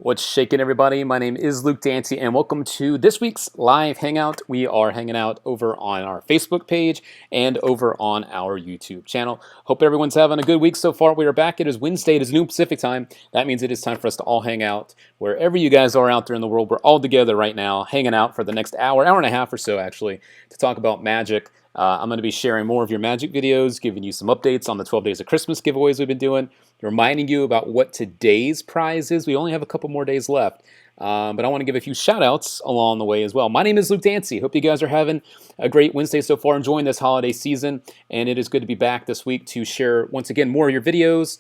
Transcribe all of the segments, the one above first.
What's shaking, everybody? My name is Luke Dancy, and welcome to this week's live hangout. We are hanging out over on our Facebook page and over on our YouTube channel. Hope everyone's having a good week so far. We are back. It is Wednesday. It is noon Pacific time. That means it is time for us to all hang out wherever you guys are out there in the world. We're all together right now, hanging out for the next hour and a half or so, actually, to talk about magic. I'm going to be sharing more of your magic videos, giving you some updates on the 12 Days of Christmas giveaways we've been doing, reminding you about what today's prize is. We only have a couple more days left, but I want to give a few shout-outs along the way as well. My name is Luke Dancy. Hope you guys are having a great Wednesday so far, enjoying this holiday season, and it is good to be back this week to share, once again, more of your videos,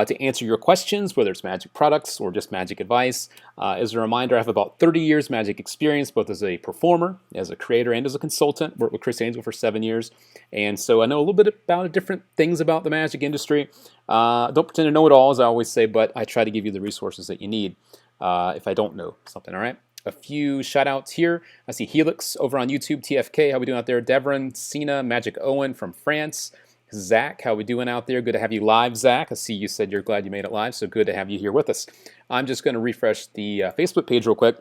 to answer your questions, whether it's magic products or just magic advice. As a reminder, I have about 30 years magic experience, both as a performer, as a creator, and as a consultant. Worked with Chris Angel for 7 years. And so I know a little bit about different things about the magic industry. Don't pretend to know it all, as I always say, but I try to give you the resources that you need if I don't know something, all right? A few shout-outs here. I see Helix over on YouTube, TFK, how we doing out there? Devon, Sina, Magic Owen from France. Zach, how we doing out there? Good to have you live, Zach. I see you said you're glad you made it live, so good to have you here with us. I'm just going to refresh the Facebook page real quick,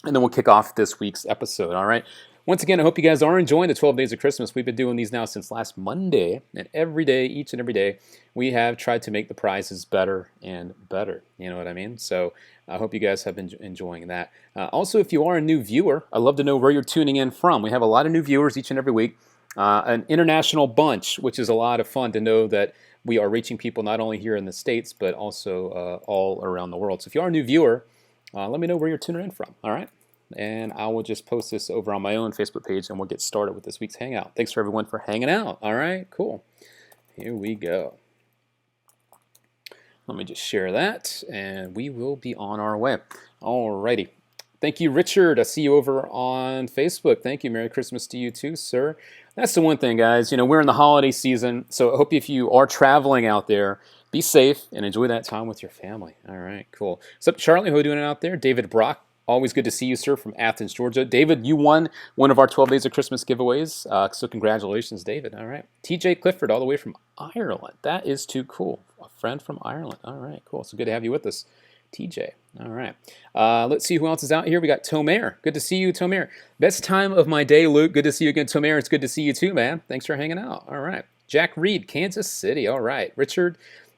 and then we'll kick off this week's episode, all right? Once again, I hope you guys are enjoying the 12 Days of Christmas. We've been doing these now since last Monday, and every day, each and every day, we have tried to make the prizes better and better. You know what I mean? So I hope you guys have been enjoying that. Also, if you are a new viewer, I'd love to know where you're tuning in from. We have a lot of new viewers each and every week. An international bunch, which is a lot of fun to know that we are reaching people not only here in the States, but also all around the world. So if you are a new viewer, let me know where you're tuning in from, all right? And I will just post this over on my own Facebook page, and we'll get started with this week's Hangout. Thanks for everyone for hanging out, all right? Cool. Here we go. Let me just share that, and we will be on our way. All righty. Thank you, Richard. I see you over on Facebook. Thank you. Merry Christmas to you too, sir. That's the one thing, guys. You know, we're in the holiday season, so I hope if you are traveling out there, be safe and enjoy that time with your family. All right, cool. What's up, Charlie? How are you doing out there? David Brock, always good to see you, sir, from Athens, Georgia. David, you won one of our 12 Days of Christmas giveaways, so congratulations, David. All right. TJ Clifford, all the way from Ireland. That is too cool. A friend from Ireland. All right, cool. So good to have you with us, TJ. All right. Let's see who else is out here. We got Tomer. Good to see you, Tomer. Best time of my day, Luke. Good to see you again, Tomer. It's good to see you too, man. Thanks for hanging out. All right. Jack Reed, Kansas City. All right. Richard,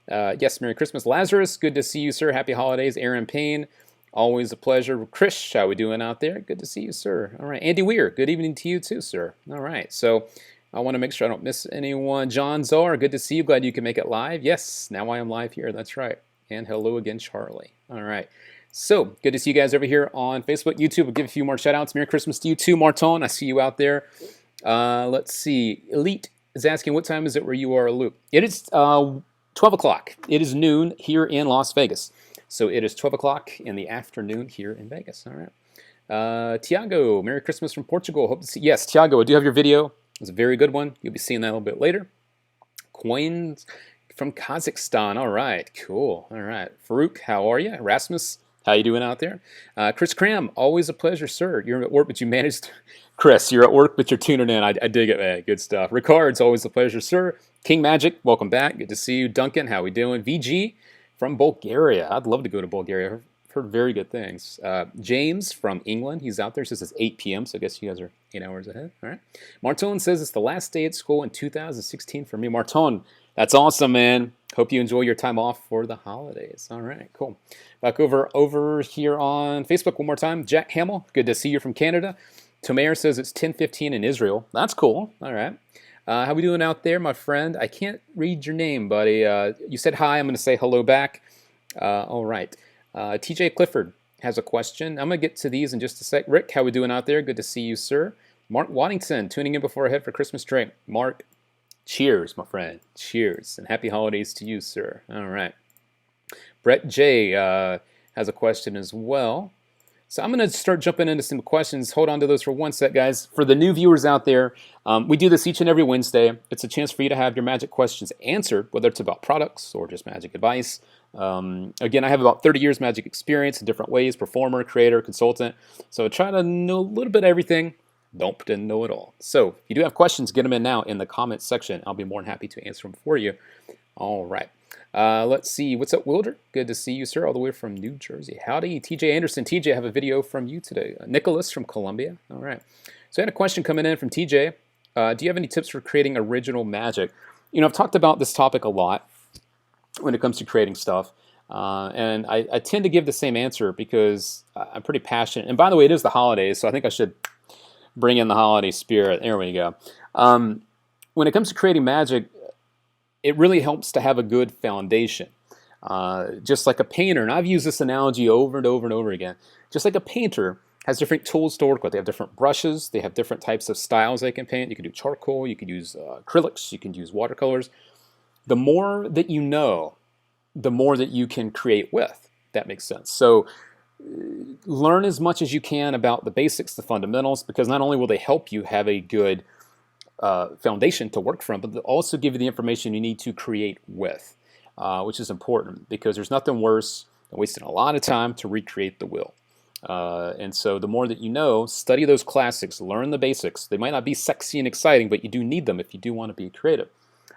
yes, Merry Christmas. Lazarus, good to see you, sir. Happy holidays. Aaron Payne, always a pleasure. Chris, how we doing out there? Good to see you, sir. All right. Andy Weir, good evening to you too, sir. All right. So I want to make sure I don't miss anyone. John Czar, good to see you. Glad you can make it live. Yes, now I am live here. That's right. And hello again, Charlie. All right. So, good to see you guys over here on Facebook, YouTube. We'll give a few more shout-outs. Merry Christmas to you too, Marton. I see you out there. Let's see. Elite is asking, what time is it where you are, Luke? It is 12 o'clock. It is noon here in Las Vegas. So, it is 12 o'clock in the afternoon here in Vegas. All right. Tiago, Merry Christmas from Portugal. Hope to see. Yes, Tiago, I do have your video. It's a very good one. You'll be seeing that a little bit later. Coins from Kazakhstan. All right, cool. All right. Farouk, how are you? Rasmus, how you doing out there? Chris Cram, always a pleasure, sir. You're at work, but you managed. Chris, you're at work, but you're tuning in. I dig it, man. Good stuff. Ricard's always a pleasure, sir. King Magic, welcome back. Good to see you. Duncan, how we doing? VG from Bulgaria. I'd love to go to Bulgaria. I've heard very good things. James from England, he's out there. Says it's 8 p.m., so I guess you guys are 8 hours ahead. All right. Marton says it's the last day at school in 2016 for me. Marton, that's awesome, man. Hope you enjoy your time off for the holidays. All right, cool. Back over here on Facebook one more time. Jack Hamill, good to see you from Canada. Tomer says it's 10:15 in Israel. That's cool. All right. How we doing out there, my friend? I can't read your name, buddy. You said hi. I'm going to say hello back. All right. TJ Clifford has a question. I'm going to get to these in just a sec. Rick, how we doing out there? Good to see you, sir. Mark Waddington, tuning in before I head for Christmas drink. Mark, cheers, my friend. Cheers. And happy holidays to you, sir. All right. Brett J has a question as well. So I'm going to start jumping into some questions. Hold on to those for one sec, guys. For the new viewers out there, we do this each and every Wednesday. It's a chance for you to have your magic questions answered, whether it's about products or just magic advice. Again, I have about 30 years magic experience in different ways, performer, creator, consultant. So I try to know a little bit of everything. Don't pretend to know it all. So if you do have questions, get them in now in the comments section. I'll be more than happy to answer them for you. All right. Let's see. What's up, Wilder? Good to see you, sir, all the way from New Jersey. Howdy, TJ Anderson. TJ, I have a video from you today. Nicholas from Colombia. All right. So I had a question coming in from TJ. Do you have any tips for creating original magic? You know, I've talked about this topic a lot when it comes to creating stuff. And I tend to give the same answer because I'm pretty passionate. And by the way, it is the holidays, so I think I should bring in the holiday spirit. There we go. When it comes to creating magic, it really helps to have a good foundation. Just like a painter, and I've used this analogy over and over and over again, just like a painter has different tools to work with. They have different brushes, they have different types of styles they can paint. You can do charcoal, you can use acrylics, you can use watercolors. The more that you know, the more that you can create with. That makes sense. So learn as much as you can about the basics, the fundamentals, because not only will they help you have a good foundation to work from, but they'll also give you the information you need to create with, which is important because there's nothing worse than wasting a lot of time to recreate the wheel. And so the more that you know, study those classics, learn the basics. They might not be sexy and exciting, but you do need them if you do want to be creative.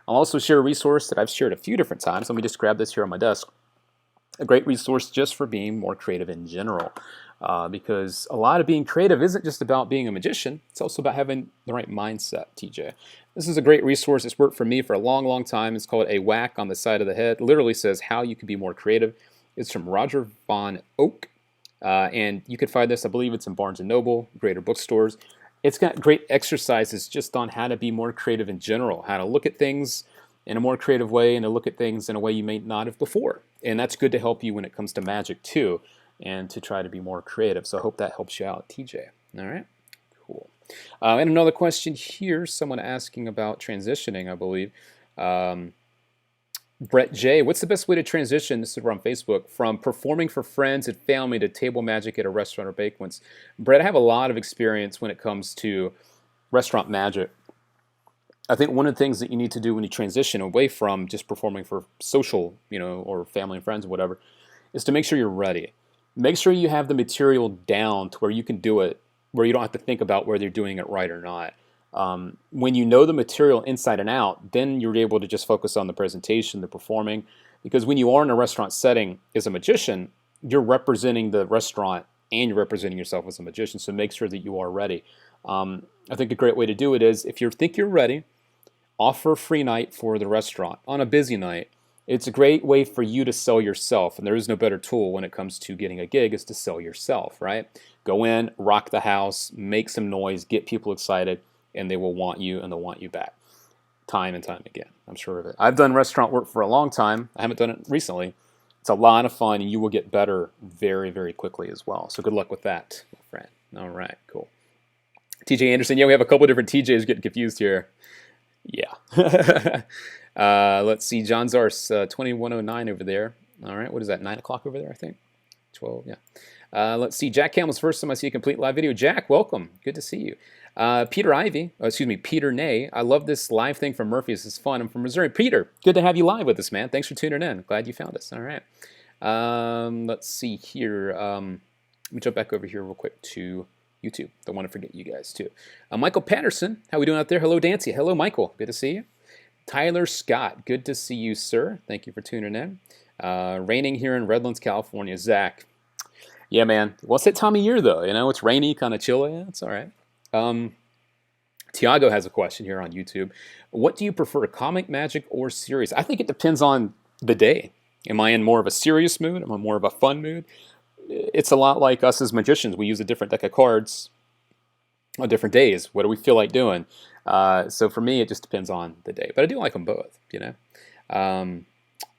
I'll also share a resource that I've shared a few different times. Let me just grab this here on my desk. A great resource just for being more creative in general. Because a lot of being creative isn't just about being a magician. It's also about having the right mindset, TJ. This is a great resource. It's worked for me for a long, long time. It's called A Whack on the Side of the Head. It literally says how you can be more creative. It's from Roger Von Oak. And you can find this, I believe it's in Barnes & Noble, greater bookstores. It's got great exercises just on how to be more creative in general, how to look at things in a more creative way and to look at things in a way you may not have before. And that's good to help you when it comes to magic too, and to try to be more creative. So I hope that helps you out, TJ. All right, cool. And another question here, someone asking about transitioning, I believe. Brett J, what's the best way to transition, this is on Facebook, from performing for friends and family to table magic at a restaurant or banquets? Brett, I have a lot of experience when it comes to restaurant magic. I think one of the things that you need to do when you transition away from just performing for social, or family and friends or whatever, is to make sure you're ready. Make sure you have the material down to where you can do it, where you don't have to think about whether you're doing it right or not. When you know the material inside and out, then you're able to just focus on the presentation, the performing. Because when you are in a restaurant setting as a magician, you're representing the restaurant and you're representing yourself as a magician. So make sure that you are ready. I think a great way to do it is if you think you're ready, offer a free night for the restaurant on a busy night. It's a great way for you to sell yourself, and there is no better tool when it comes to getting a gig is to sell yourself, right? Go in, rock the house, make some noise, get people excited, and they will want you and they'll want you back time and time again. I'm sure of it. I've done restaurant work for a long time. I haven't done it recently. It's a lot of fun, and you will get better very, very quickly as well. So good luck with that, my friend. All right, cool. TJ Anderson, yeah, we have a couple different TJs getting confused here. Yeah. Let's see, John Zars, 2109 over there. All right, what is that, 9 o'clock over there, I think? 12, yeah. Let's see, Jack Campbell's first time I see a complete live video. Jack, welcome. Good to see you. Peter Nay, I love this live thing from Murphy. This is fun. I'm from Missouri. Peter, good to have you live with us, man. Thanks for tuning in. Glad you found us. All right. Let's see here. Let me jump back over here real quick to YouTube. Don't want to forget you guys, too. Michael Patterson, how we doing out there? Hello, Dancy. Hello, Michael. Good to see you. Tyler Scott, good to see you, sir. Thank you for tuning in. Raining here in Redlands, California. Zach, yeah, man. What's that time of year, though? It's rainy, kind of chilly. Yeah, it's all right. Tiago has a question here on YouTube. What do you prefer, comic magic or serious? I think it depends on the day. Am I in more of a serious mood? Am I more of a fun mood? It's a lot like us as magicians. We use a different deck of cards on different days. What do we feel like doing? So for me, it just depends on the day. But I do like them both,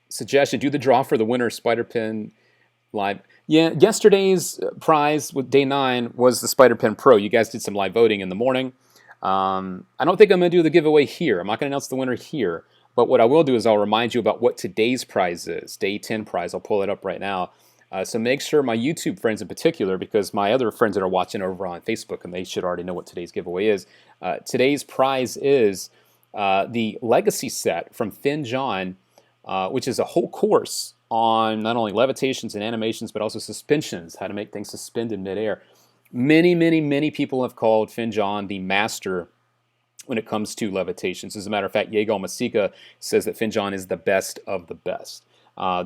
Suggestion, do the draw for the winner Spider Pin live. Yeah, yesterday's prize with day 9 was the Spider Pen Pro. You guys did some live voting in the morning. I don't think I'm going to do the giveaway here. I'm not going to announce the winner here. But what I will do is I'll remind you about what today's prize is. Day 10 prize. I'll pull it up right now. So make sure my YouTube friends in particular, because my other friends that are watching over on Facebook, and they should already know what today's giveaway is. Today's prize is the Legacy set from Finn John, which is a whole course on not only levitations and animations, but also suspensions, how to make things suspend in midair. Many, many, many people have called Finn John the master when it comes to levitations. As a matter of fact, Yeagal Masika says that Finjan is the best of the best.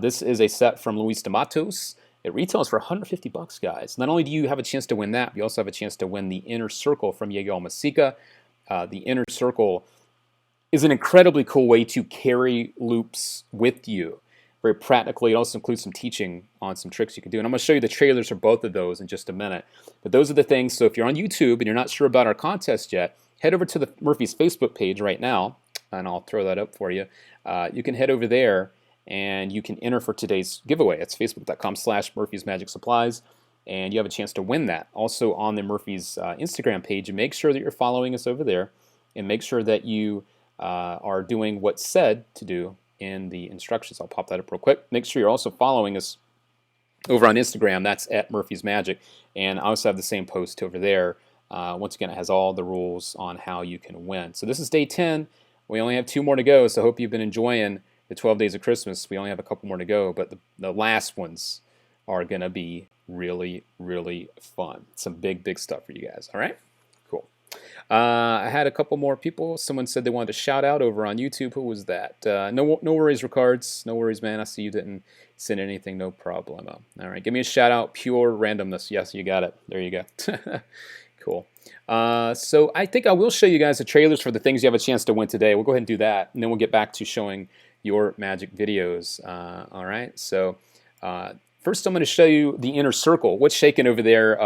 This is a set from Luis de Matos. It retails for $150, guys. Not only do you have a chance to win that, you also have a chance to win the Inner Circle from Yeagal Masika. The Inner Circle is an incredibly cool way to carry loops with you. Very practically. It also includes some teaching on some tricks you can do. And I'm going to show you the trailers for both of those in just a minute. But those are the things. So if you're on YouTube and you're not sure about our contest yet, head over to the Murphy's Facebook page right now, and I'll throw that up for you. You can head over there and you can enter for today's giveaway. It's facebook.com/Murphy's Magic Supplies, and you have a chance to win that. Also on the Murphy's Instagram page, and make sure that you're following us over there, and make sure that you are doing what's said to do in the instructions. I'll pop that up real quick. Make sure you're also following us over on Instagram. That's at Murphy's Magic, and I also have the same post over there. Once again, it has all the rules on how you can win. So this is day 10. We only have 2 more to go, so I hope you've been enjoying the 12 days of Christmas. We only have a couple more to go, but the last ones are going to be really, really fun. Some big stuff for you guys. All right? Cool. I had a couple more people. Someone said they wanted to shout out over on YouTube. Who was that? No worries, Ricards. No worries, man. I see you didn't send anything. No problem. All right. Give me a shout out. Pure randomness. Yes, you got it. There you go. Cool. So I think I will show you guys the trailers for the things you have a chance to win today. We'll go ahead and do that, and then we'll get back to showing your magic videos. All right. So first I'm going to show you the Inner Circle. What's shaking over there?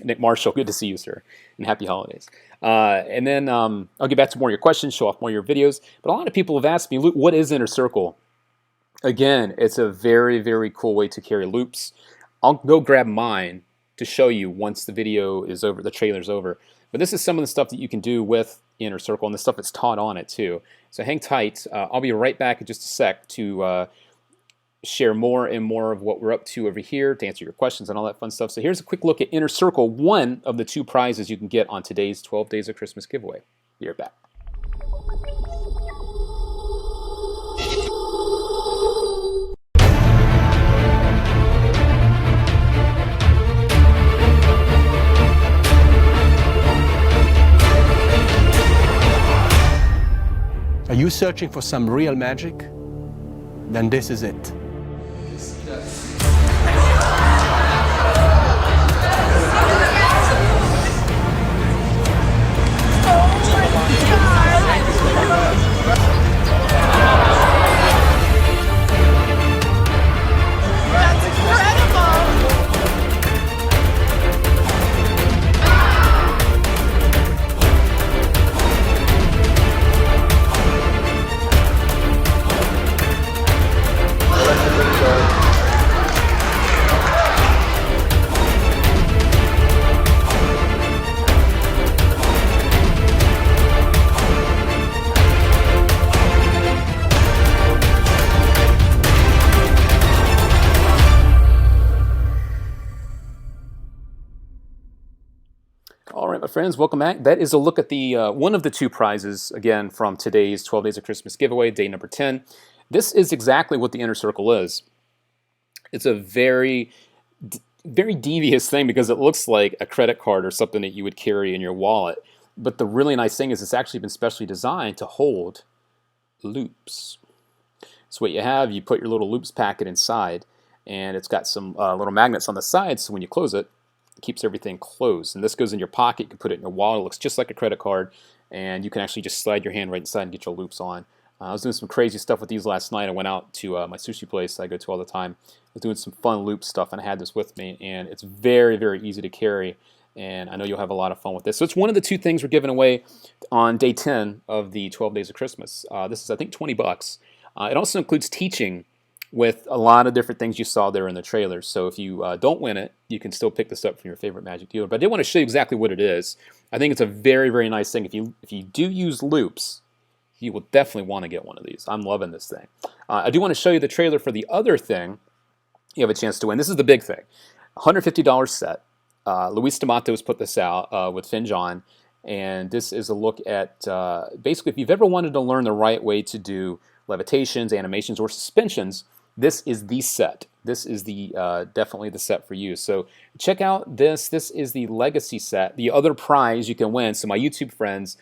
Nick Marshall, good to see you, sir, and happy holidays. And then I'll get back to more of your questions, show off more of your videos. But a lot of people have asked me, Luke, what is Inner Circle? Again, it's a very, very cool way to carry loops. I'll go grab mine to show you once the video is over, the trailer's over. But this is some of the stuff that you can do with Inner Circle, and the stuff that's taught on it too. So hang tight. I'll be right back in just a sec to share more and more of what we're up to over here, to answer your questions and all that fun stuff. So here's a quick look at Inner Circle, one of the 2 prizes you can get on today's 12 Days of Christmas giveaway. Be right back. Are you searching for some real magic? Then this is it. All right, my friends, welcome back. That is a look at the one of the 2 prizes, again, from today's 12 Days of Christmas giveaway, day number 10. This is exactly what the Inner Circle is. It's a very devious thing because it looks like a credit card or something that you would carry in your wallet. But the really nice thing is it's actually been specially designed to hold loops. So what you have, you put your little loops packet inside, and it's got some little magnets on the side, so when you close it, it keeps everything closed. And this goes in your pocket. You can put it in your wallet. It looks just like a credit card, and you can actually just slide your hand right inside and get your loops on. I was doing some crazy stuff with these last night. I went out to my sushi place I go to all the time. I was doing some fun loop stuff, and I had this with me, and it's very, very easy to carry, and I know you'll have a lot of fun with this. So it's one of the 2 things we're giving away on day 10 of the 12 Days of Christmas. This is, I think, $20. It also includes teaching with a lot of different things you saw there in the trailers. So if you don't win it, you can still pick this up from your favorite magic dealer. But I did want to show you exactly what it is. I think it's a very, very nice thing. If you do use loops, you will definitely want to get one of these. I'm loving this thing. I do want to show you the trailer for the other thing you have a chance to win. This is the big thing. $150 set. Luis de Matos put this out with Finjan, and this is a look at basically if you've ever wanted to learn the right way to do levitations, animations, or suspensions, this is the set. This is the definitely the set for you. So check out this. This is the Legacy set, the other prize you can win. So my YouTube friends,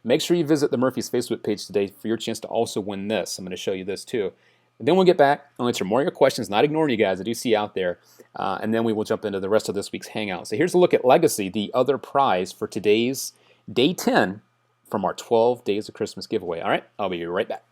Make sure you visit the Murphy's Facebook page today for your chance to also win this. I'm going to show you this too. And then we'll get back. I'll answer more of your questions, not ignoring you guys. I do see you out there. And then we will jump into the rest of this week's Hangout. So here's a look at Legacy, the other prize for today's Day 10 from our 12 Days of Christmas giveaway. All right, I'll be right back.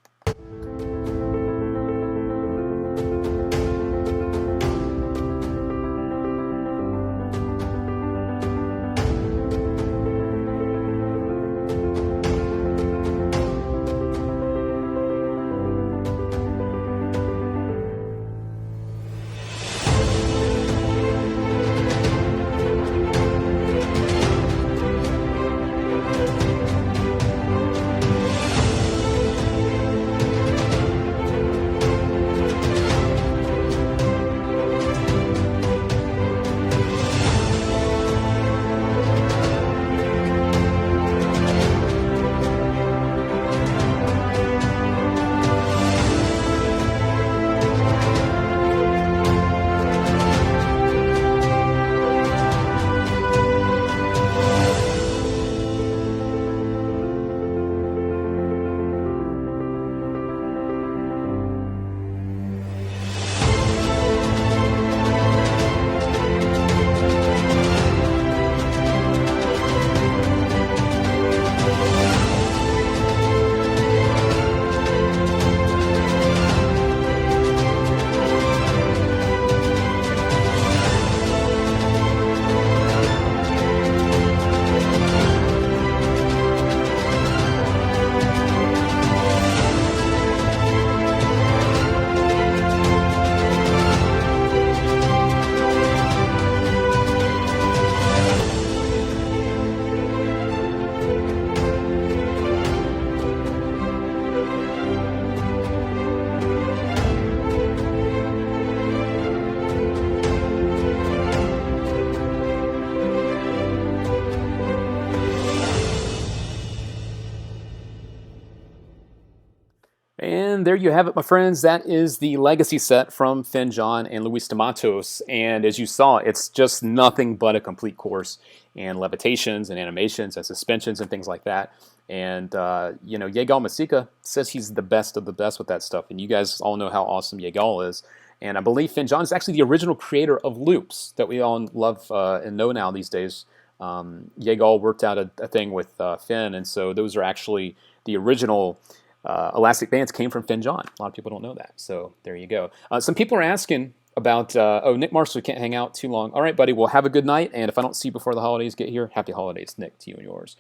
And there you have it, my friends. That is the Legacy set from Finn John and Luis D'Amatos. And as you saw, it's just nothing but a complete course, and levitations and animations and suspensions and things like that. And, Yegal Masika says he's the best of the best with that stuff. And you guys all know how awesome Yegal is. And I believe Finn John is actually the original creator of loops that we all love and know now these days. Yegal worked out a thing with Finn, and so those are actually the original elastic bands came from Finn John. A lot of people don't know that, so there you go. Some people are asking about, Nick Marshall can't hang out too long. All right, buddy, well, have a good night, and if I don't see you before the holidays get here, happy holidays, Nick, to you and yours.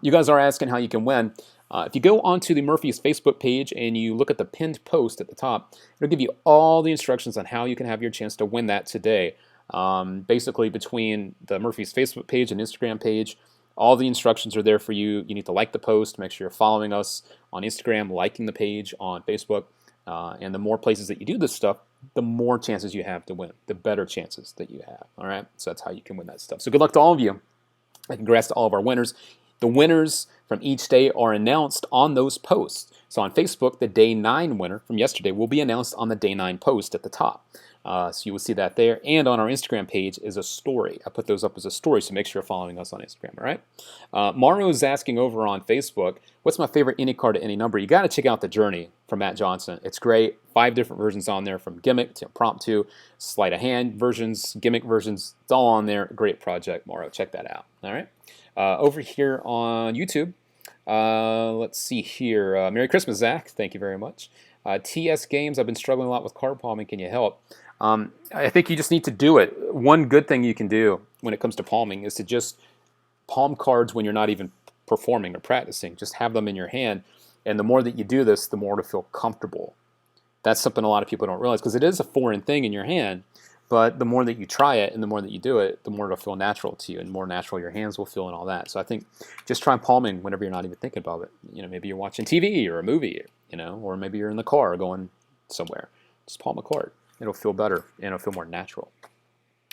You guys are asking how you can win. If you go onto the Murphy's Facebook page and you look at the pinned post at the top, it'll give you all the instructions on how you can have your chance to win that today. Basically, between the Murphy's Facebook page and Instagram page, all the instructions are there for you. You need to like the post, make sure you're following us on Instagram, liking the page on Facebook, and the more places that you do this stuff, the more chances you have to win, the better chances that you have. All right, so that's how you can win that stuff. So good luck to all of you, and congrats to all of our winners. The winners from each day are announced on those posts. So on Facebook, the Day 9 winner from yesterday will be announced on the Day 9 post at the top. So you will see that there. And on our Instagram page is a story. I put those up as a story, so make sure you're following us on Instagram, all right? Mario is asking over on Facebook, what's my favorite any card at any number? You got to check out The Journey from Matt Johnson. It's great. 5 different versions on there, from gimmick to impromptu, sleight of hand versions, gimmick versions. It's all on there. Great project, Mario. Check that out, all right? Over here on YouTube, let's see here. Merry Christmas, Zach. Thank you very much. TS Games, I've been struggling a lot with card palming. Can you help? I think you just need to do it. One good thing you can do when it comes to palming is to just palm cards when you're not even performing or practicing. Just have them in your hand. And the more that you do this, the more to feel comfortable. That's something a lot of people don't realize, because it is a foreign thing in your hand. But the more that you try it and the more that you do it, the more it'll feel natural to you, and the more natural your hands will feel and all that. So I think just try palming whenever you're not even thinking about it. Maybe you're watching TV or a movie, or maybe you're in the car going somewhere. Just palm a card. It'll feel better and it'll feel more natural.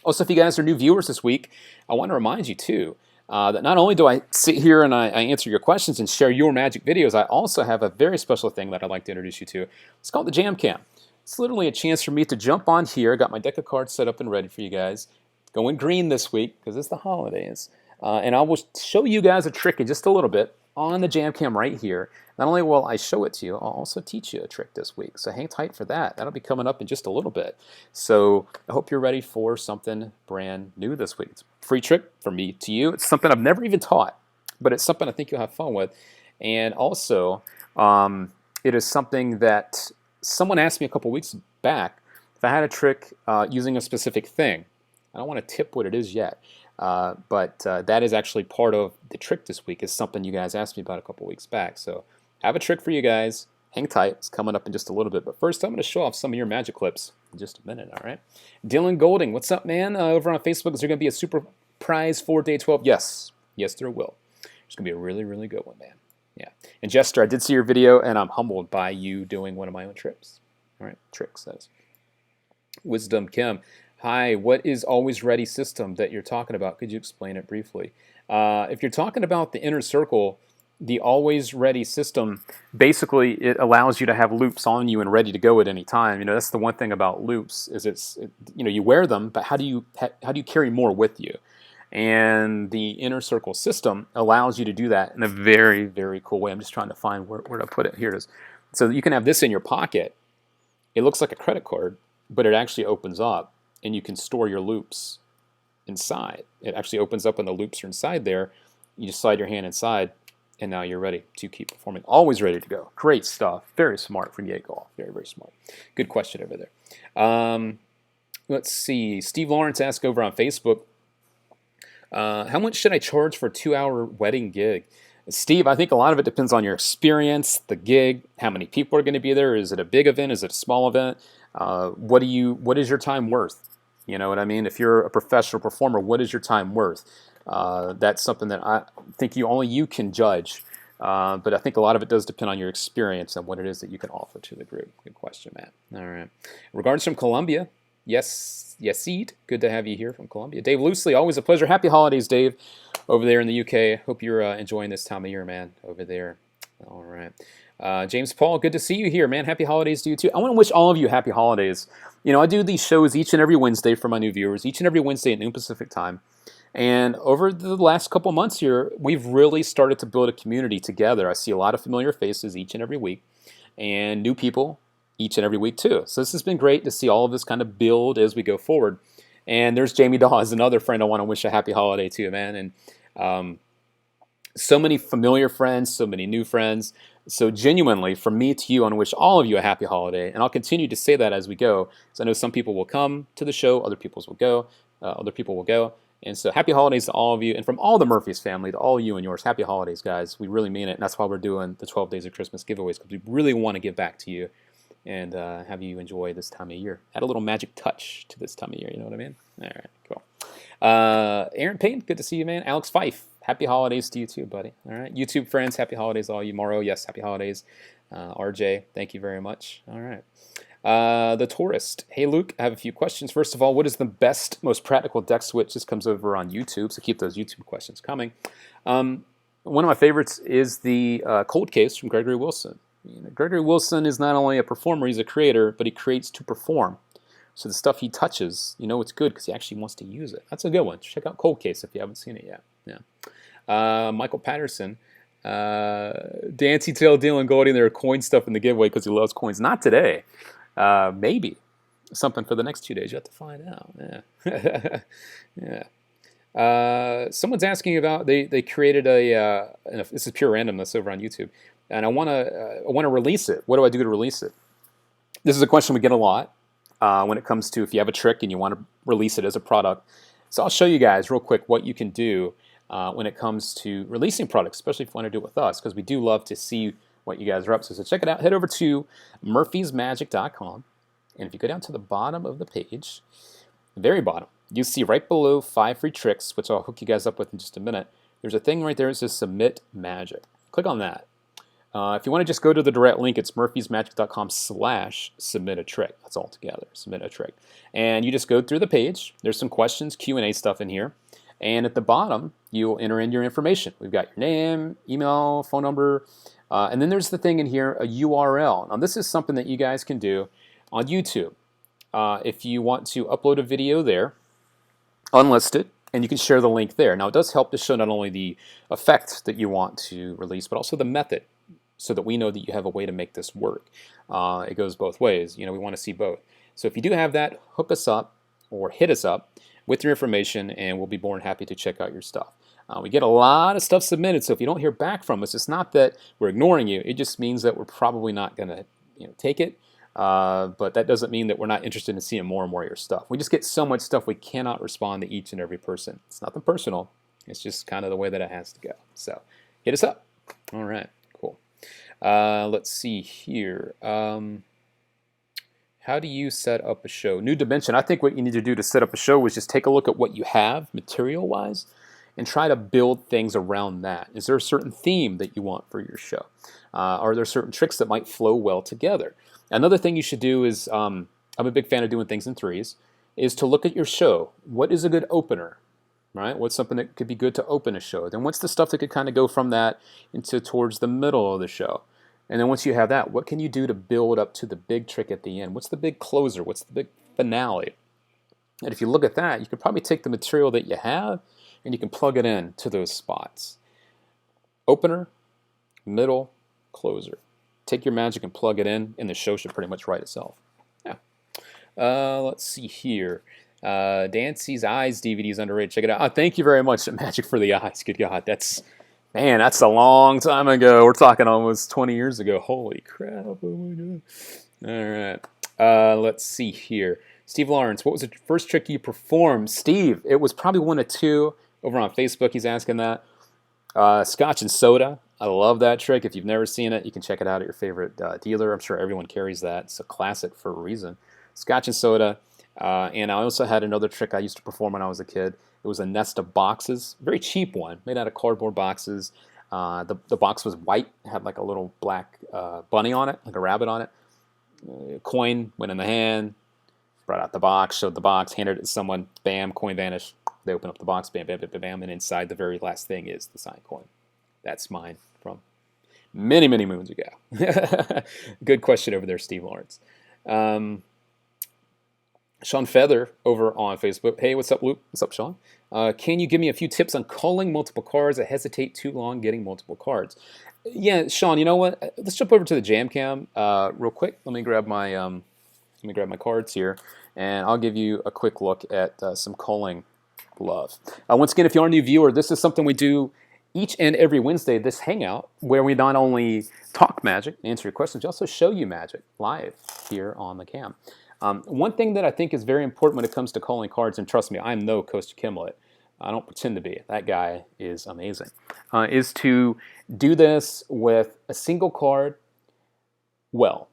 Also, if you guys are new viewers this week, I want to remind you too that not only do I sit here and I answer your questions and share your magic videos, I also have a very special thing that I'd like to introduce you to. It's called the Jam Cam. It's literally a chance for me to jump on here. I got my deck of cards set up and ready for you guys. Going green this week because it's the holidays. And I will show you guys a trick in just a little bit on the jam cam right here. Not only will I show it to you, I'll also teach you a trick this week. So hang tight for that. That'll be coming up in just a little bit. So I hope you're ready for something brand new this week. It's a free trick from me to you. It's something I've never even taught, but it's something I think you'll have fun with. And also, it is something that someone asked me a couple weeks back if I had a trick using a specific thing. I don't want to tip what it is yet. But that is actually part of the trick this week. Is something you guys asked me about a couple weeks back. So I have a trick for you guys. Hang tight. It's coming up in just a little bit. But first, I'm going to show off some of your magic clips in just a minute. All right. Dylan Golding, what's up, man? Over on Facebook, is there going to be a super prize for day 12? Yes. Yes, there will. It's going to be a really, really good one, man. Yeah. And Jester, I did see your video, and I'm humbled by you doing one of my own trips. All right. Tricks, that is. Wisdom Kim. Hi, what is always ready system that you're talking about? Could you explain it briefly? If you're talking about the inner circle, the always ready system, basically it allows you to have loops on you and ready to go at any time. You know, that's the one thing about loops is you wear them, but how do you carry more with you? And the inner circle system allows you to do that in a very, very cool way. I'm just trying to find where to put it. Here it is. So you can have this in your pocket. It looks like a credit card, but it actually opens up. And you can store your loops inside. It actually opens up and the loops are inside there. You just slide your hand inside, and now you're ready to keep performing. Always ready to go. Great stuff. Very smart from Yeagal. Very, very smart. Good question over there. Let's see. Steve Lawrence asked over on Facebook, how much should I charge for a 2-hour wedding gig? Steve, I think a lot of it depends on your experience, the gig, how many people are going to be there. Is it a big event? Is it a small event? What is your time worth? You know what I mean? If you're a professional performer, what is your time worth? That's something that I think only you can judge. But I think a lot of it does depend on your experience and what it is that you can offer to the group. Good question, Matt. All right. Regards from Colombia. Yes, Yasid. Good to have you here from Colombia. Dave Loosely, always a pleasure. Happy holidays, Dave, over there in the UK. Hope you're enjoying this time of year, man, over there. All right. James Paul, good to see you here, man. Happy holidays to you, too. I want to wish all of you happy holidays. You know, I do these shows each and every Wednesday for my new viewers, each and every Wednesday at noon Pacific time. And over the last couple months here, we've really started to build a community together. I see a lot of familiar faces each and every week and new people each and every week, too. So this has been great to see all of this kind of build as we go forward. And there's Jamie Dawes, another friend I want to wish a happy holiday to, man. And so many familiar friends, so many new friends. So genuinely, from me to you, I want to wish all of you a happy holiday. And I'll continue to say that as we go. So I know some people will come to the show, other people will go. And so happy holidays to all of you. And from all the Murphys family, to all you and yours, happy holidays, guys. We really mean it. And that's why we're doing the 12 Days of Christmas giveaways, because we really want to give back to you and have you enjoy this time of year. Add a little magic touch to this time of year, you know what I mean? All right, cool. Aaron Payne, good to see you, man. Alex Fife, happy holidays to you too, buddy. All right, YouTube friends, happy holidays all you. Morrow, yes, happy holidays. RJ, thank you very much. All right. The Tourist, hey Luke, I have a few questions. First of all, what is the best, most practical deck switch? This comes over on YouTube, so keep those YouTube questions coming. One of my favorites is the Cold Case from Gregory Wilson. You know, Gregory Wilson is not only a performer, he's a creator, but he creates to perform. So the stuff he touches, you know it's good because he actually wants to use it. That's a good one. Check out Cold Case if you haven't seen it yet. Yeah. Michael Patterson. Dancy Tail Dylan Golding, there are coin stuff in the giveaway because he loves coins. Not today. Maybe. Something for the next 2 days. You have to find out. Yeah. Yeah. Someone's asking about, they created this is pure randomness over on YouTube. And I want to release it. What do I do to release it? This is a question we get a lot when it comes to if you have a trick and you want to release it as a product. So I'll show you guys real quick what you can do when it comes to releasing products, especially if you want to do it with us, because we do love to see what you guys are up to. So check it out. Head over to murphysmagic.com. And if you go down to the bottom of the page, the very bottom, you see right below 5 free tricks, which I'll hook you guys up with in just a minute. There's a thing right there that says Submit Magic. Click on that. If you want to just go to the direct link, it's murphysmagic.com/submit a trick. That's all together, submit a trick. And you just go through the page. There's some questions, Q&A stuff in here. And at the bottom, you'll enter in your information. We've got your name, email, phone number, and then there's the thing in here, a URL. Now this is something that you guys can do on YouTube. If you want to upload a video there, unlisted, and you can share the link there. Now, it does help to show not only the effect that you want to release, but also the method, so that we know that you have a way to make this work. It goes both ways. We want to see both. So if you do have that, hook us up or hit us up with your information, and we'll be more than happy to check out your stuff. We get a lot of stuff submitted, so if you don't hear back from us, it's not that we're ignoring you. It just means that we're probably not going to take it. But that doesn't mean that we're not interested in seeing more and more of your stuff. We just get so much stuff we cannot respond to each and every person. It's nothing personal. It's just kind of the way that it has to go. So hit us up. All right, cool. Let's see here. How do you set up a show? New dimension. I think what you need to do to set up a show is just take a look at what you have material-wise and try to build things around that. Is there a certain theme that you want for your show? Are there certain tricks that might flow well together? Another thing you should do is, I'm a big fan of doing things in threes, is to look at your show. What is a good opener? Right? What's something that could be good to open a show? Then what's the stuff that could kind of go from that into towards the middle of the show? And then once you have that, what can you do to build up to the big trick at the end? What's the big closer? What's the big finale? And if you look at that, you can probably take the material that you have and you can plug it in to those spots. Opener, middle, closer. Take your magic and plug it in, and the show should pretty much write itself. Yeah. Let's see here. Dancy's Eyes DVD is underrated. Check it out. Thank you very much, Magic for the Eyes. Good God, that's a long time ago. We're talking almost 20 years ago. Holy crap. Oh my God. All right. Let's see here. Steve Lawrence, what was the first trick you performed? Steve, it was probably one of two. Over on Facebook, he's asking that. Scotch and soda. I love that trick. If you've never seen it, you can check it out at your favorite dealer. I'm sure everyone carries that. It's a classic for a reason. Scotch and soda. And I also had another trick I used to perform when I was a kid. It was a nest of boxes. Very cheap one, made out of cardboard boxes. The box was white, had like a little black bunny on it, like a rabbit on it. A coin went in the hand, brought out the box, showed the box, handed it to someone, bam, coin vanished. They open up the box, bam, bam, bam, bam, bam, and inside the very last thing is the signed coin. That's mine from many, many moons ago. Good question over there, Steve Lawrence. Sean Feather over on Facebook. Hey, what's up, Luke? What's up, Sean? Can you give me a few tips on culling multiple cards? I hesitate too long getting multiple cards. Yeah, Sean, you know what? Let's jump over to the Jam Cam real quick. Let me grab my cards here, and I'll give you a quick look at some culling love. Once again, if you're a new viewer, this is something we do each and every Wednesday, this Hangout, where we not only talk Magic and answer your questions, we also show you Magic live here on the cam. One thing that I think is very important when it comes to calling cards, and trust me, I'm no Coach Kimlet. I don't pretend to be. That guy is amazing. Is to do this with a single card well.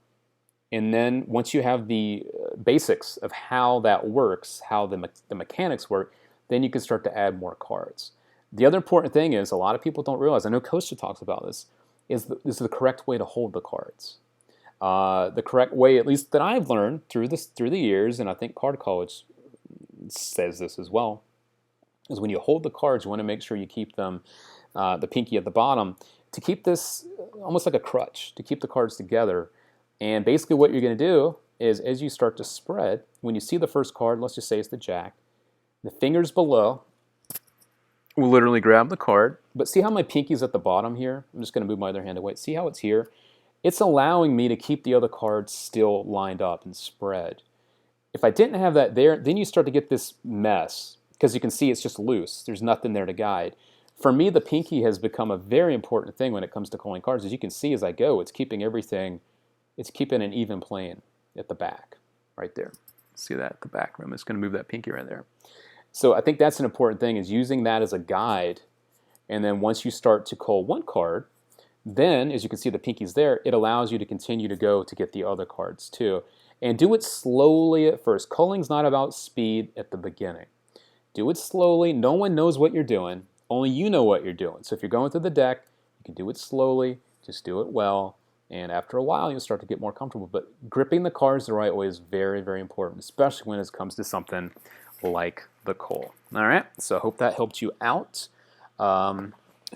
And then once you have the basics of how that works, how the mechanics work, then you can start to add more cards. The other important thing is a lot of people don't realize, I know Costa talks about this, is the correct way to hold the cards. The correct way, at least that I've learned through the years, and I think Card College says this as well, is when you hold the cards, you want to make sure you keep them, the pinky at the bottom, to keep this almost like a crutch, to keep the cards together. And basically what you're going to do is as you start to spread, when you see the first card, let's just say it's the Jack, the fingers below will literally grab the card. But see how my pinky's at the bottom here? I'm just going to move my other hand away. See how it's here? It's allowing me to keep the other cards still lined up and spread. If I didn't have that there, then you start to get this mess, because you can see it's just loose. There's nothing there to guide. For me, the pinky has become a very important thing when it comes to calling cards. As you can see as I go, it's keeping everything, it's keeping an even plane at the back, right there. See that at the back? I'm just going to move that pinky right there. So I think that's an important thing, is using that as a guide. And then once you start to call one card, then, as you can see the pinky's there, it allows you to continue to go to get the other cards too. And do it slowly at first. Calling's not about speed at the beginning. Do it slowly. No one knows what you're doing. Only you know what you're doing. So if you're going through the deck, you can do it slowly. Just do it well. And after a while, you'll start to get more comfortable. But gripping the cards the right way is very, very important, especially when it comes to something like the coal. All right, so I hope that helped you out.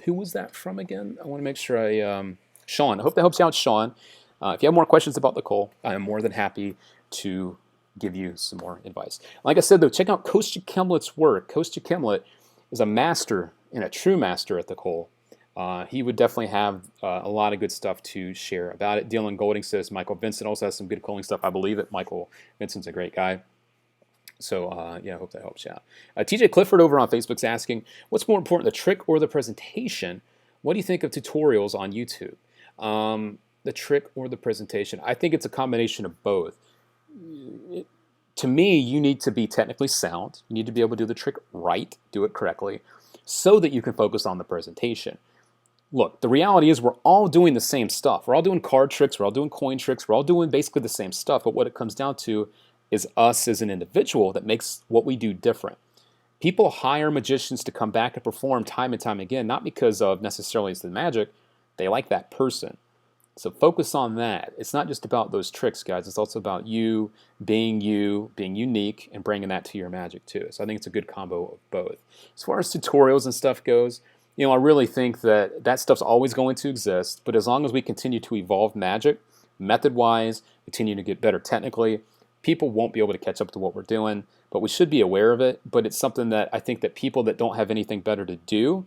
Who was that from again? I want to make sure Sean. I hope that helps you out, Sean. If you have more questions about the coal, I am more than happy to give you some more advice. Like I said, though, check out Kostya Kemlet's work. Kostya Kemlet is a master and a true master at the Cole. He would definitely have a lot of good stuff to share about it. Dylan Golding says Michael Vincent also has some good Coling stuff. I believe it. Michael Vincent's a great guy. So, yeah, I hope that helps you out. TJ Clifford over on Facebook's asking, what's more important, the trick or the presentation? What do you think of tutorials on YouTube? The trick or the presentation? I think it's a combination of both. To me, you need to be technically sound. You need to be able to do the trick right, do it correctly, so that you can focus on the presentation. Look, the reality is we're all doing the same stuff. We're all doing card tricks. We're all doing coin tricks. We're all doing basically the same stuff. But what it comes down to is us as an individual that makes what we do different. People hire magicians to come back and perform time and time again, not because of necessarily it's the magic. They like that person. So focus on that. It's not just about those tricks, guys. It's also about you, being unique, and bringing that to your magic too. So I think it's a good combo of both. As far as tutorials and stuff goes, I really think that stuff's always going to exist. But as long as we continue to evolve magic, method-wise, continue to get better technically, people won't be able to catch up to what we're doing. But we should be aware of it. But it's something that I think that people that don't have anything better to do,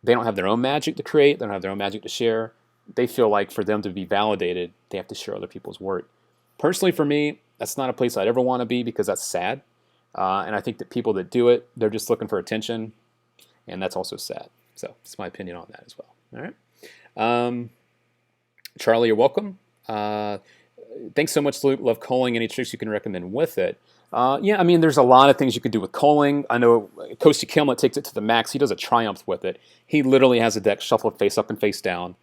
they don't have their own magic to create, they don't have their own magic to share. They feel like for them to be validated, they have to share other people's work. Personally, for me, that's not a place I'd ever want to be because that's sad. And I think that people that do it, they're just looking for attention, and that's also sad. So that's my opinion on that as well. All right. Charlie, you're welcome. Thanks so much, Luke. Love Coling. Any tricks you can recommend with it? Yeah, I mean, there's a lot of things you could do with Coling. I know Kostya Kemlet takes it to the max. He does a triumph with it. He literally has a deck shuffled face up and face down,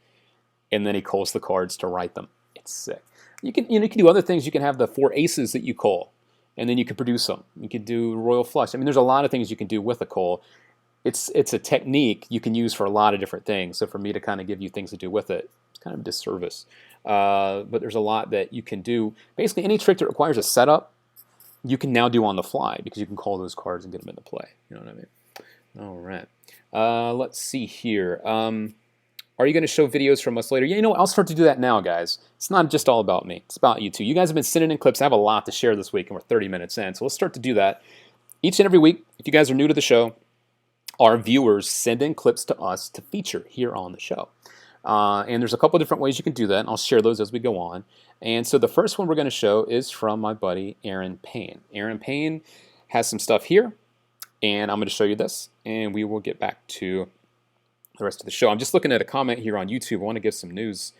and then he calls the cards to write them. It's sick. You can do other things. You can have the 4 aces that you call, and then you can produce them. You could do royal flush. I mean, there's a lot of things you can do with a call. It's a technique you can use for a lot of different things. So for me to kind of give you things to do with it, it's kind of a disservice. But there's a lot that you can do. Basically, any trick that requires a setup, you can now do on the fly because you can call those cards and get them into play. You know what I mean? All right. Let's see here. Are you going to show videos from us later? Yeah, I'll start to do that now, guys. It's not just all about me. It's about you too. You guys have been sending in clips. I have a lot to share this week, and we're 30 minutes in. So let's start to do that. Each and every week, if you guys are new to the show, our viewers send in clips to us to feature here on the show. And there's a couple different ways you can do that, and I'll share those as we go on. And so the first one we're going to show is from my buddy Aaron Payne. Aaron Payne has some stuff here, and I'm going to show you this, and we will get back to the rest of the show. I'm just looking at a comment here on YouTube. I want to give some news,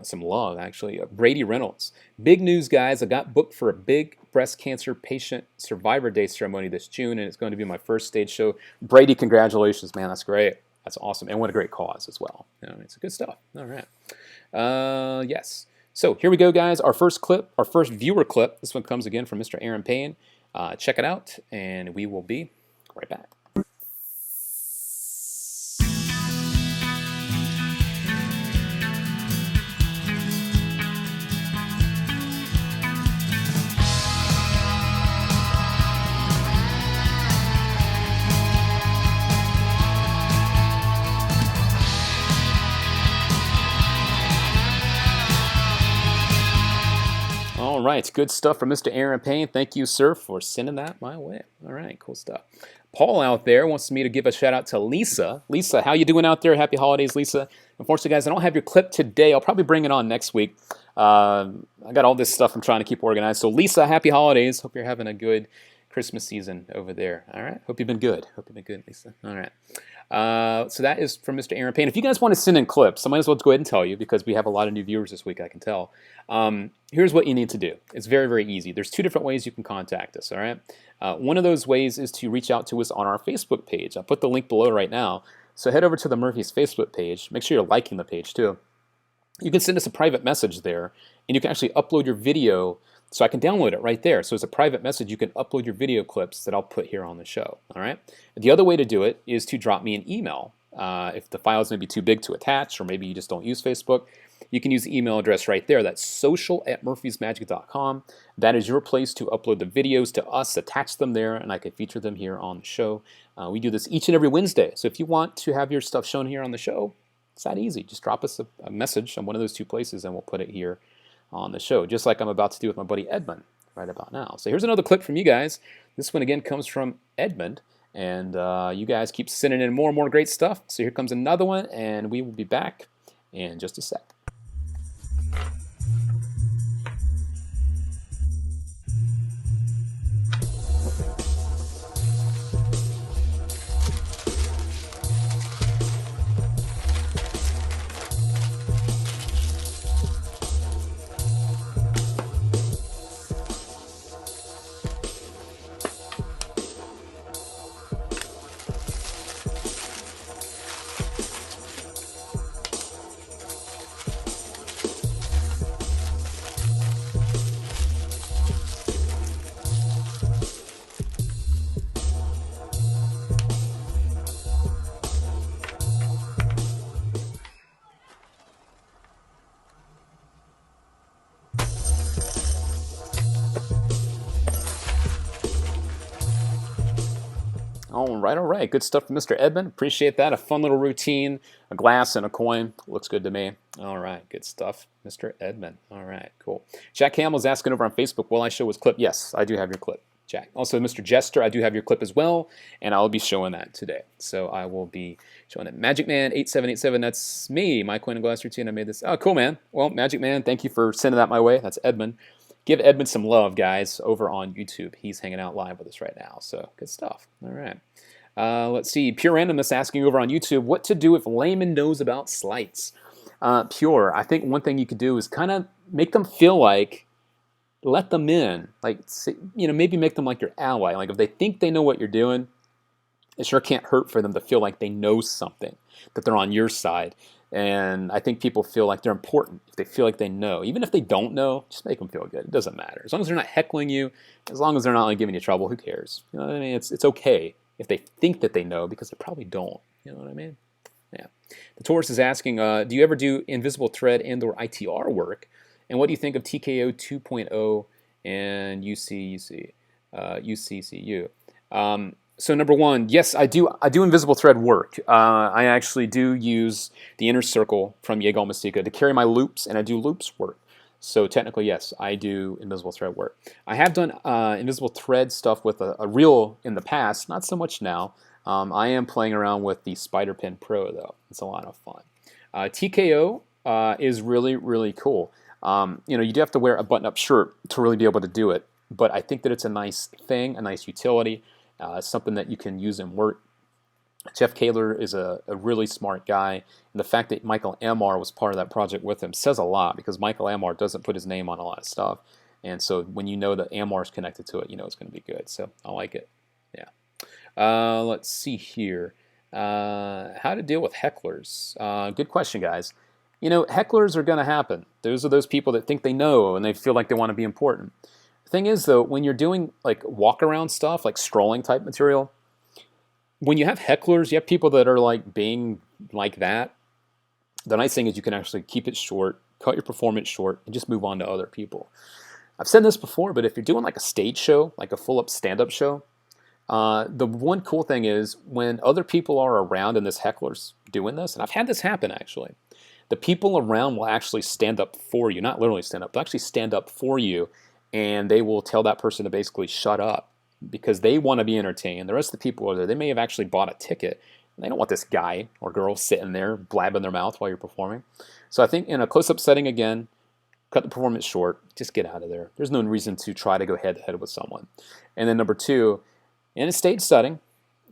some love, actually. Brady Reynolds. Big news, guys. I got booked for a big breast cancer patient Survivor Day ceremony this June, and it's going to be my first stage show. Brady, congratulations, man. That's great. That's awesome. And what a great cause as well. It's good stuff. All right. Yes. So here we go, guys. Our first clip, our first viewer clip. This one comes again from Mr. Aaron Payne. Check it out, and we will be right back. All right, good stuff from Mr. Aaron Payne. Thank you, sir, for sending that my way. All right, cool stuff. Paul out there wants me to give a shout out to Lisa. Lisa, how you doing out there? Happy holidays, Lisa. Unfortunately, guys, I don't have your clip today. I'll probably bring it on next week. I got all this stuff I'm trying to keep organized. So, Lisa, happy holidays. Hope you're having a good Christmas season over there. All right, hope you've been good. Hope you've been good, Lisa. All right. So that is from Mr. Aaron Payne. If you guys want to send in clips, I might as well go ahead and tell you because we have a lot of new viewers this week, I can tell. Here's what you need to do. It's very, very easy. There's 2 different ways you can contact us, all right? One of those ways is to reach out to us on our Facebook page. I'll put the link below right now. So head over to the Murphy's Facebook page. Make sure you're liking the page too. You can send us a private message there, and you can actually upload your video so I can download it right there. So as a private message, you can upload your video clips that I'll put here on the show, all right? The other way to do it is to drop me an email. If the files may be too big to attach, or maybe you just don't use Facebook, you can use the email address right there. That's social@murphysmagic.com. That is your place to upload the videos to us, attach them there, and I can feature them here on the show. We do this each and every Wednesday. So if you want to have your stuff shown here on the show, it's that easy. Just drop us a message on one of those 2 places, and we'll put it here on the show, just like I'm about to do with my buddy Edmund right about now. So here's another clip from you guys. This one again comes from Edmund, and you guys keep sending in more and more great stuff. So here comes another one, and we will be back in just a sec. All right. Good stuff from Mr. Edmund. Appreciate that. A fun little routine, a glass and a coin. Looks good to me. All right, good stuff, Mr. Edmund. All right, cool. Jack Hamill's asking over on Facebook, will I show his clip? Yes, I do have your clip, Jack. Also, Mr. Jester, I do have your clip as well, and I'll be showing that today. So I will be showing it. Magic Man 8787, that's me, my coin and glass routine. I made this. Oh, cool, man. Well, Magic Man, thank you for sending that my way. That's Edmund. Give Edmund some love, guys, over on YouTube. He's hanging out live with us right now, so good stuff. All right. Let's see. Pure Randomness asking over on YouTube, what to do if layman knows about slights? Pure, I think one thing you could do is kind of make them feel like, let them in. Like, maybe make them like your ally. Like, if they think they know what you're doing, it sure can't hurt for them to feel like they know something, that they're on your side. And I think people feel like they're important if they feel like they know. Even if they don't know, just make them feel good. It doesn't matter. As long as they're not heckling you, as long as they're not like giving you trouble, who cares? You know what I mean? It's okay if they think that they know, because they probably don't. You know what I mean? Yeah. The Taurus is asking, do you ever do invisible thread and or ITR work? And what do you think of TKO 2.0 and UCCU? So number one, yes, I do invisible thread work. I actually do use the inner circle from Jaeger Mystica to carry my loops, and I do loops work. So technically, yes, I do invisible thread work. I have done invisible thread stuff with a reel in the past, not so much now. I am playing around with the Spider Pen Pro, though. It's a lot of fun. TKO is really, really cool. You do have to wear a button-up shirt to really be able to do it, but I think that it's a nice thing, a nice utility. Something that you can use in work. Jeff Kaler is a really smart guy, and the fact that Michael Amar was part of that project with him says a lot, because Michael Amar doesn't put his name on a lot of stuff, and so when you know that Amar is connected to it, you know it's going to be good. So I like it. Yeah. Let's see here. How to deal with hecklers? Good question, guys. Hecklers are going to happen. Those are those people that think they know and they feel like they want to be important. The thing is, though, when you're doing like walk-around stuff, like strolling type material, when you have hecklers, you have people that are like being like that. The nice thing is you can actually keep it short, cut your performance short, and just move on to other people. I've said this before, but if you're doing like a stage show, like a full-up stand-up show, the one cool thing is when other people are around and this heckler's doing this, and I've had this happen actually, the people around will actually stand up for you, not literally stand up, they'll actually stand up for you, and they will tell that person to basically shut up because they want to be entertained. The rest of the people are there. They may have actually bought a ticket, and they don't want this guy or girl sitting there blabbing their mouth while you're performing. So I think in a close-up setting, again, cut the performance short. Just get out of there. There's no reason to try to go head-to-head with someone. And then number two, in a stage setting,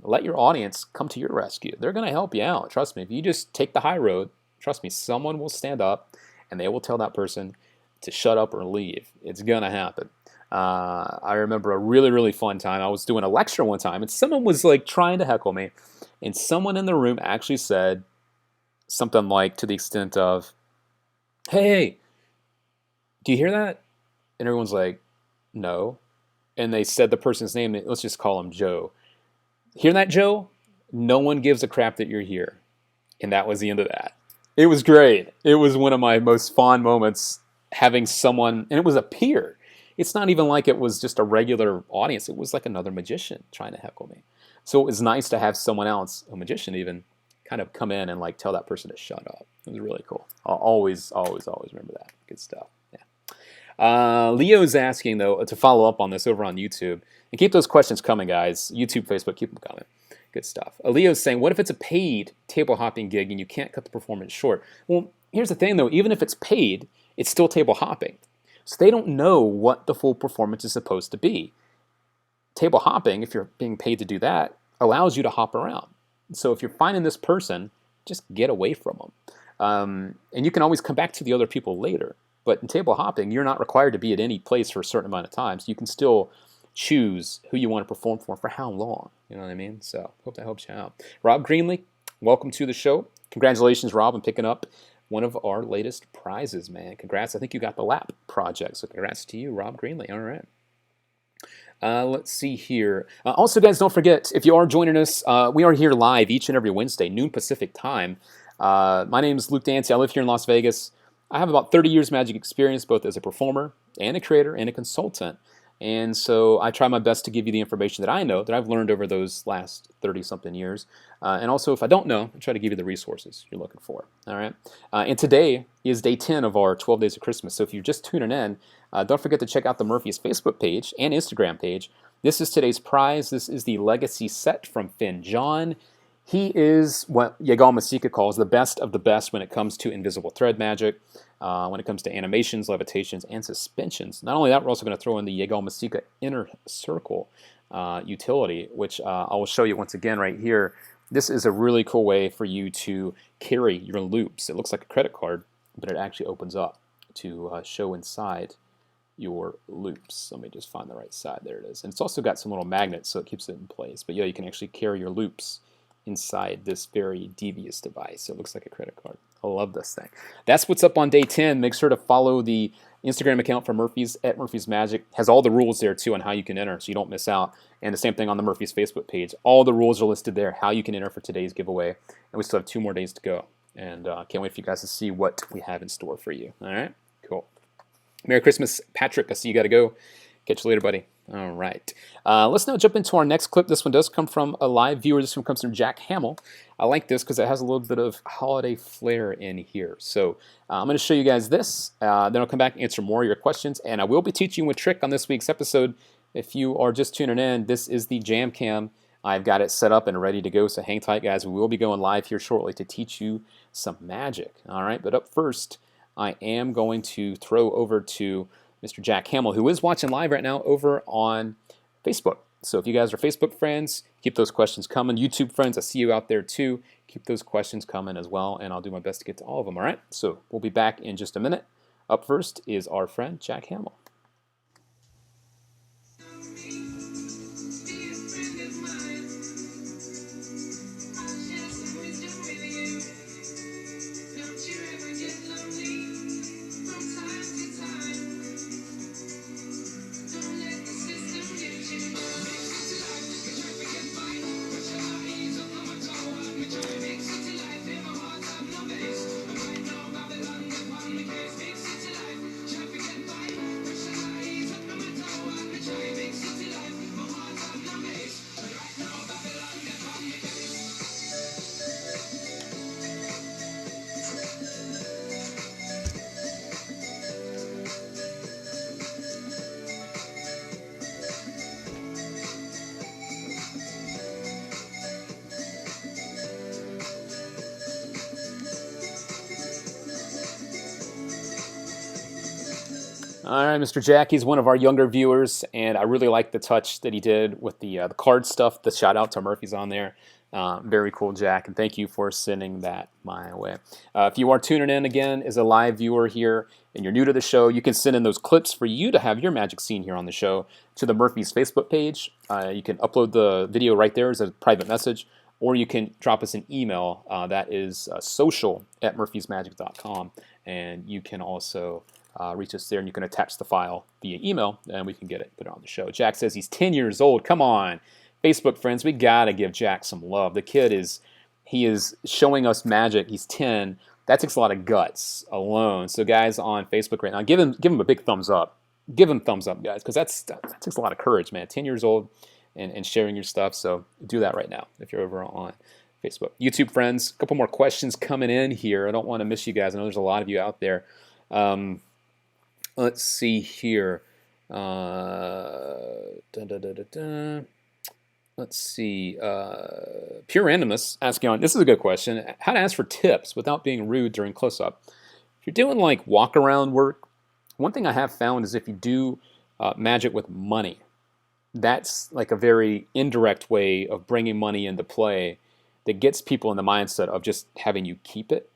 let your audience come to your rescue. They're going to help you out. Trust me. If you just take the high road, trust me, someone will stand up, and they will tell that person to shut up or leave. It's gonna happen. I remember a really, really fun time. I was doing a lecture one time, and someone was like trying to heckle me, and someone in the room actually said something like to the extent of, "Hey, do you hear that?" And everyone's like, "No." And they said the person's name. Let's just call him Joe. Hear that, Joe? No one gives a crap that you're here. And that was the end of that. It was great. It was one of my most fond moments, having someone, and it was a peer. It's not even like it was just a regular audience. It was like another magician trying to heckle me. So it was nice to have someone else, a magician even, kind of come in and like tell that person to shut up. It was really cool. I'll always remember that. Good stuff. Yeah. Leo's asking, though, to follow up on this over on YouTube. And keep those questions coming, guys. YouTube, Facebook, keep them coming. Good stuff. Leo's saying, what if it's a paid table hopping gig and you can't cut the performance short? Well, here's the thing, though. Even if it's paid, it's still table hopping. So they don't know what the full performance is supposed to be. Table hopping, if you're being paid to do that, allows you to hop around. So if you're finding this person, just get away from them. And you can always come back to the other people later. But in table hopping, you're not required to be at any place for a certain amount of time. So you can still choose who you want to perform for how long. You know what I mean? So hope that helps you out. Rob Greenlee, welcome to the show. Congratulations, Rob, on picking up one of our latest prizes, man. Congrats. I think you got the lap project. So congrats to you, Rob Greenlee. All right. Let's see here. Also, guys, don't forget, if you are joining us, we are here live each and every Wednesday, noon Pacific time. My name is Luke Dancy. I live here in Las Vegas. I have about 30 years magic experience, both as a performer and a creator and a consultant. And so I try my best to give you the information that I know, that I've learned over those last 30-something years. And also, if I don't know, I try to give you the resources you're looking for. All right. And today is day 10 of our 12 Days of Christmas. So if you're just tuning in, don't forget to check out the Murphy's Facebook page and Instagram page. This is today's prize. This is the Legacy set from Finn John. He is what Yigal Masika calls the best of the best when it comes to invisible thread magic, when it comes to animations, levitations, and suspensions. Not only that, we're also going to throw in the Yigal Masika Inner Circle utility, which I will show you once again right here. This is a really cool way for you to carry your loops. It looks like a credit card, but it actually opens up to show inside your loops. Let me just find the right side. There it is. And it's also got some little magnets, so it keeps it in place. But yeah, you can actually carry your loops inside this very devious device. It looks like a credit card. I love this thing. That's what's up on day 10. Make sure to follow the Instagram account for Murphy's at Murphy's Magic. Has all the rules there too on how you can enter, so you don't miss out. And the same thing on the Murphy's Facebook page. All the rules are listed there, how you can enter for today's giveaway. And we still have 2 more days to go. And can't wait for you guys to see what we have in store for you. All right? Cool. Merry Christmas, Patrick. I see you got to go. Catch you later, buddy. All right. Let's now jump into our next clip. This one does come from a live viewer. This one comes from Jack Hamill. I like this because it has a little bit of holiday flair in here. So I'm going to show you guys this. Then I'll come back and answer more of your questions. And I will be teaching you a trick on this week's episode. If you are just tuning in, this is the Jam Cam. I've got it set up and ready to go. So hang tight, guys. We will be going live here shortly to teach you some magic. All right. But up first, I am going to throw over to Mr. Jack Hamill, who is watching live right now over on Facebook. So if you guys are Facebook friends, keep those questions coming. YouTube friends, I see you out there too. Keep those questions coming as well, and I'll do my best to get to all of them, all right? So we'll be back in just a minute. Up first is our friend Jack Hamill. All right, Mr. Jack, he's one of our younger viewers, and I really like the touch that he did with the card stuff. The shout out to Murphy's on there. Very cool, Jack, and thank you for sending that my way. If you are tuning in again as a live viewer here and you're new to the show, you can send in those clips for you to have your magic seen here on the show to the Murphy's Facebook page. You can upload the video right there as a private message, or you can drop us an email. That is social@murphysmagic.com, and you can also reach us there, and you can attach the file via email, and we can get it, put it on the show. Jack says he's 10 years old. Come on, Facebook friends, we gotta give Jack some love. The kid is showing us magic. He's 10. That takes a lot of guts alone. So guys on Facebook right now, give him a big thumbs up. Give him thumbs up, guys, because that takes a lot of courage, man. 10 years old and sharing your stuff. So do that right now if you're over on Facebook. YouTube friends, a couple more questions coming in here. I don't want to miss you guys. I know there's a lot of you out there. Let's see here. Dun, dun, dun, dun, dun. Let's see. Pure Randomness asking on, this is a good question. How to ask for tips without being rude during close-up. If you're doing like walk-around work, one thing I have found is if you do magic with money, that's like a very indirect way of bringing money into play that gets people in the mindset of just having you keep it.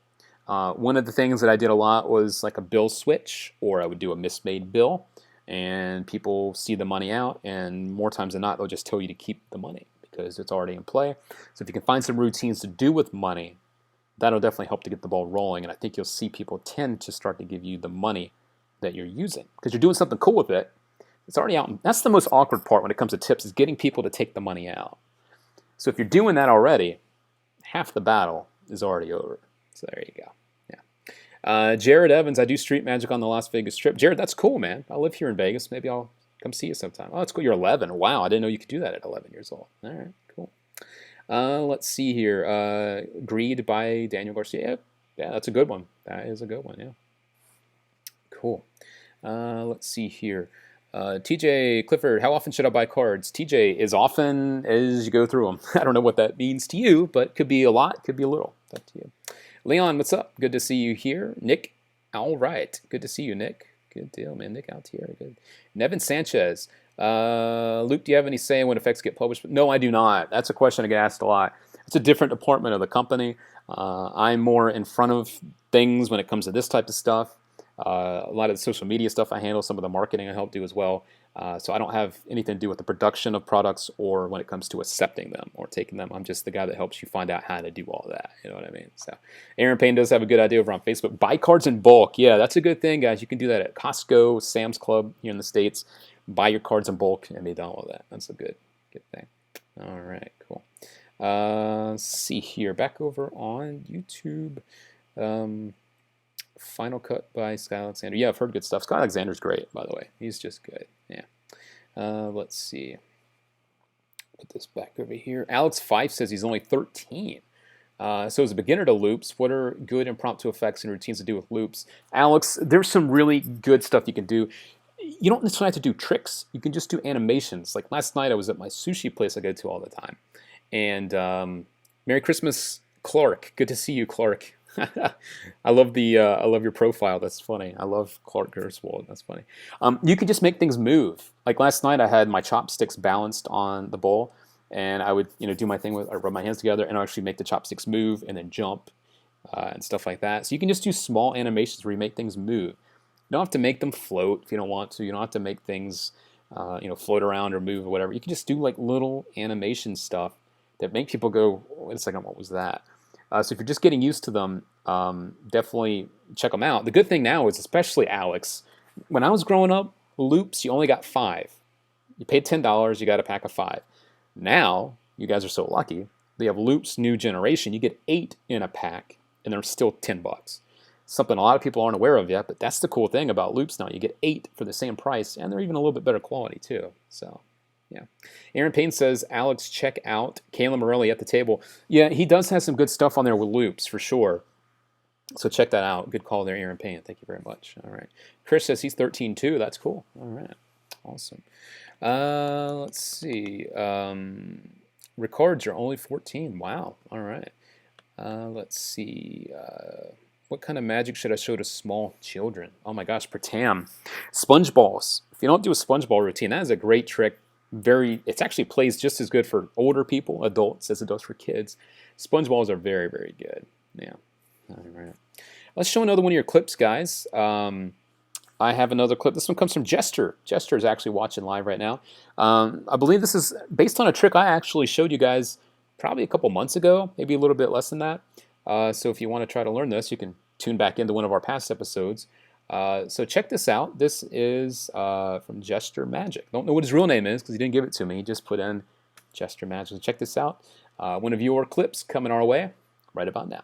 One of the things that I did a lot was like a bill switch, or I would do a mismade bill, and people see the money out, and more times than not, they'll just tell you to keep the money because it's already in play. So if you can find some routines to do with money, that'll definitely help to get the ball rolling, and I think you'll see people tend to start to give you the money that you're using because you're doing something cool with it. It's already out. That's the most awkward part when it comes to tips, is getting people to take the money out. So if you're doing that already, half the battle is already over. So there you go. Jared Evans, I do street magic on the Las Vegas Strip. Jared, that's cool, man. I live here in Vegas. Maybe I'll come see you sometime. Oh, that's cool. You're 11. Wow, I didn't know you could do that at 11 years old. All right, cool. Let's see here. Greed by Daniel Garcia. Yeah, that's a good one. That is a good one, yeah. Cool. Let's see here. TJ Clifford, how often should I buy cards? TJ, as often as you go through them. I don't know what that means to you, but it could be a lot, could be a little. Up to you. Leon, what's up? Good to see you here. Nick, all right. Good to see you, Nick. Good deal, man. Nick out here. Good. Nevin Sanchez. Luke, do you have any say in when effects get published? No, I do not. That's a question I get asked a lot. It's a different department of the company. I'm more in front of things when it comes to this type of stuff. A lot of the social media stuff I handle, some of the marketing I help do as well. So I don't have anything to do with the production of products or when it comes to accepting them or taking them. I'm just the guy that helps you find out how to do all that. You know what I mean? So Aaron Payne does have a good idea over on Facebook. Buy cards in bulk. Yeah, that's a good thing, guys. You can do that at Costco, Sam's Club here in the States. Buy your cards in bulk and be done with that. That's a good thing. All right, cool. Let's see here. Back over on YouTube. Final Cut by Sky Alexander. Yeah, I've heard good stuff. Sky Alexander's great, by the way. He's just good. Yeah. Let's see. Put this back over here. Alex Fife says he's only 13. So as a beginner to loops, what are good impromptu effects and routines to do with loops? Alex, there's some really good stuff you can do. You don't necessarily have to do tricks. You can just do animations. Like last night I was at my sushi place I go to all the time. And Merry Christmas, Clark. Good to see you, Clark. I love your profile. That's funny. I love Clark Gerswold. That's funny. You can just make things move. Like last night, I had my chopsticks balanced on the bowl, and I would do my thing with I rub my hands together and I actually make the chopsticks move and then jump and stuff like that. So you can just do small animations where you make things move. You don't have to make them float if you don't want to. You don't have to make things float around or move or whatever. You can just do like little animation stuff that make people go, wait a second, what was that? So if you're just getting used to them, definitely check them out. The good thing now is, especially Alex, when I was growing up, loops, you only got 5. You paid $10, you got a pack of 5. Now, you guys are so lucky, they have loops new generation. You get 8 in a pack, and they're still $10. Something a lot of people aren't aware of yet, but that's the cool thing about loops now. You get 8 for the same price, and they're even a little bit better quality too. So, yeah. Aaron Payne says, Alex, check out Kayla Morelli at the table. Yeah, he does have some good stuff on there with loops, for sure. So check that out. Good call there, Aaron Payne. Thank you very much. All right. Chris says he's 13 too. That's cool. All right. Awesome. Let's see. Records are only 14. Wow. All right. Let's see. What kind of magic should I show to small children? Oh my gosh, Pratam. Sponge balls. If you don't do a sponge ball routine, that is a great trick. It actually plays just as good for older people, adults, as it does for kids. Sponge balls are very, very good. Yeah. All right. Let's show another one of your clips, guys. I have another clip. This one comes from Jester. Jester is actually watching live right now. I believe this is based on a trick I actually showed you guys probably a couple months ago, maybe a little bit less than that. So if you want to try to learn this, you can tune back into one of our past episodes. So check this out. This is from Jester Magic. Don't know what his real name is because he didn't give it to me. He just put in Jester Magic. So check this out. One of your clips coming our way right about now.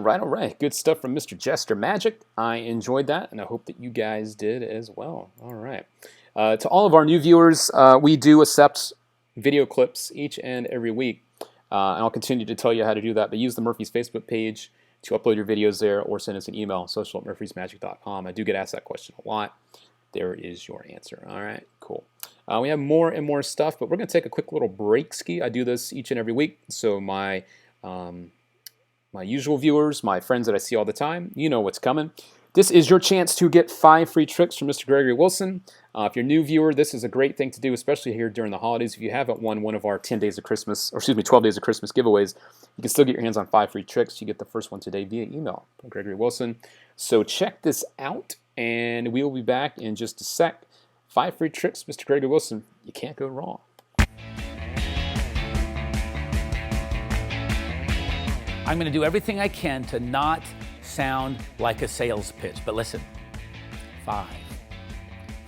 all right. Good stuff from Mr. Jester Magic. I enjoyed that, and I hope that you guys did as well. All right. To all of our new viewers, we do accept video clips each and every week. And I'll continue to tell you how to do that, but use the Murphy's Facebook page to upload your videos there or send us an email, social@murphysmagic.com. I do get asked that question a lot. There is your answer. All right, cool. We have more and more stuff, but we're going to take a quick little break ski. I do this each and every week, so my usual viewers, my friends that I see all the time, you know what's coming. This is your chance to get 5 free tricks from Mr. Gregory Wilson. If you're a new viewer, this is a great thing to do, especially here during the holidays. If you haven't won one of our 10 days of Christmas, or excuse me, 12 days of Christmas giveaways, you can still get your hands on 5 free tricks. You get the first one today via email from Gregory Wilson. So check this out, and we will be back in just a sec. 5 free tricks, Mr. Gregory Wilson. You can't go wrong. I'm going to do everything I can to not sound like a sales pitch, but listen,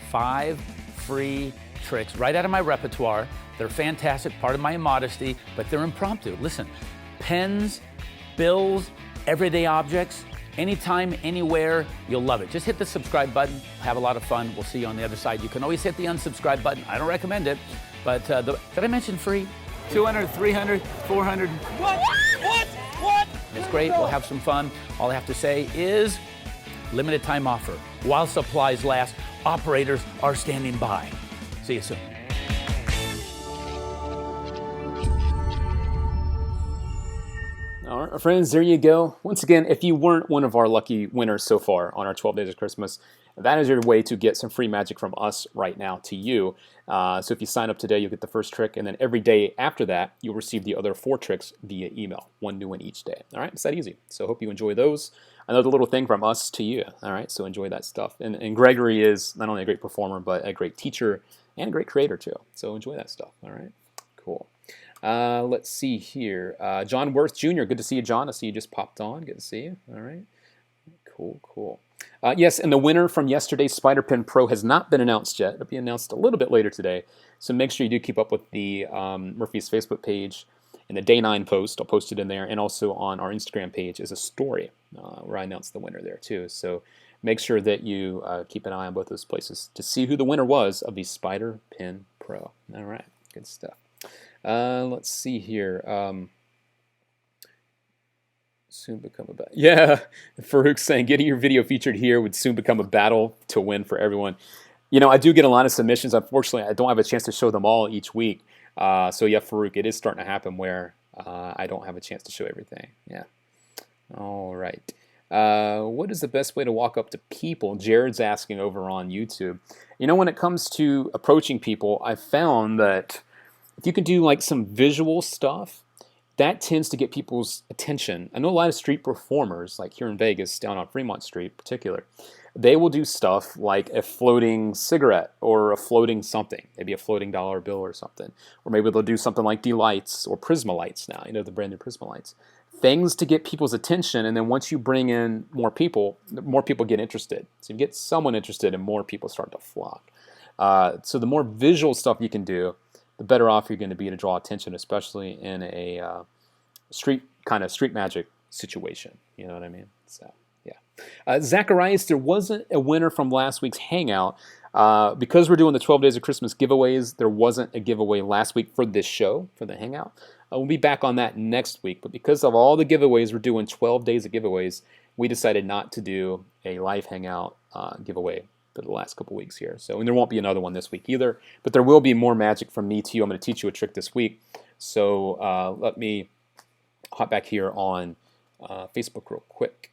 5 free tricks right out of my repertoire. They're fantastic, part of my immodesty, but they're impromptu. Listen, pens, bills, everyday objects, anytime, anywhere, you'll love it. Just hit the subscribe button, have a lot of fun. We'll see you on the other side. You can always hit the unsubscribe button. I don't recommend it, but did I mention free? 200, 300, 400. What? It's great. We'll have some fun. All I have to say is limited time offer. While supplies last, operators are standing by. See you soon. All right, friends, there you go. Once again, if you weren't one of our lucky winners so far on our 12 Days of Christmas, that is your way to get some free magic from us right now to you. So if you sign up today, you'll get the first trick, and then every day after that, you'll receive the other 4 tricks via email, one new one each day. All right, it's that easy. So hope you enjoy those. Another little thing from us to you. All right, so enjoy that stuff. And Gregory is not only a great performer, but a great teacher and a great creator too. So enjoy that stuff. All right, cool. Let's see here. John Worth Jr., good to see you, John. I see you just popped on. Good to see you. All right, cool. Yes, and the winner from yesterday's Spider Pen Pro has not been announced yet. It'll be announced a little bit later today. So make sure you do keep up with the Murphy's Facebook page and the Day 9 post. I'll post it in there. And also on our Instagram page is a story where I announce the winner there too. So make sure that you keep an eye on both those places to see who the winner was of the Spider Pen Pro. All right, good stuff. Let's see here. Soon become a battle. Yeah, Farouk saying getting your video featured here would soon become a battle to win for everyone. You know, I do get a lot of submissions. Unfortunately, I don't have a chance to show them all each week. So yeah, Farouk, it is starting to happen where I don't have a chance to show everything. Yeah. All right. What is the best way to walk up to people? Jared's asking over on YouTube. You know, when it comes to approaching people, I've found that if you can do like some visual stuff, that tends to get people's attention. I know a lot of street performers, like here in Vegas, down on Fremont Street in particular, they will do stuff like a floating cigarette or a floating something, maybe a floating dollar bill or something. Or maybe they'll do something like D-Lights or Prisma Lights now, you know, the brand new Prisma Lights. Things to get people's attention, and then once you bring in more people get interested. So you get someone interested and more people start to flock. So the more visual stuff you can do, the better off you're going to be to draw attention, especially in a street magic situation. You know what I mean? So yeah. Zacharias, there wasn't a winner from last week's Hangout. Because we're doing the 12 Days of Christmas giveaways, there wasn't a giveaway last week for this show, for the Hangout. We'll be back on that next week. But because of all the giveaways, we're doing 12 days of giveaways, we decided not to do a live Hangout giveaway for the last couple weeks here. So, and there won't be another one this week either, but there will be more magic from me to you. I'm going to teach you a trick this week. So let me hop back here on Facebook real quick.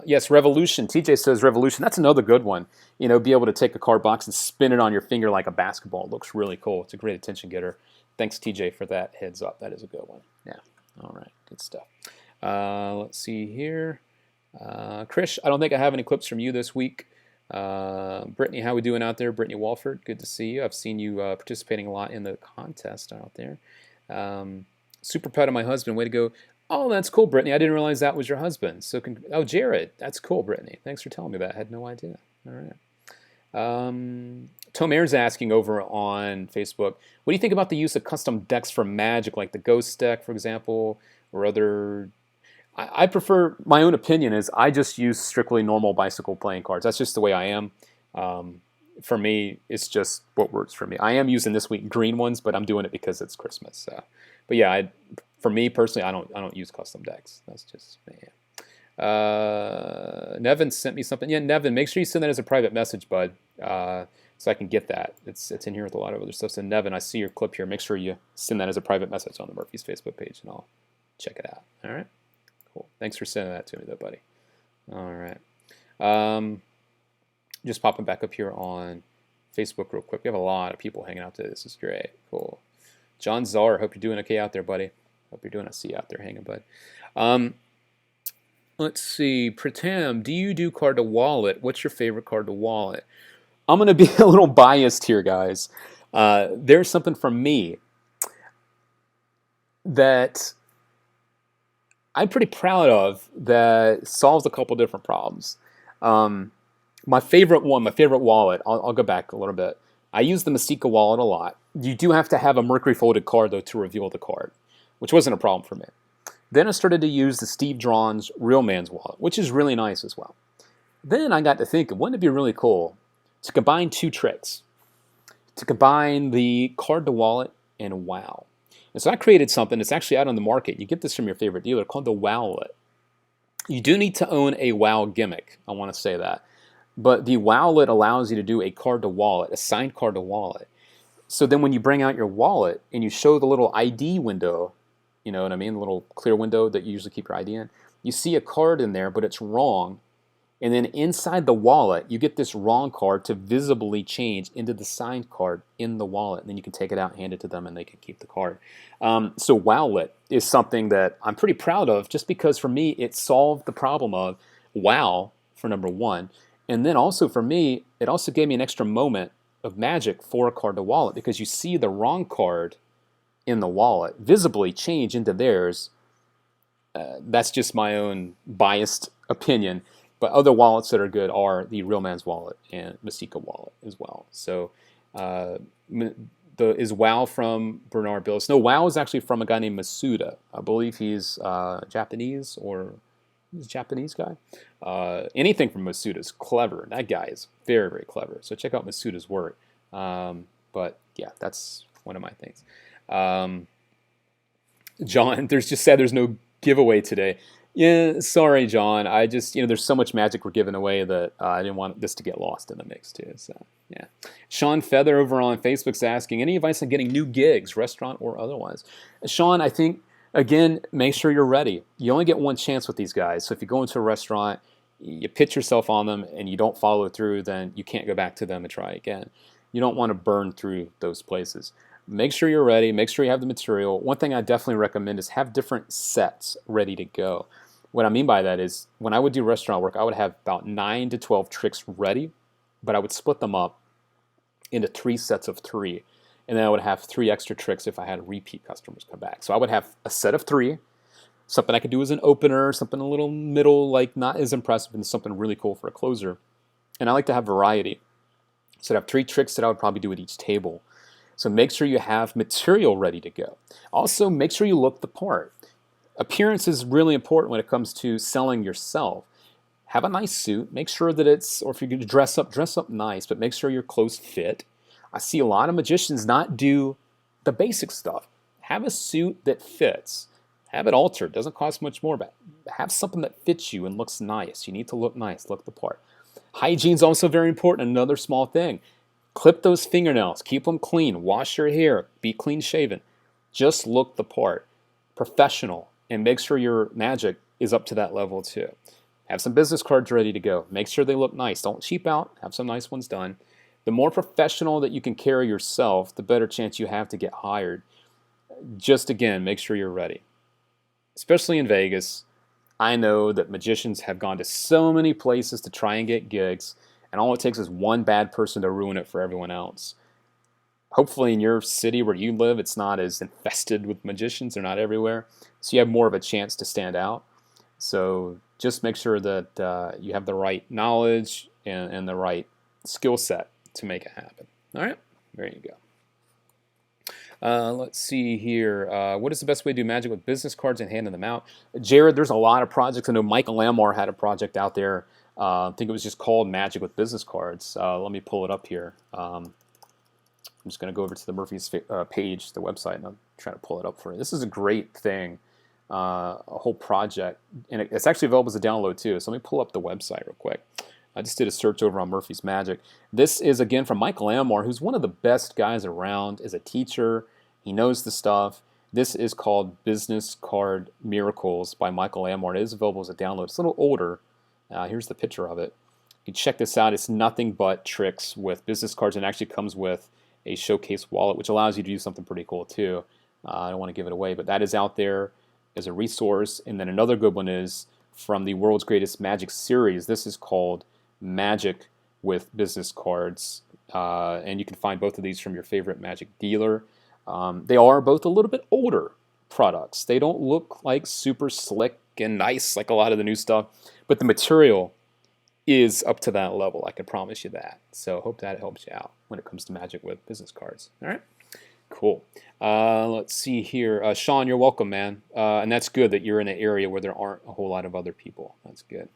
Yes, Revolution. TJ says Revolution. That's another good one. You know, be able to take a card box and spin it on your finger like a basketball. It looks really cool. It's a great attention getter. Thanks, TJ, for that heads up. That is a good one. Yeah. All right. Good stuff. Let's see here. Krish, I don't think I have any clips from you this week. Brittany, how we doing out there? Brittany Walford, good to see you. I've seen you participating a lot in the contest out there. Super proud of my husband. Way to go. Oh, that's cool, Brittany. I didn't realize that was your husband. So, Jared. That's cool, Brittany. Thanks for telling me that. I had no idea. All right. Tom Ayers asking over on Facebook, what do you think about the use of custom decks for Magic, like the Ghost deck, for example, or other... I prefer, my own opinion is I just use strictly normal bicycle playing cards. That's just the way I am. For me, it's just what works for me. I am using this week green ones, but I'm doing it because it's Christmas. But yeah, for me personally, I don't use custom decks. That's just me. Nevin sent me something. Yeah, Nevin, make sure you send that as a private message, bud, so I can get that. It's in here with a lot of other stuff. So Nevin, I see your clip here. Make sure you send that as a private message on the Murphy's Facebook page, and I'll check it out. All right, cool. Thanks for sending that to me, though, buddy. All right. Just popping back up here on Facebook real quick. We have a lot of people hanging out today. This is great. Cool. John Czar, hope you're doing okay out there, buddy. Hope you're doing. I see you out there hanging, bud. Let's see. Pratam, do you do card to wallet? What's your favorite card to wallet? I'm going to be a little biased here, guys. There's something from me that I'm pretty proud of that solves a couple different problems. My favorite wallet, I'll go back a little bit. I use the Masika wallet a lot. You do have to have a Mercury folded card, though, to reveal the card, which wasn't a problem for me. Then I started to use the Steve Drawn's Real Man's wallet, which is really nice as well. Then I got to thinking, wouldn't it be really cool to combine two tricks? To combine the card to wallet and WOW. And so I created something that's actually out on the market. You get this from your favorite dealer called the Wowlet. You do need to own a WOW gimmick. I want to say that. But the Wowlet allows you to do a card to wallet, a signed card to wallet. So then when you bring out your wallet and you show the little ID window, you know what I mean, the little clear window that you usually keep your ID in, you see a card in there, but it's wrong. And then inside the wallet, you get this wrong card to visibly change into the signed card in the wallet. And then you can take it out, hand it to them, and they can keep the card. So Wowlet is something that I'm pretty proud of just because for me, it solved the problem of wow, for number one. And then also for me, it also gave me an extra moment of magic for a card to wallet because you see the wrong card in the wallet visibly change into theirs. That's just my own biased opinion. But other wallets that are good are the Real Man's wallet and Masika wallet as well. So is WOW from Bernard Billis? No, WOW is actually from a guy named Masuda. I believe he's Japanese or he's a Japanese guy. Anything from Masuda is clever. That guy is very, very clever. So check out Masuda's work. But yeah, that's one of my things. John, there's no giveaway today. Yeah, sorry, John. I just, there's so much magic we're giving away that I didn't want this to get lost in the mix too. So yeah. Sean Feather over on Facebook's asking, any advice on getting new gigs, restaurant or otherwise? Sean, I think, again, make sure you're ready. You only get one chance with these guys. So if you go into a restaurant, you pitch yourself on them and you don't follow through, then you can't go back to them and try again. You don't want to burn through those places. Make sure you're ready. Make sure you have the material. One thing I definitely recommend is have different sets ready to go. What I mean by that is when I would do restaurant work, I would have about 9 to 12 tricks ready, but I would split them up into 3 sets of 3. And then I would have 3 extra tricks if I had repeat customers come back. So I would have a set of 3, something I could do as an opener, something a little middle, like not as impressive, and something really cool for a closer. And I like to have variety. So I'd have 3 tricks that I would probably do at each table. So make sure you have material ready to go. Also, make sure you look the part. Appearance is really important when it comes to selling yourself. Have a nice suit. Make sure that or if you're going to dress up nice, but make sure your clothes fit. I see a lot of magicians not do the basic stuff. Have a suit that fits. Have it altered. Doesn't cost much more, but have something that fits you and looks nice. You need to look nice, look the part. Hygiene is also very important. Another small thing. Clip those fingernails. Keep them clean. Wash your hair. Be clean shaven. Just look the part. Professional. And make sure your magic is up to that level too. Have some business cards ready to go. Make sure they look nice. Don't cheap out. Have some nice ones done. The more professional that you can carry yourself, the better chance you have to get hired. Just again, make sure you're ready. Especially in Vegas, I know that magicians have gone to so many places to try and get gigs, and all it takes is one bad person to ruin it for everyone else. Hopefully in your city where you live, it's not as infested with magicians. They're not everywhere. So you have more of a chance to stand out. So just make sure that you have the right knowledge and the right skill set to make it happen. All right, there you go. Let's see here. What is the best way to do magic with business cards and handing them out? Jared, there's a lot of projects. I know Michael Lamar had a project out there. I think it was just called Magic with Business Cards. Let me pull it up here. I'm just going to go over to the Murphy's page, the website, and I'm trying to pull it up for you. This is a great thing, a whole project. And it's actually available as a download too. So let me pull up the website real quick. I just did a search over on Murphy's Magic. This is, again, from Michael Lamar, who's one of the best guys around, is a teacher. He knows the stuff. This is called Business Card Miracles by Michael Lamar. It is available as a download. It's a little older. Here's the picture of it. You can check this out. It's nothing but tricks with business cards, and actually comes with a showcase wallet, which allows you to do something pretty cool too. I don't want to give it away, but that is out there as a resource. And then another good one is from the World's Greatest Magic series. This is called Magic with Business Cards, and you can find both of these from your favorite magic dealer. They are both a little bit older products. They don't look like super slick and nice like a lot of the new stuff, but the material is up to that level. I can promise you that. So hope that helps you out when it comes to magic with business cards. All right, cool. Let's see here. Sean, you're welcome, man. And that's good that you're in an area where there aren't a whole lot of other people. That's good.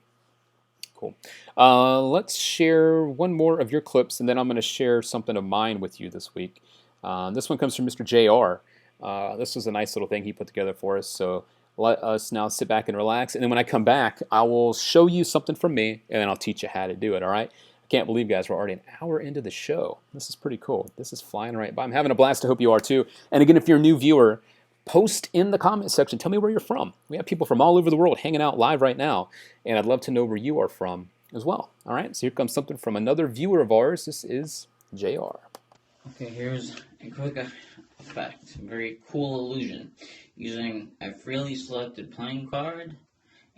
Cool. Let's share one more of your clips, and then I'm going to share something of mine with you this week. This one comes from Mr. JR. This was a nice little thing he put together for us, so let us now sit back and relax, and then when I come back, I will show you something from me, and then I'll teach you how to do it, all right? I can't believe, guys, we're already an hour into the show. This is pretty cool. This is flying right by. I'm having a blast. I hope you are too. And again, if you're a new viewer, post in the comment section. Tell me where you're from. We have people from all over the world hanging out live right now, and I'd love to know where you are from as well. All right, so here comes something from another viewer of ours. This is JR. Okay, here's a quick effect. A very cool illusion using a freely selected playing card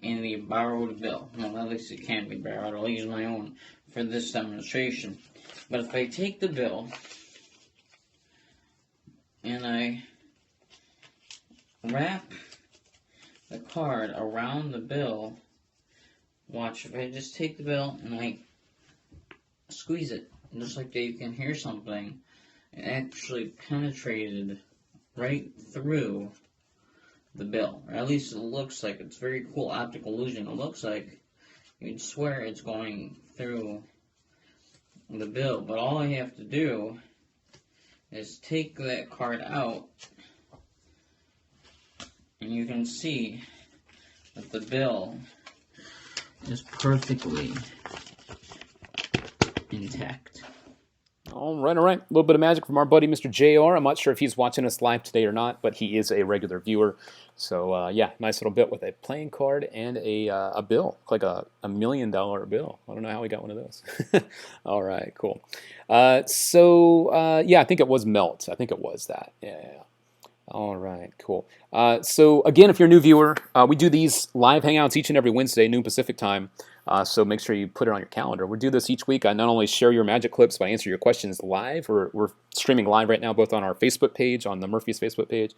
and the borrowed bill. Well, at least it can be borrowed. I'll use my own for this demonstration. But if I take the bill and I wrap the card around the bill, watch, if I just take the bill and I squeeze it, just like that, you can hear something. It actually penetrated right through the bill, or at least it looks like. It's a very cool optical illusion. It looks like you'd swear it's going through the bill, but all I have to do is take that card out, and you can see that the bill is perfectly intact. All right, all right. A little bit of magic from our buddy, Mr. JR. I'm not sure if he's watching us live today or not, but he is a regular viewer. So, yeah, nice little bit with a playing card and a bill, like a $1 million bill. I don't know how he got one of those. All right, cool. Yeah, I think it was Melt. I think it was that. Yeah. All right, cool. So again, if you're a new viewer, we do these live hangouts each and every Wednesday, noon Pacific time. So make sure you put it on your calendar. We do this each week. I not only share your magic clips, but I answer your questions live. We're streaming live right now, both on our Facebook page, on the Murphy's Facebook page,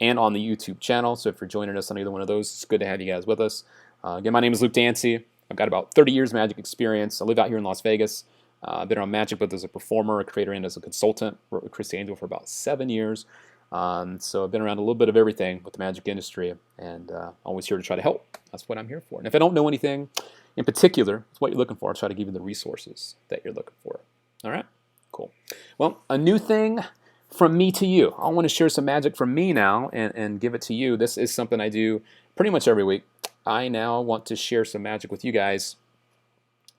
and on the YouTube channel. So if you're joining us on either one of those, it's good to have you guys with us. Again, my name is Luke Dancy. I've got about 30 years magic experience. I live out here in Las Vegas. I've been around magic both as a performer, a creator, and as a consultant. Worked with Chris Angel for about 7 years. So I've been around a little bit of everything with the magic industry, and always here to try to help. That's what I'm here for. And if I don't know anything in particular, it's what you're looking for. I'll try to give you the resources that you're looking for. All right? Cool. Well, a new thing from me to you. I want to share some magic from me now and give it to you. This is something I do pretty much every week. I now want to share some magic with you guys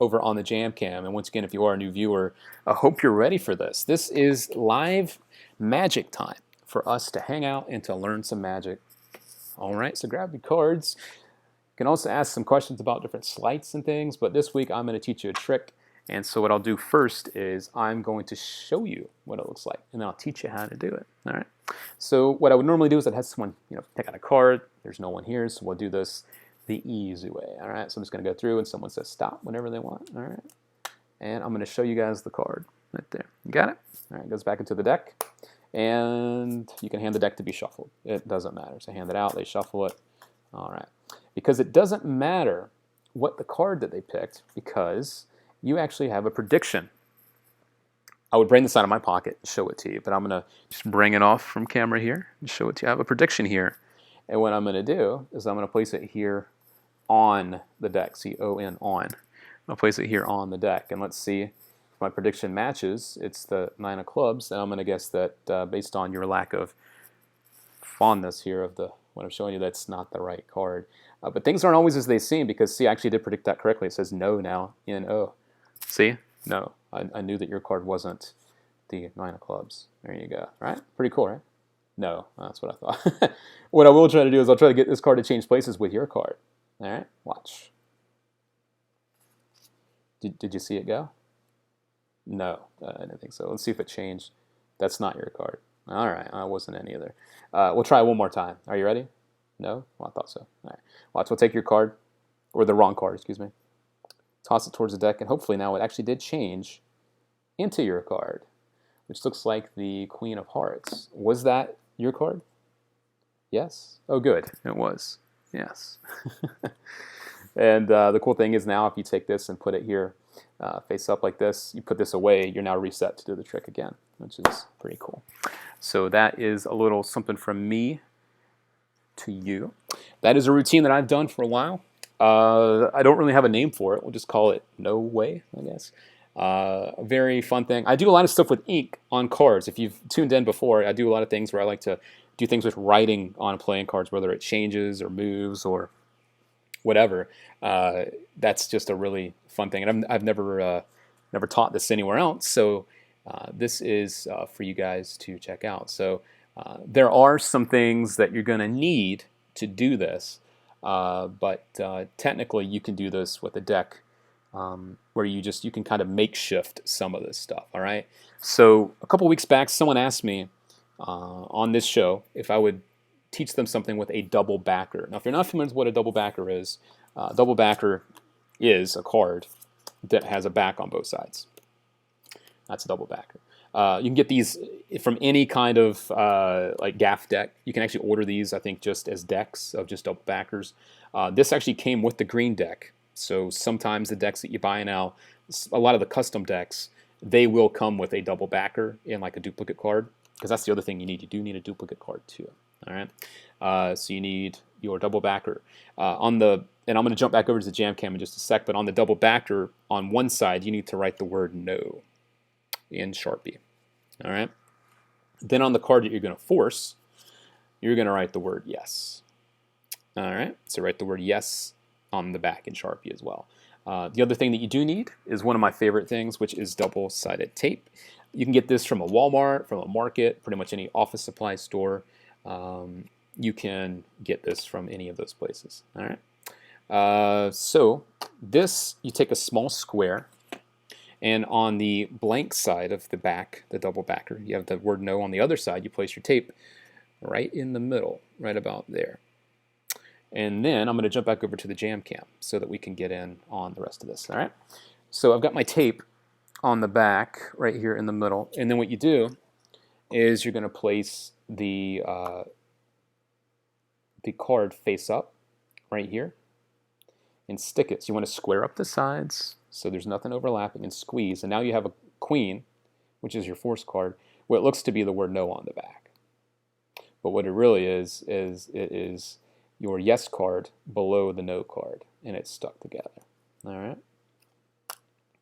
over on the Jam Cam. And once again, if you are a new viewer, I hope you're ready for this. This is live magic time for us to hang out and to learn some magic. All right, so grab your cards. You can also ask some questions about different sleights and things, but this week I'm going to teach you a trick. And so what I'll do first is I'm going to show you what it looks like, and then I'll teach you how to do it. All right. So what I would normally do is I'd have someone, take out a card. There's no one here, so we'll do this the easy way. All right. So I'm just going to go through, and someone says stop whenever they want. All right. And I'm going to show you guys the card right there. You got it? All right. It goes back into the deck. And you can hand the deck to be shuffled. It doesn't matter. So hand it out, they shuffle it. All right. Because it doesn't matter what the card that they picked, because you actually have a prediction I would bring this out of my pocket and show it to you, but I'm going to just bring it off from camera here and show it to you. I have a prediction here. And what I'm going to do is I'm going to place it here on the deck. See, O-N, on. I'll place it here on the deck, and let's see if my prediction matches. It's the 9 of clubs, and I'm going to guess that based on your lack of fondness here of the what I'm showing you, that's not the right card. But things aren't always as they seem, because see, I actually did predict that correctly. It says no now, N-O. See? No. I knew that your card wasn't the 9 of clubs. There you go. All right? Pretty cool, right? No. That's what I thought. What I will try to do is I'll try to get this card to change places with your card. All right? Watch. Did you see it go? No. I didn't think so. Let's see if it changed. That's not your card. All right. I wasn't any either. We'll try one more time. Are you ready? No? Well, I thought so. All right. Watch. We'll take your card, or the wrong card, excuse me. Toss it towards the deck, and hopefully now it actually did change into your card, which looks like the Queen of Hearts. Was that your card? Yes? Oh, good. It was. Yes. And the cool thing is now if you take this and put it here face up like this, you put this away, you're now reset to do the trick again, which is pretty cool. So that is a little something from me to you. That is a routine that I've done for a while. I don't really have a name for it. We'll just call it No Way, I guess. A very fun thing. I do a lot of stuff with ink on cards. If you've tuned in before, I do a lot of things where I like to do things with writing on playing cards, whether it changes or moves or whatever. That's just a really fun thing. And I've never taught this anywhere else, so this is for you guys to check out. So there are some things that you're going to need to do this, but technically you can do this with a deck where you can kind of makeshift some of this stuff. All right. So a couple weeks back, someone asked me on this show if I would teach them something with a double backer. Now, if you're not familiar with what a double backer is a card that has a back on both sides. That's a double backer. You can get these from any kind of like gaff deck. You can actually order these, I think, just as decks of just double backers. This actually came with the green deck. So sometimes the decks that you buy now, a lot of the custom decks, they will come with a double backer in like a duplicate card, because that's the other thing you need. You do need a duplicate card too. All right. So you need your double backer and I'm going to jump back over to the jam cam in just a sec, but on the double backer, on one side, you need to write the word no in Sharpie. All right. Then on the card that you're going to force, you're going to write the word yes. All right. So write the word yes on the back in Sharpie as well. The other thing that you do need is one of my favorite things, which is double-sided tape. You can get this from a Walmart, from a market, pretty much any office supply store. You can get this from any of those places. All right. So this, you take a small square, and on the blank side of the back, the double backer, you have the word no. On the other side, you place your tape right in the middle, right about there. And then I'm going to jump back over to the jam cam so that we can get in on the rest of this. All right. So I've got my tape on the back right here in the middle, and then what you do is you're going to place the card face up right here and stick it. So you want to square up the sides so there's nothing overlapping and squeeze. And now you have a queen, which is your force card, where it looks to be the word no on the back. But what it really is it is your yes card below the no card, and it's stuck together. All right?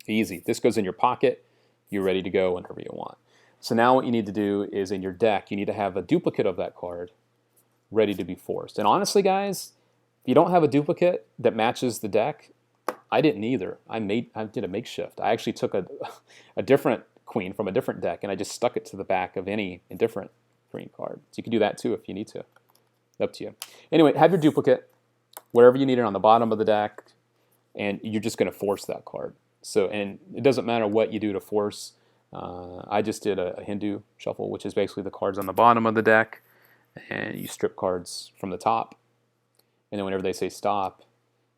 Easy. This goes in your pocket. You're ready to go whenever you want. So now what you need to do is in your deck, you need to have a duplicate of that card ready to be forced. And honestly, guys, if you don't have a duplicate that matches the deck, I didn't either. I did a makeshift. I actually took a different queen from a different deck, and I just stuck it to the back of any indifferent green card. So you can do that too if you need to. Up to you. Anyway, have your duplicate wherever you need it on the bottom of the deck, and you're just going to force that card. So, and it doesn't matter what you do to force. I just did a Hindu shuffle, which is basically the cards on the bottom of the deck, and you strip cards from the top. And then whenever they say stop,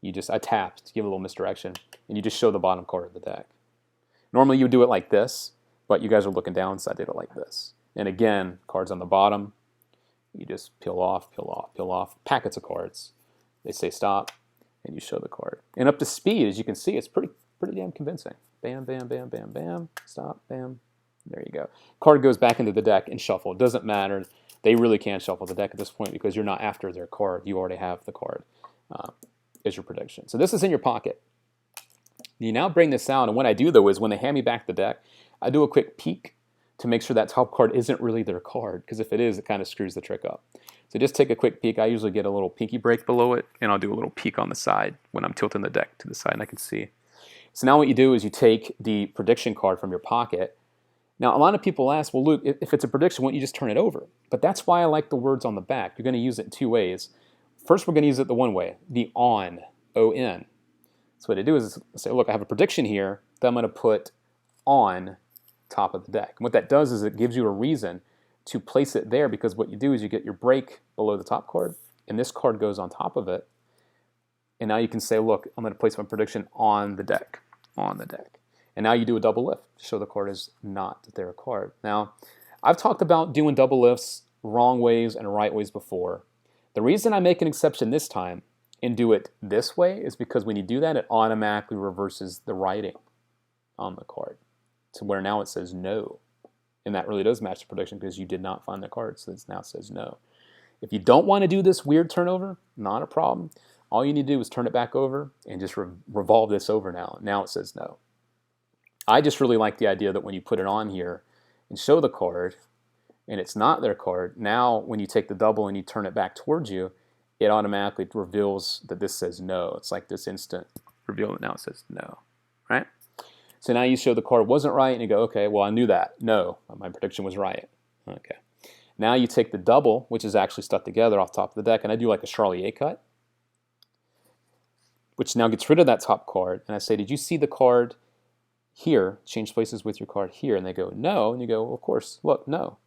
I tapped to give a little misdirection, and you just show the bottom card of the deck. Normally you would do it like this, but you guys are looking down, so I did it like this. And again, cards on the bottom, you just peel off, peel off, peel off, packets of cards. They say stop, and you show the card. And up to speed, as you can see, it's pretty damn convincing. Bam, bam, bam, bam, bam, stop, bam. There you go. Card goes back into the deck and shuffle. It doesn't matter. They really can't shuffle the deck at this point because you're not after their card. You already have the card as your prediction. So this is in your pocket. You now bring this out, and what I do, though, is when they hand me back the deck, I do a quick peek to make sure that top card isn't really their card, because if it is, it kind of screws the trick up. So just take a quick peek. I usually get a little pinky break below it, and I'll do a little peek on the side when I'm tilting the deck to the side, and I can see. So now what you do is you take the prediction card from your pocket. Now, a lot of people ask, well, Luke, if it's a prediction, why don't you just turn it over? But that's why I like the words on the back. You're going to use it in two ways. First, we're going to use it the one way, the on, O-N. So what I do is say, look, I have a prediction here that I'm going to put on top of the deck. And what that does is it gives you a reason to place it there, because what you do is you get your break below the top card, and this card goes on top of it. And now you can say, look, I'm going to place my prediction on the deck, And now you do a double lift to show the card is not their card. Now, I've talked about doing double lifts wrong ways and right ways before. The reason I make an exception this time and do it this way is because when you do that, it automatically reverses the writing on the card to where now it says no. And that really does match the prediction because you did not find the card, so it now says no. If you don't want to do this weird turnover, not a problem. All you need to do is turn it back over and just revolve this over now. Now it says no. I just really like the idea that when you put it on here and show the card and it's not their card, now when you take the double and you turn it back towards you, it automatically reveals that this says no. It's like this instant reveal that now it says no, right? So now you show the card wasn't right and you go, okay, well, I knew that. No, my prediction was right. Okay. Now you take the double, which is actually stuck together off top of the deck, and I do like a Charlier cut, which now gets rid of that top card. And I say, did you see the card here? Change places with your card here. And they go, no. And you go, well, of course, look, no.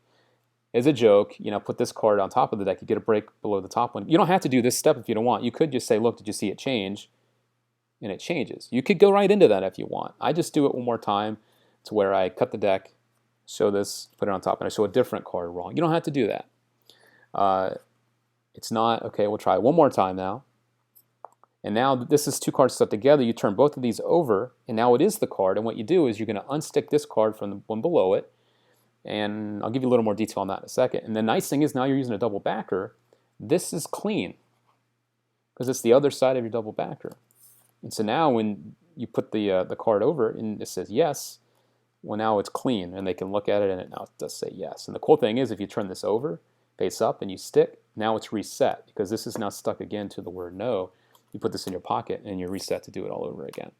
As a joke, put this card on top of the deck. You get a break below the top one. You don't have to do this step if you don't want. You could just say, look, did you see it change? And it changes. You could go right into that if you want. I just do it one more time to where I cut the deck, show this, put it on top, and I show a different card wrong. You don't have to do that. It's not, okay, we'll try it one more time now. And now this is two cards stuck together. You turn both of these over, and now it is the card. And what you do is you're going to unstick this card from the one below it. And I'll give you a little more detail on that in a second. And the nice thing is now you're using a double backer. This is clean because it's the other side of your double backer. And so now when you put the card over and it says yes, well, now it's clean and they can look at it and it now does say yes. And the cool thing is if you turn this over, face up, and you stick, now it's reset because this is now stuck again to the word no. You put this in your pocket and you're reset to do it all over again.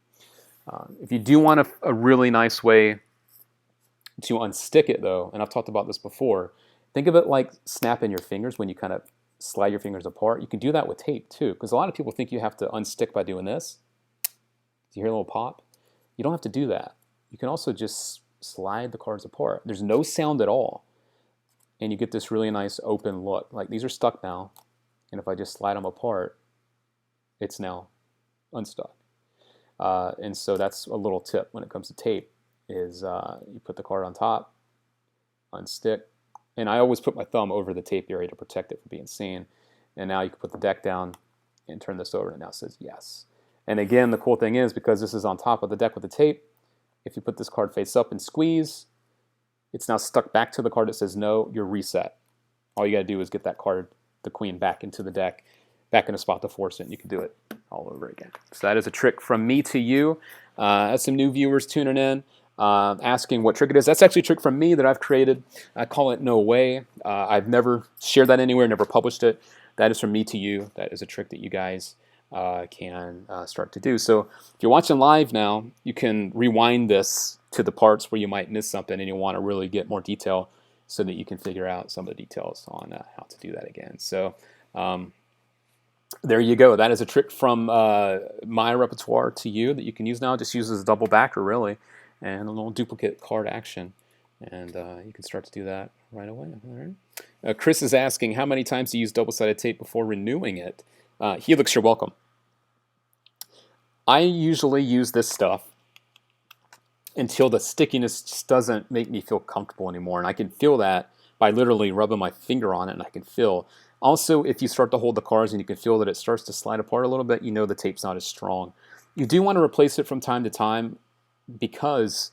If you do want a really nice way to unstick it though, and I've talked about this before, think of it like snapping your fingers when you kind of slide your fingers apart. You can do that with tape too, because a lot of people think you have to unstick by doing this. Do you hear a little pop? You don't have to do that. You can also just slide the cards apart. There's no sound at all. And you get this really nice open look. Like these are stuck now. And if I just slide them apart, it's now unstuck. And so that's a little tip when it comes to tape is you put the card on top, unstick. And I always put my thumb over the tape area to protect it from being seen. And now you can put the deck down and turn this over and it now says yes. And again, the cool thing is because this is on top of the deck with the tape, if you put this card face up and squeeze, it's now stuck back to the card that says no, you're reset. All you got to do is get that card, the queen, back into the deck, back in a spot to force it, and you can do it all over again. So that is a trick from me to you. As some new viewers tuning in, asking what trick it is. That's actually a trick from me that I've created. I call it No Way. I've never shared that anywhere, never published it. That is from me to you. That is a trick that you guys can start to do. So if you're watching live now, you can rewind this to the parts where you might miss something and you want to really get more detail so that you can figure out some of the details on how to do that again. So there you go. That is a trick from my repertoire to you that you can use now. Just use as a double backer, really, and a little duplicate card action. And you can start to do that right away. All right. Chris is asking, how many times do you use double-sided tape before renewing it? Helix, you're welcome. I usually use this stuff until the stickiness just doesn't make me feel comfortable anymore. And I can feel that by literally rubbing my finger on it, and I can feel. Also, if you start to hold the cards and you can feel that it starts to slide apart a little bit, you know the tape's not as strong. You do want to replace it from time to time because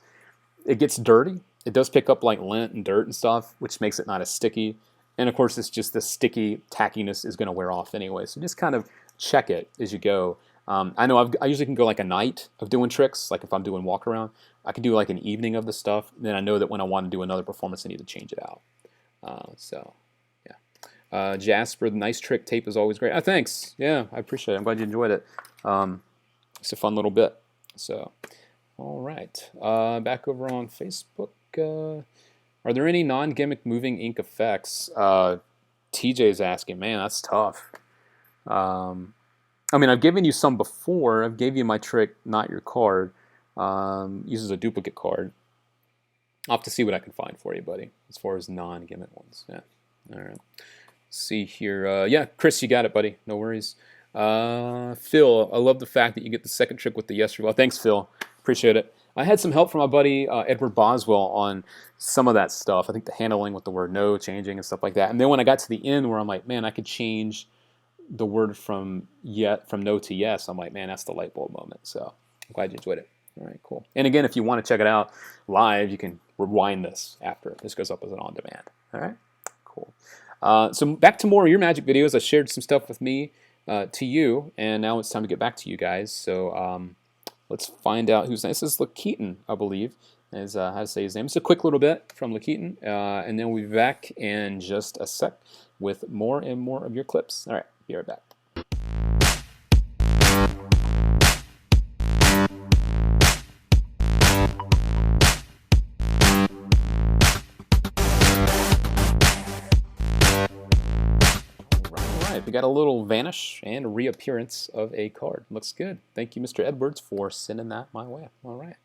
it gets dirty It does pick up like lint and dirt and stuff, which makes it not as sticky. And of course, it's just the sticky tackiness is going to wear off anyway. So just kind of check it as you go. I know I usually can go like a night of doing tricks. Like if I'm doing walk around, I can do like an evening of the stuff. Then I know that when I want to do another performance, I need to change it out. So yeah. Jasper, the nice trick tape is always great. Oh, thanks. Yeah, I appreciate it. I'm glad you enjoyed it. It's a fun little bit. So, all right. Back over on Facebook. Are there any non-gimmick moving ink effects? TJ's asking. Man, that's tough. I mean, I've given you some before. I've gave you my trick, not your card. Uses a duplicate card. I'll have to see what I can find for you, buddy, as far as non-gimmick ones. Yeah. All right. See here. Yeah, Chris, you got it, buddy. No worries. Phil, I love the fact that you get the second trick with the yes or well. Thanks, Phil. Appreciate it. I had some help from my buddy Edward Boswell on some of that stuff. I think the handling with the word no, changing and stuff like that. And then when I got to the end where I'm like, man, I could change the word from no to yes, I'm like, man, that's the light bulb moment. So I'm glad you enjoyed it. All right, cool. And again, if you want to check it out live, you can rewind this after. This goes up as an on-demand. All right, cool. So back to more of your magic videos. I shared some stuff with me to you, and now it's time to get back to you guys. So let's find out who's next. This is Lakeaton, I believe, is how to say his name. It's a quick little bit from Lakeaton, and then we'll be back in just a sec with more and more of your clips. All right, be right back. We got a little vanish and reappearance of a card. Looks good. Thank you, Mr. Edwards, for sending that my way. All right.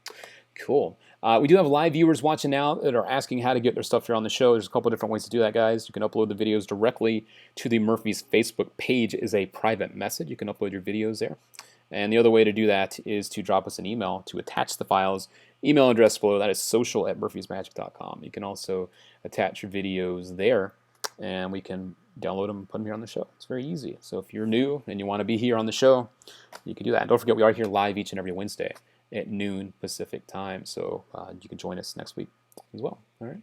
Cool. We do have live viewers watching now that are asking how to get their stuff here on the show. There's a couple different ways to do that, guys. You can upload the videos directly to the Murphy's Facebook page as a private message. You can upload your videos there. And the other way to do that is to drop us an email to attach the files. Email address below, that is social@murphysmagic.com. You can also attach your videos there, and we can download them and put them here on the show. It's very easy. So if you're new and you want to be here on the show, you can do that. And don't forget, we are here live each and every Wednesday at noon Pacific time. So you can join us next week as well. All right.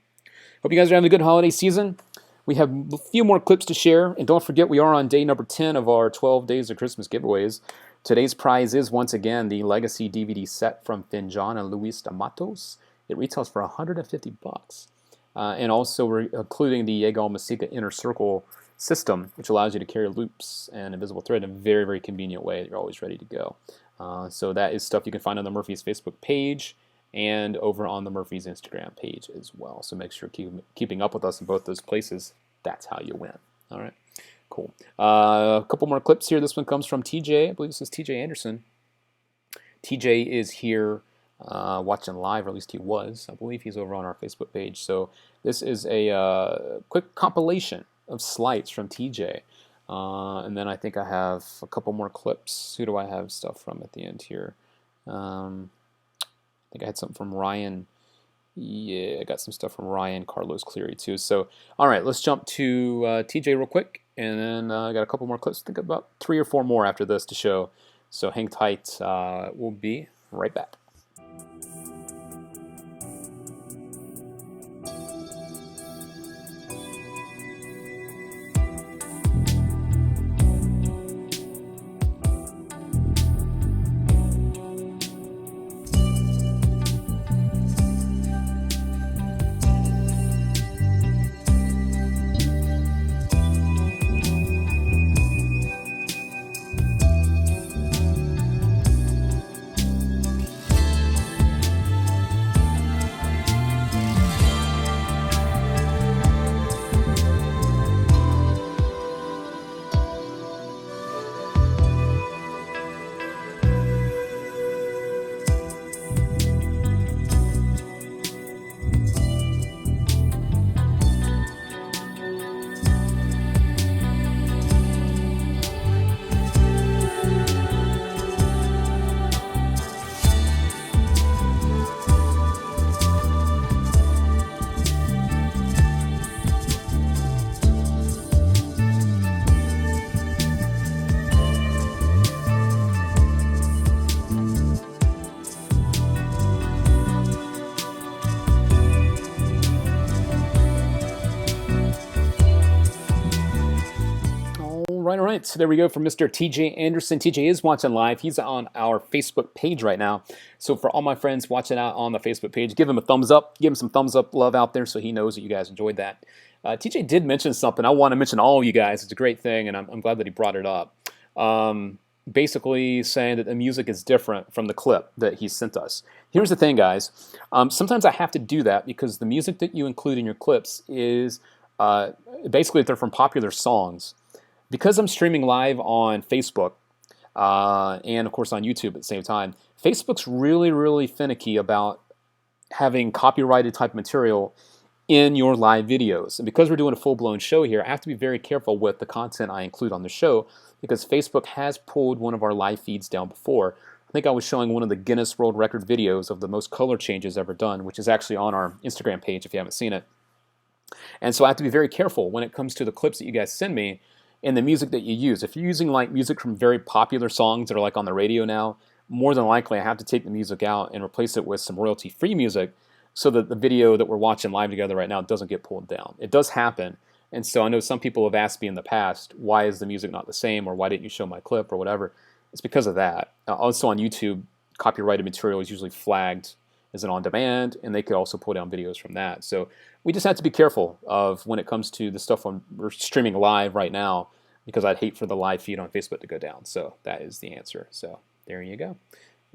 Hope you guys are having a good holiday season. We have a few more clips to share. And don't forget, we are on day number 10 of our 12 Days of Christmas giveaways. Today's prize is, once again, the Legacy DVD set from Finjan and Luis D'Amatos. It retails for $150. And also we're including the Yegal Masiga Inner Circle system, which allows you to carry loops and invisible thread in a very, very convenient way that you're always ready to go. So that is stuff you can find on the Murphy's Facebook page and over on the Murphy's Instagram page as well. So make sure keeping up with us in both those places. That's how you win. All right, cool. A couple more clips here. This one comes from TJ. I believe this is TJ Anderson. TJ is here watching live, or at least he was. I believe he's over on our Facebook page. So this is a quick compilation of slides from TJ. And then I think I have a couple more clips. Who do I have stuff from at the end here? I think I had something from Ryan. Yeah, I got some stuff from Ryan Carlos Cleary too. So, all right, let's jump to TJ real quick. And then I got a couple more clips. I think about 3 or 4 more after this to show. So hang tight. We'll be right back. All right. So there we go from Mr. TJ Anderson. TJ is watching live. He's on our Facebook page right now. So for all my friends watching out on the Facebook page, give him a thumbs up. Give him some thumbs up love out there so he knows that you guys enjoyed that. TJ did mention something. I want to mention all of you guys. It's a great thing, and I'm glad that he brought it up. Basically saying that the music is different from the clip that he sent us. Here's the thing, guys. Sometimes I have to do that because the music that you include in your clips is basically they're from popular songs. Because I'm streaming live on Facebook and, of course, on YouTube at the same time, Facebook's really, really finicky about having copyrighted type material in your live videos. And because we're doing a full-blown show here, I have to be very careful with the content I include on the show because Facebook has pulled one of our live feeds down before. I think I was showing one of the Guinness World Record videos of the most color changes ever done, which is actually on our Instagram page if you haven't seen it. And so I have to be very careful when it comes to the clips that you guys send me and the music that you use. If you're using like music from very popular songs that are like on the radio now, more than likely I have to take the music out and replace it with some royalty-free music so that the video that we're watching live together right now doesn't get pulled down. It does happen. And so I know some people have asked me in the past, why is the music not the same, or why didn't you show my clip, or whatever. It's because of that. Also on YouTube, copyrighted material is usually flagged as an on-demand, and they could also pull down videos from that. So we just have to be careful of when it comes to the stuff we're streaming live right now, because I'd hate for the live feed on Facebook to go down. So that is the answer. So there you go.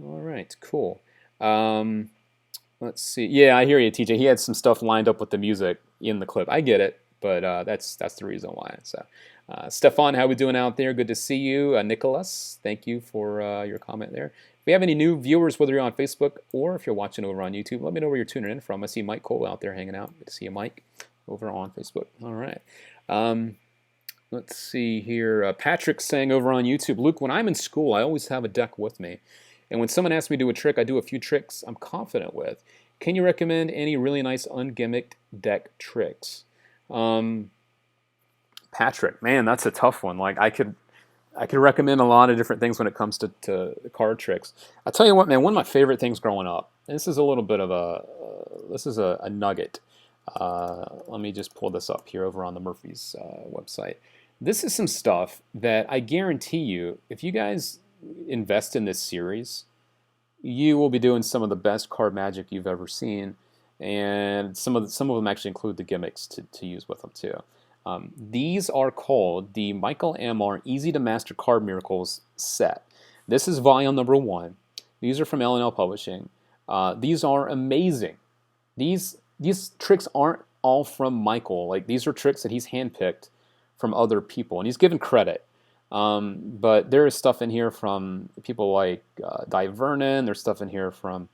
All right, cool. Let's see. Yeah, I hear you, TJ. He had some stuff lined up with the music in the clip. I get it, but that's the reason why. So, Stefan, how we doing out there? Good to see you. Nicholas, thank you for your comment there. If we have any new viewers, whether you're on Facebook or if you're watching over on YouTube, let me know where you're tuning in from. I see Mike Cole out there hanging out. Good to see you, Mike, over on Facebook. All right. Let's see here. Patrick's saying over on YouTube, Luke, when I'm in school, I always have a deck with me. And when someone asks me to do a trick, I do a few tricks I'm confident with. Can you recommend any really nice ungimmicked deck tricks? Patrick, man, that's a tough one. Like I could recommend a lot of different things when it comes to card tricks. I'll tell you what, man, one of my favorite things growing up, and this is a little bit of a nugget. Let me just pull this up here over on the Murphy's website. This is some stuff that I guarantee you, if you guys invest in this series, you will be doing some of the best card magic you've ever seen, and some of them actually include the gimmicks to use with them too. These are called the Michael Amar Easy to Master Card Miracles set. This is volume number 1. These are from L&L Publishing. These are amazing. These tricks aren't all from Michael. Like, these are tricks that he's handpicked from other people, and he's given credit. But there is stuff in here from people like Di Vernon. There's stuff in here from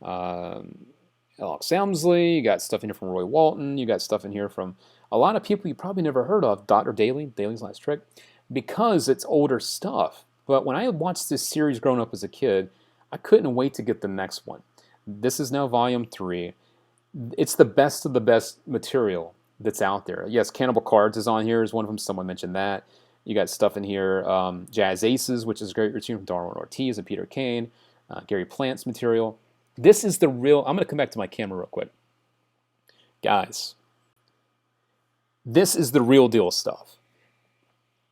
Alex Elmsley. You got stuff in here from Roy Walton. You got stuff in here from a lot of people you probably never heard of. Dr. Daly's Last Trick, because it's older stuff. But when I watched this series growing up as a kid, I couldn't wait to get the next one. This is now volume 3. It's the best of the best material that's out there. Yes, Cannibal Cards is on here as one of them. Someone mentioned that. You got stuff in here, Jazz Aces, which is a great routine from Darwin Ortiz and Peter Kane, Gary Plant's material. This is the real... I'm going to come back to my camera real quick. Guys, this is the real deal stuff.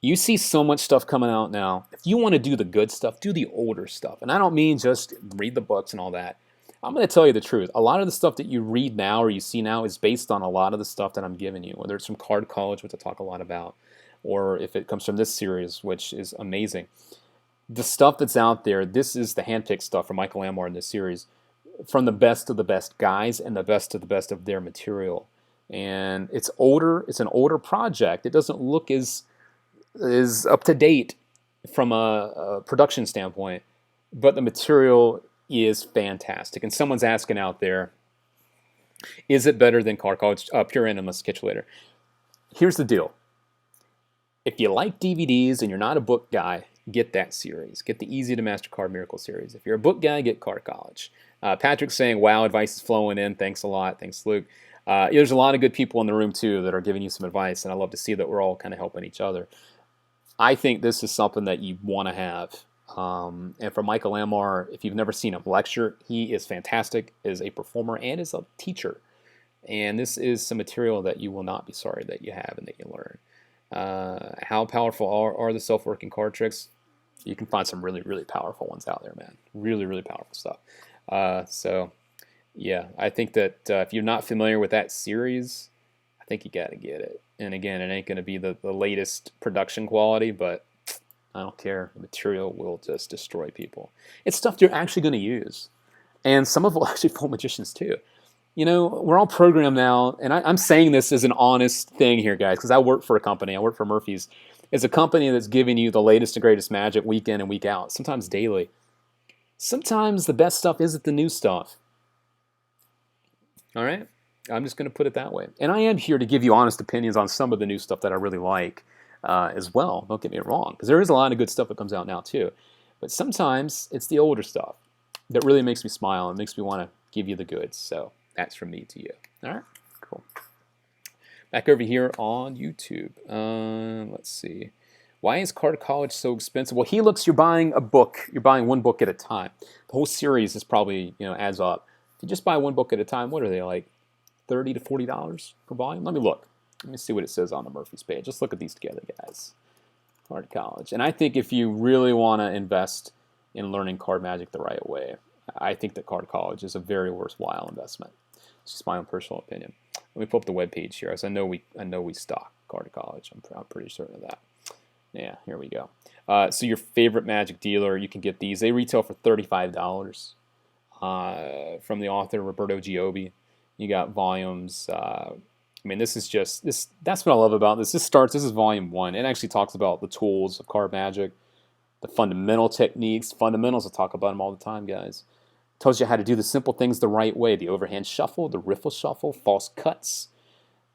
You see so much stuff coming out now. If you want to do the good stuff, do the older stuff. And I don't mean just read the books and all that. I'm going to tell you the truth. A lot of the stuff that you read now or you see now is based on a lot of the stuff that I'm giving you, whether it's from Card College, which I talk a lot about, or if it comes from this series, which is amazing. The stuff that's out there, this is the handpicked stuff from Michael Amar in this series, from the best of the best guys and the best of their material. And it's older. It's an older project. It doesn't look as up to date from a production standpoint, but the material is fantastic. And someone's asking out there, is it better than Card College Pure Animus Capitulator? Here's the deal. If you like DVDs and you're not a book guy, get that series. Get the Easy to Master Card Miracle series. If you're a book guy, get Card College. Patrick's saying, wow, advice is flowing in. Thanks a lot. Thanks, Luke. There's a lot of good people in the room, too, that are giving you some advice, and I love to see that we're all kind of helping each other. I think this is something that you want to have. And for Michael Amar, if you've never seen him lecture, he is fantastic as a performer and as a teacher. And this is some material that you will not be sorry that you have and that you learn. How powerful are the self-working card tricks? You can find some really, really powerful ones out there, man. Really, really powerful stuff. So, yeah, I think that if you're not familiar with that series, I think you got to get it. And again, it ain't going to be the latest production quality, but I don't care. The material will just destroy people. It's stuff you're actually going to use. And some of it will actually fool magicians too. You know, we're all programmed now, and I'm saying this as an honest thing here, guys, because I work for a company. I work for Murphy's. It's a company that's giving you the latest and greatest magic week in and week out, sometimes daily. Sometimes the best stuff isn't the new stuff. All right? I'm just going to put it that way. And I am here to give you honest opinions on some of the new stuff that I really like as well. Don't get me wrong, because there is a lot of good stuff that comes out now too. But sometimes it's the older stuff that really makes me smile and makes me want to give you the goods. So that's from me to you. All right, cool. Back over here on YouTube. Let's see. Why is Card College so expensive? Well, Helix, you're buying a book. You're buying one book at a time. The whole series is probably, adds up. If you just buy one book at a time, what are they, like $30 to $40 per volume? Let me look. Let me see what it says on the Murphy's page. Let's look at these together, guys. Card College. And I think if you really want to invest in learning card magic the right way, I think that Card College is a very worthwhile investment. It's just my own personal opinion. Let me pull up the webpage here, as I know we stock Card College. I'm pretty certain of that. Yeah, here we go. So your favorite magic dealer, you can get these. They retail for $35 from the author Roberto Giobbi. You got volumes. This is just this. That's what I love about this. This is volume 1. It actually talks about the tools of card magic, the fundamental techniques. Fundamentals. I talk about them all the time, guys. Tells you how to do the simple things the right way. The overhand shuffle, the riffle shuffle, false cuts,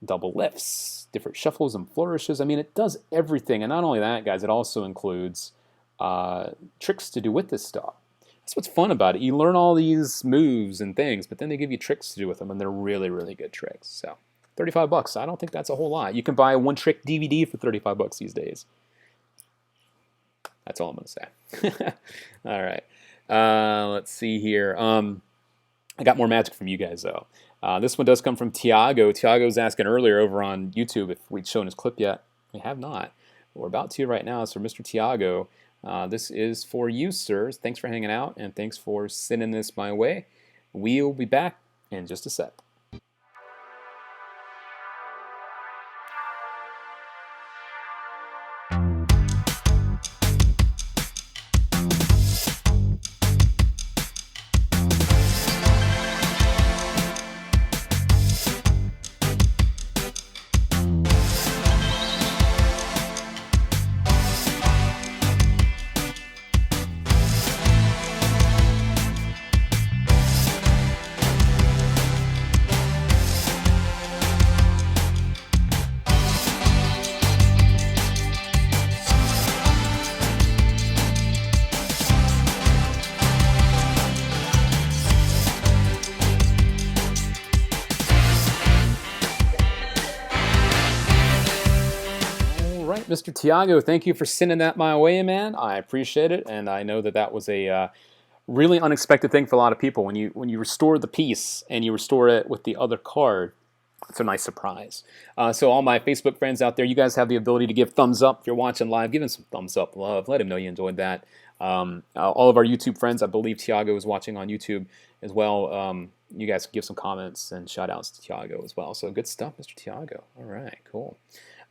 double lifts, different shuffles and flourishes. It does everything. And not only that, guys, it also includes tricks to do with this stuff. That's what's fun about it. You learn all these moves and things, but then they give you tricks to do with them, and they're really, really good tricks. So $35. I don't think that's a whole lot. You can buy a one-trick DVD for $35 these days. That's all I'm going to say. All right. Let's see here. I got more magic from you guys, though. This one does come from Tiago. Tiago was asking earlier over on YouTube if we'd shown his clip yet. We have not. We're about to right now. So, Mr. Tiago, this is for you, sir. Thanks for hanging out, and thanks for sending this my way. We'll be back in just a sec. Mr. Tiago, thank you for sending that my way, man. I appreciate it, and I know that was a really unexpected thing for a lot of people. When you restore the piece and you restore it with the other card, it's a nice surprise. So all my Facebook friends out there, you guys have the ability to give thumbs up if you're watching live. Give him some thumbs up love. Let him know you enjoyed that. All of our YouTube friends, I believe Tiago is watching on YouTube as well. You guys give some comments and shout outs to Tiago as well. So good stuff, Mr. Tiago. All right, cool.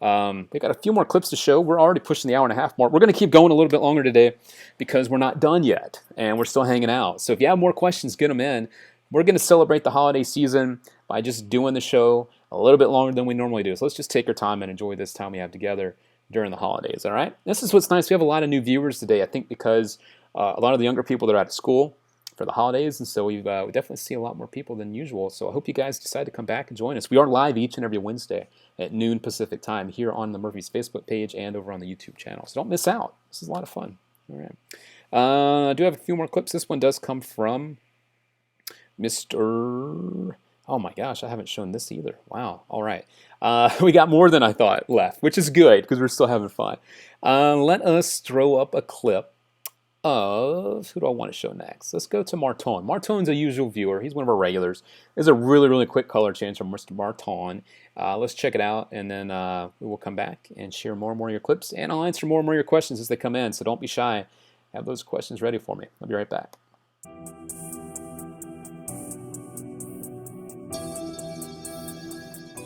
We got a few more clips to show. We're already pushing the hour-and-a-half mark. We're going to keep going a little bit longer today because we're not done yet, and we're still hanging out. So if you have more questions, get them in. We're going to celebrate the holiday season by just doing the show a little bit longer than we normally do. So let's just take our time and enjoy this time we have together during the holidays, all right? This is what's nice. We have a lot of new viewers today, I think, because a lot of the younger people that are out of school for the holidays, and so we definitely see a lot more people than usual. So I hope you guys decide to come back and join us. We are live each and every Wednesday at noon Pacific time here on the Murphy's Facebook page and over on the YouTube channel. So don't miss out. This is a lot of fun. All right. I do have a few more clips. This one does come from Mr. Oh my gosh, I haven't shown this either. Wow. All right. We got more than I thought left, which is good because we're still having fun. Let us throw up a clip of, who do I want to show next? Let's go to Marton. Marton's a usual viewer. He's one of our regulars. This is a really, really quick color change from Mr. Marton. Let's check it out, and then we will come back and share more and more of your clips, and I'll answer more and more of your questions as they come in, so don't be shy. Have those questions ready for me. I'll be right back.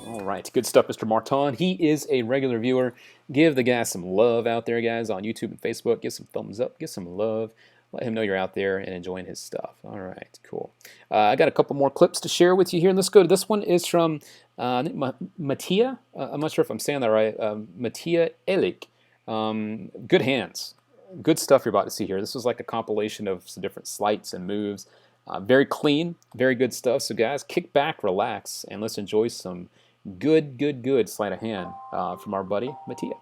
All right, good stuff, Mr. Marton. He is a regular viewer. Give the guy some love out there, guys, on YouTube and Facebook. Give some thumbs up. Give some love. Let him know you're out there and enjoying his stuff. All right, cool. I got a couple more clips to share with you here. And let's go to this one. Is from Mattia. I'm not sure if I'm saying that right. Mattia Elik. Good hands. Good stuff you're about to see here. This is like a compilation of some different sleights and moves. Very clean, very good stuff. So guys, kick back, relax, and let's enjoy some good sleight of hand from our buddy Mattia.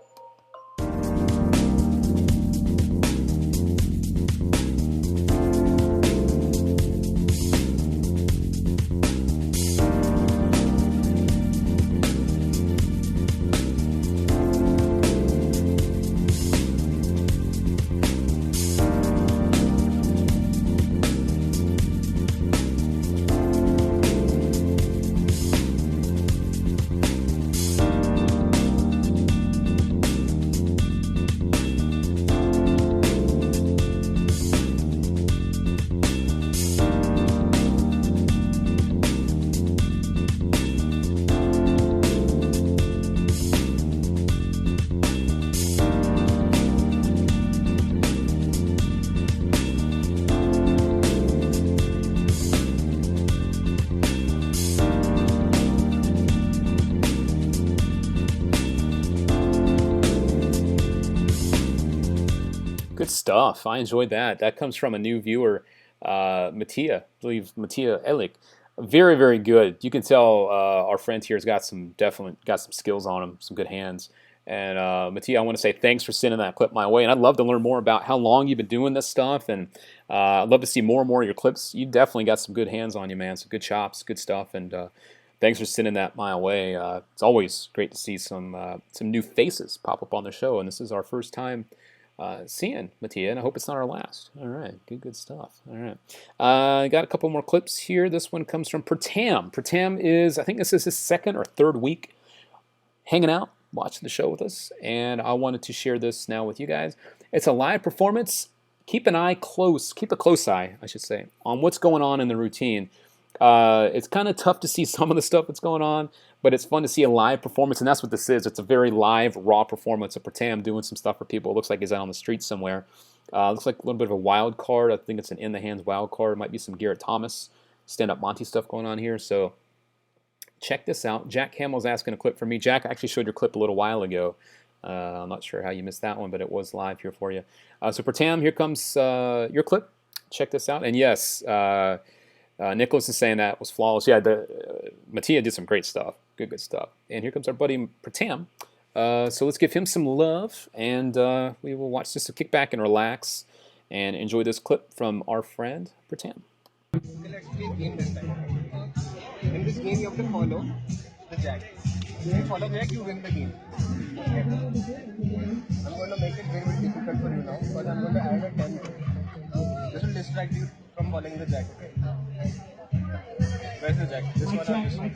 Good stuff. I enjoyed that. That comes from a new viewer, Mattia. I believe Mattia Elik. Very, very good. You can tell our friend here has got some skills on him, some good hands. And Mattia, I want to say thanks for sending that clip my way. And I'd love to learn more about how long you've been doing this stuff. And I'd love to see more and more of your clips. You definitely got some good hands on you, man. Some good chops, good stuff. And thanks for sending that my way. It's always great to see some new faces pop up on the show. And this is our first time seeing Mattia, and I hope it's not our last. All right, good stuff. All right, got a couple more clips here. This one comes from Pratam. Pratam is, I think this is his second or third week hanging out, watching the show with us, and I wanted to share this now with you guys. It's a live performance. Keep a close eye, I should say, on what's going on in the routine. It's kind of tough to see some of the stuff that's going on, but it's fun to see a live performance, and that's what this is. It's a very live, raw performance of Pratam doing some stuff for people. It looks like he's out on the street somewhere. Looks like a little bit of a wild card. I think it's an in the hands wild card. It might be some Garrett Thomas, stand-up Monty stuff going on here. So check this out. Jack Hamill's asking a clip from me. Jack, I actually showed your clip a little while ago. I'm not sure how you missed that one, but it was live here for you. So Pratam, here comes your clip. Check this out. And yes, Nicholas is saying that was flawless. Yeah, Mattia did some great stuff. Good stuff. And here comes our buddy Pratam. So let's give him some love, and we will watch this. So kick back and relax and enjoy this clip from our friend Pratam. Okay, let's play a game this time. In this game, you have to follow the jack. If you follow jack, you win the game. Okay. I'm going to make it very, very difficult for you now, because I'm going to add a 10. This will distract you from following the jack. Okay. Where's the jack? This one or this one?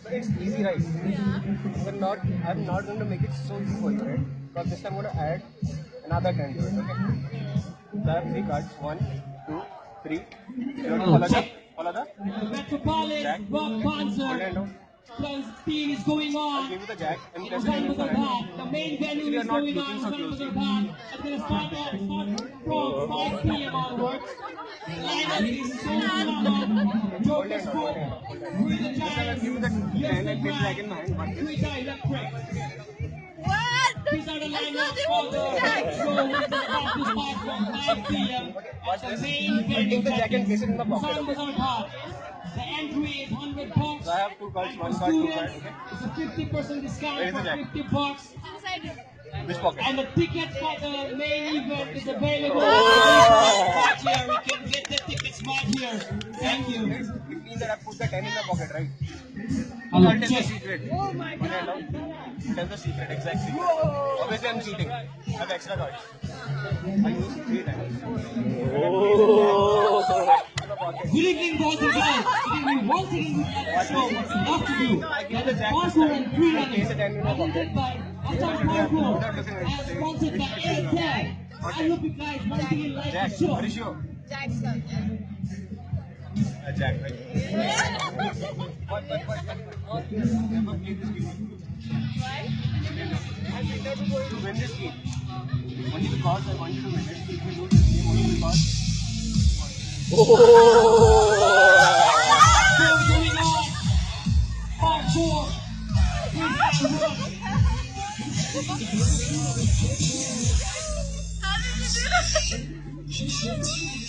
So it's easy, right? I'm not going to make it so easy for you, right? Because this time I'm going to add another 10 to it, okay? So I have 3 cards. 1, 2, 3. You want to follow the jack. Hold it down. Speed is going on. I'll give you the jack and press it in your hand. The main venue Actually, is you're not going looking on. so closely. It's going to start from 5 p.m. onwards. The lineup is so long. Hold it down. With the This time I'll give you the 10 and 10 jack in my hand. Mark this. 3 times left break. What? These are the I lineups thought they for were the jack. show. It's about to start from 5 p.m. Watch The this. main I'll venue. take the jack and place it in the pocket. Some Okay? are hot. The entry is $100. So I have 2 cards, And 1 for card, 2 students, cards. Okay? it's a 50% discount Where is the for jack? $50. This pocket. And the tickets for the main event is available right here. We can get the tickets right here. Thank you. It means that I put the 10 in the pocket, right? Hello, Tell the check. secret. Oh my God. Tell the secret, exact secret. Obviously, I'm cheating. I have extra cards. I use 3 times. Good evening, boys and girls. Good evening, once again, let's show what's left to do. There's parkour and free running, presented by Assam Parkour and sponsored by Airtel. I hope you guys once again like Jack, the show. are you sure? Jack, right? What? Never play this game. To win this game. Only because I want you to win this game. If you lose this game, only because. Still going on. Parkour.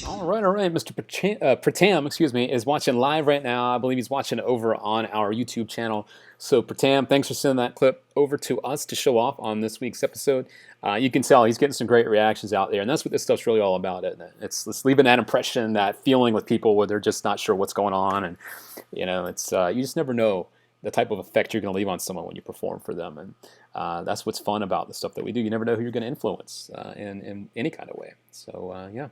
All right. Mr. Pratam, excuse me, is watching live right now. I believe he's watching over on our YouTube channel. So Pratam, thanks for sending that clip over to us to show off on this week's episode. You can tell he's getting some great reactions out there, and that's what this stuff's really all about, isn't it? It's leaving that impression, that feeling with people where they're just not sure what's going on, and it's you just never know the type of effect you're going to leave on someone when you perform for them, and that's what's fun about the stuff that we do. You never know who you're going to influence in any kind of way. So yeah.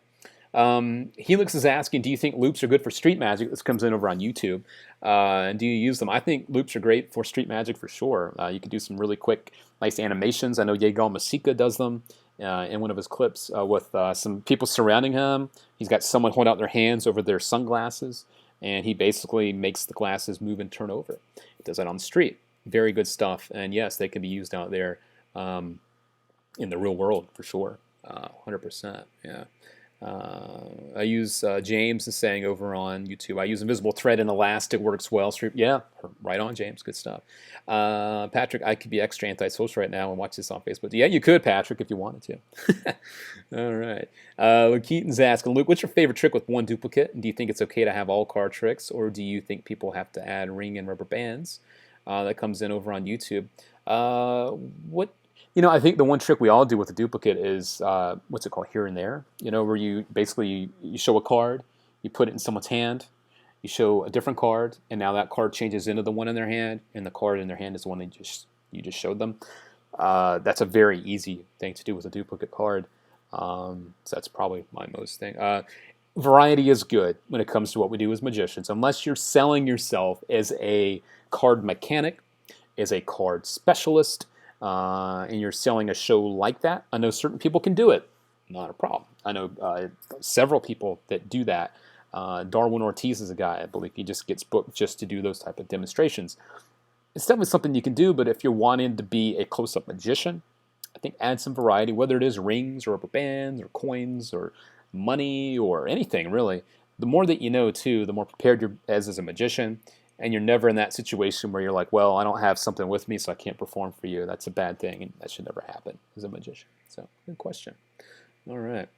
Helix is asking, do you think loops are good for street magic? This comes in over on YouTube. And do you use them? I think loops are great for street magic for sure. You can do some really quick, nice animations. I know Yegal Masika does them in one of his clips with some people surrounding him. He's got someone holding out their hands over their sunglasses, and he basically makes the glasses move and turn over. He does that on the street. Very good stuff. And yes, they can be used out there in the real world for sure. 100%. Yeah. I use James is saying over on YouTube, I use invisible thread and elastic, works well. Yeah, right on, James. Good stuff. Patrick, I could be extra antisocial right now and watch this on Facebook. Yeah, you could, Patrick, if you wanted to. All right. Luke Keaton's asking, Luke, what's your favorite trick with one duplicate? And do you think it's okay to have all card tricks, or do you think people have to add ring and rubber bands? That comes in over on YouTube. I think the one trick we all do with a duplicate is, what's it called, here and there? Where you basically, you show a card, you put it in someone's hand, you show a different card, and now that card changes into the one in their hand, and the card in their hand is the one you just showed them. That's a very easy thing to do with a duplicate card. So that's probably my most thing. Variety is good when it comes to what we do as magicians, unless you're selling yourself as a card mechanic, as a card specialist, and you're selling a show like that. I know certain people can do it. Not a problem. I know several people that do that. Darwin Ortiz is a guy, I believe. He just gets booked just to do those type of demonstrations. It's definitely something you can do, but if you're wanting to be a close-up magician, I think add some variety, whether it is rings or rubber bands or coins or money or anything, really. The more that you know, too, the more prepared you're as a magician. And you're never in that situation where you're like, well, I don't have something with me, so I can't perform for you. That's a bad thing, and that should never happen as a magician. So, good question. All right.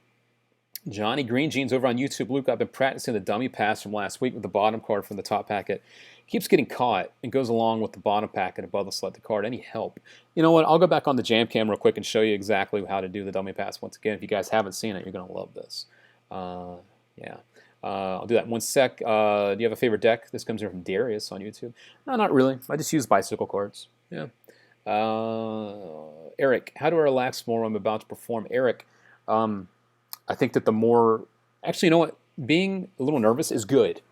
Johnny Green Jeans over on YouTube. Luke, I've been practicing the dummy pass from last week with the bottom card from the top packet. He keeps getting caught and goes along with the bottom packet above the selected card. Any help? You know what? I'll go back on the jam cam real quick and show you exactly how to do the dummy pass. Once again, if you guys haven't seen it, you're going to love this. Yeah. I'll do that in one sec. Do you have a favorite deck? This comes in from Darius on YouTube. No, not really. I just use bicycle cards. Yeah. Eric, how do I relax more when I'm about to perform? Eric, I think that the more... Actually, you know what? Being a little nervous is good.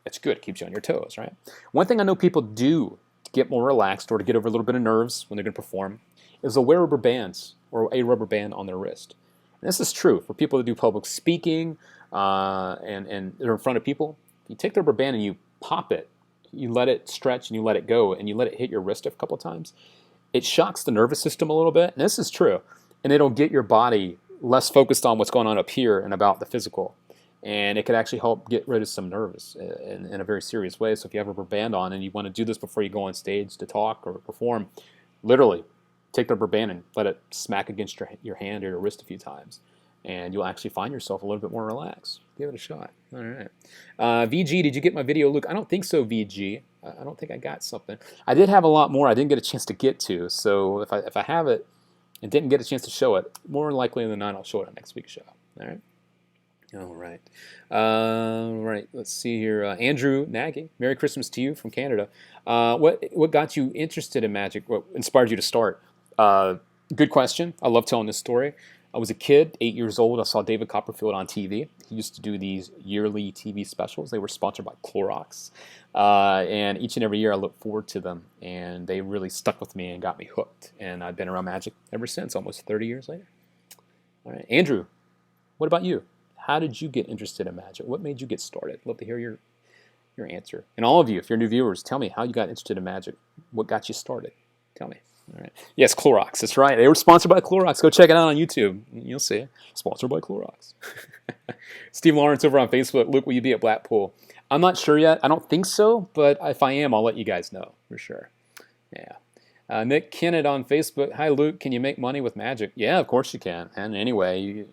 It's good. It keeps you on your toes, right? One thing I know people do to get more relaxed or to get over a little bit of nerves when they're going to perform is they'll wear rubber bands or a rubber band on their wrist. And this is true for people that do public speaking, and they're in front of people. You take the rubber band and you pop it, you let it stretch and you let it go, and you let it hit your wrist a couple of times. It shocks the nervous system a little bit, and this is true. And it'll get your body less focused on what's going on up here and about the physical. And it could actually help get rid of some nerves in a very serious way. So if you have a rubber band on and you want to do this before you go on stage to talk or perform, literally take the rubber band and let it smack against your hand or your wrist a few times. And you'll actually find yourself a little bit more relaxed. Give it a shot. All right. VG, did you get my video, Luke? I don't think so, VG. I don't think I got something. I did have a lot more I didn't get a chance to get to. So if I have it, and didn't get a chance to show it, more likely than not, I'll show it on next week's show. All right. All right. Right. Let's see here. Andrew Nagy, Merry Christmas to you from Canada. What got you interested in magic? What inspired you to start? Good question. I love telling this story. I was a kid, 8 years old. I saw David Copperfield on TV. He used to do these yearly TV specials. They were sponsored by Clorox. And each and every year I look forward to them. And they really stuck with me and got me hooked. And I've been around magic ever since, almost 30 years later. All right. Andrew, what about you? How did you get interested in magic? What made you get started? Love to hear your answer. And all of you, if you're new viewers, tell me how you got interested in magic. What got you started? Tell me. All right. Yes, Clorox. That's right. They were sponsored by Clorox. Go check it out on YouTube. You'll see it. Sponsored by Clorox. Steve Lawrence over on Facebook. Luke, will you be at Blackpool? I'm not sure yet. I don't think so, but if I am, I'll let you guys know for sure. Yeah. Nick Kennett on Facebook. Hi, Luke. Can you make money with magic? Yeah, of course you can. And any way you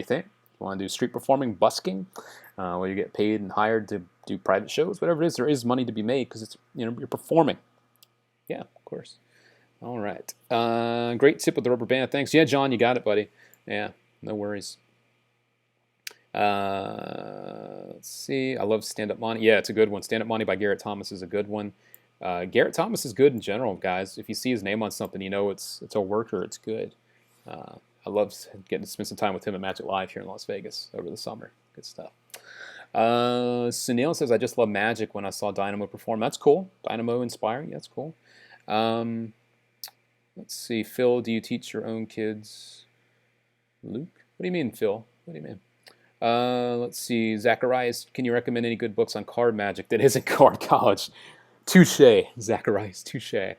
think. You want to do street performing, busking, where you get paid and hired to do private shows, whatever it is, there is money to be made because it's you're performing. Yeah, of course. All right. Great tip with the rubber band. Thanks. Yeah, John, you got it, buddy. Yeah, no worries. Let's see. I love Stand Up Monty. Yeah, it's a good one. Stand Up Monty by Garrett Thomas is a good one. Garrett Thomas is good in general, guys. If you see his name on something, you know it's a worker. It's good. I love getting to spend some time with him at Magic Live here in Las Vegas over the summer. Good stuff. Sunil says, I just love magic when I saw Dynamo perform. That's cool. Dynamo inspiring. Yeah, that's cool. Let's see. Phil, do you teach your own kids? Luke? What do you mean, Phil? What do you mean? Let's see. Zacharias, can you recommend any good books on card magic that isn't Card College? Touche, Zacharias, touche.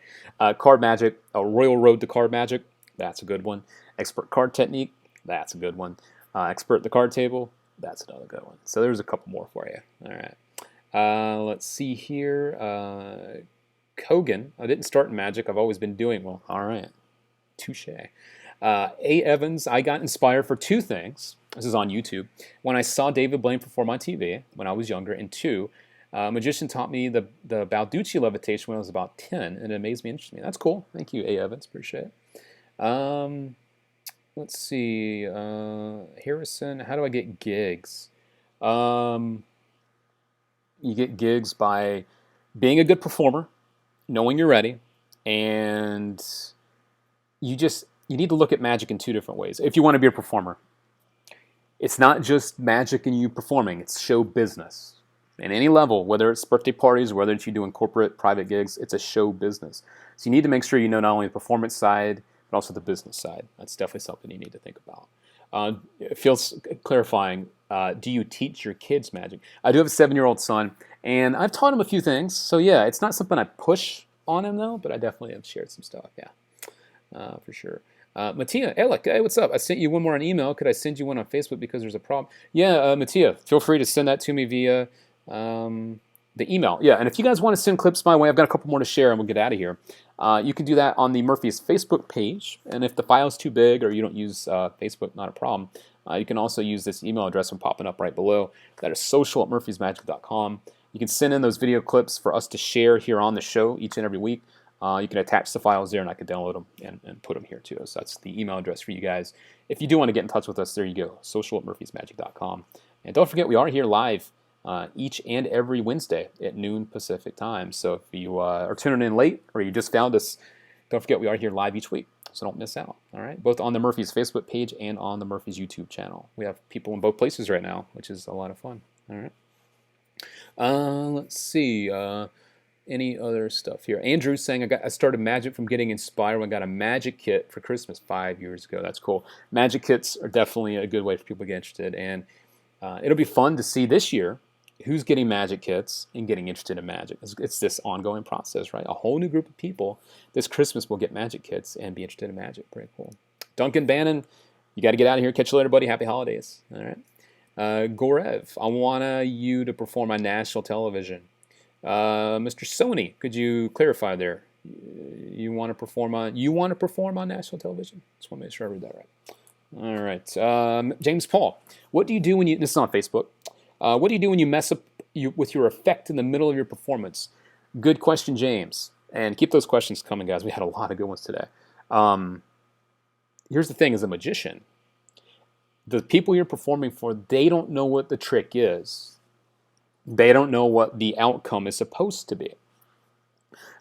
Card Magic, A Royal Road to Card Magic. That's a good one. Expert Card Technique. That's a good one. Expert at the Card Table. That's another good one. So there's a couple more for you. All right. Let's see here. Kogan. I didn't start in Magic. I've always been doing well. All right. Touche. A. Evans. I got inspired for two things. This is on YouTube. When I saw David Blaine perform on TV when I was younger. And two, a magician taught me the Balducci levitation when I was about 10. And it amazed me and interested me. That's cool. Thank you, A. Evans. Appreciate it. Let's see. Harrison, how do I get gigs? You get gigs by being a good performer, knowing you're ready, and you need to look at magic in two different ways. If you want to be a performer, it's not just magic and you performing, it's show business. At any level, whether it's birthday parties, whether it's you doing corporate, private gigs, it's a show business. So you need to make sure you know not only the performance side, but also the business side. That's definitely something you need to think about. It feels clarifying. Do you teach your kids magic? I do have a 7-year-old son, and I've taught him a few things. So yeah, it's not something I push on him though, but I definitely have shared some stuff. Yeah, for sure. Mattia, Alec, hey, what's up? I sent you one more on email. Could I send you one on Facebook because there's a problem? Yeah, Mattia, feel free to send that to me via the email. Yeah, and if you guys want to send clips my way, I've got a couple more to share and we'll get out of here. You can do that on the Murphy's Facebook page, and if the file's too big or you don't use Facebook, not a problem. You can also use this email address I'm popping up right below. That is social@murphysmagic.com. You can send in those video clips for us to share here on the show each and every week. You can attach the files there, and I can download them and put them here too. So that's the email address for you guys. If you do want to get in touch with us, there you go, social@murphysmagic.com. And don't forget, we are here live each and every Wednesday at noon Pacific time. So if you are tuning in late or you just found us, don't forget we are here live each week. So don't miss out. All right, both on the Murphy's Facebook page and on the Murphy's YouTube channel. We have people in both places right now, which is a lot of fun. All right. Let's see. Any other stuff here? Andrew's saying I started magic from getting inspired when I got a magic kit for Christmas 5 years ago. That's cool. Magic kits are definitely a good way for people to get interested, and it'll be fun to see this year who's getting magic kits and getting interested in magic. It's this ongoing process, right? A whole new group of people this Christmas will get magic kits and be interested in magic. Pretty cool. Duncan Bannon, you got to get out of here. Catch you later, buddy. Happy holidays. All right. Gorev, I want you to perform on national television. Mr. Sony, could you clarify there? You want to perform on national television? Just want to make sure I read that right. All right. James Paul, what do you do when you? This is on Facebook. What do you do when you mess up with your effect in the middle of your performance? Good question, James. And keep those questions coming, guys. We had a lot of good ones today. here's the thing: as a magician, the people you're performing for, they don't know what the trick is. They don't know what the outcome is supposed to be.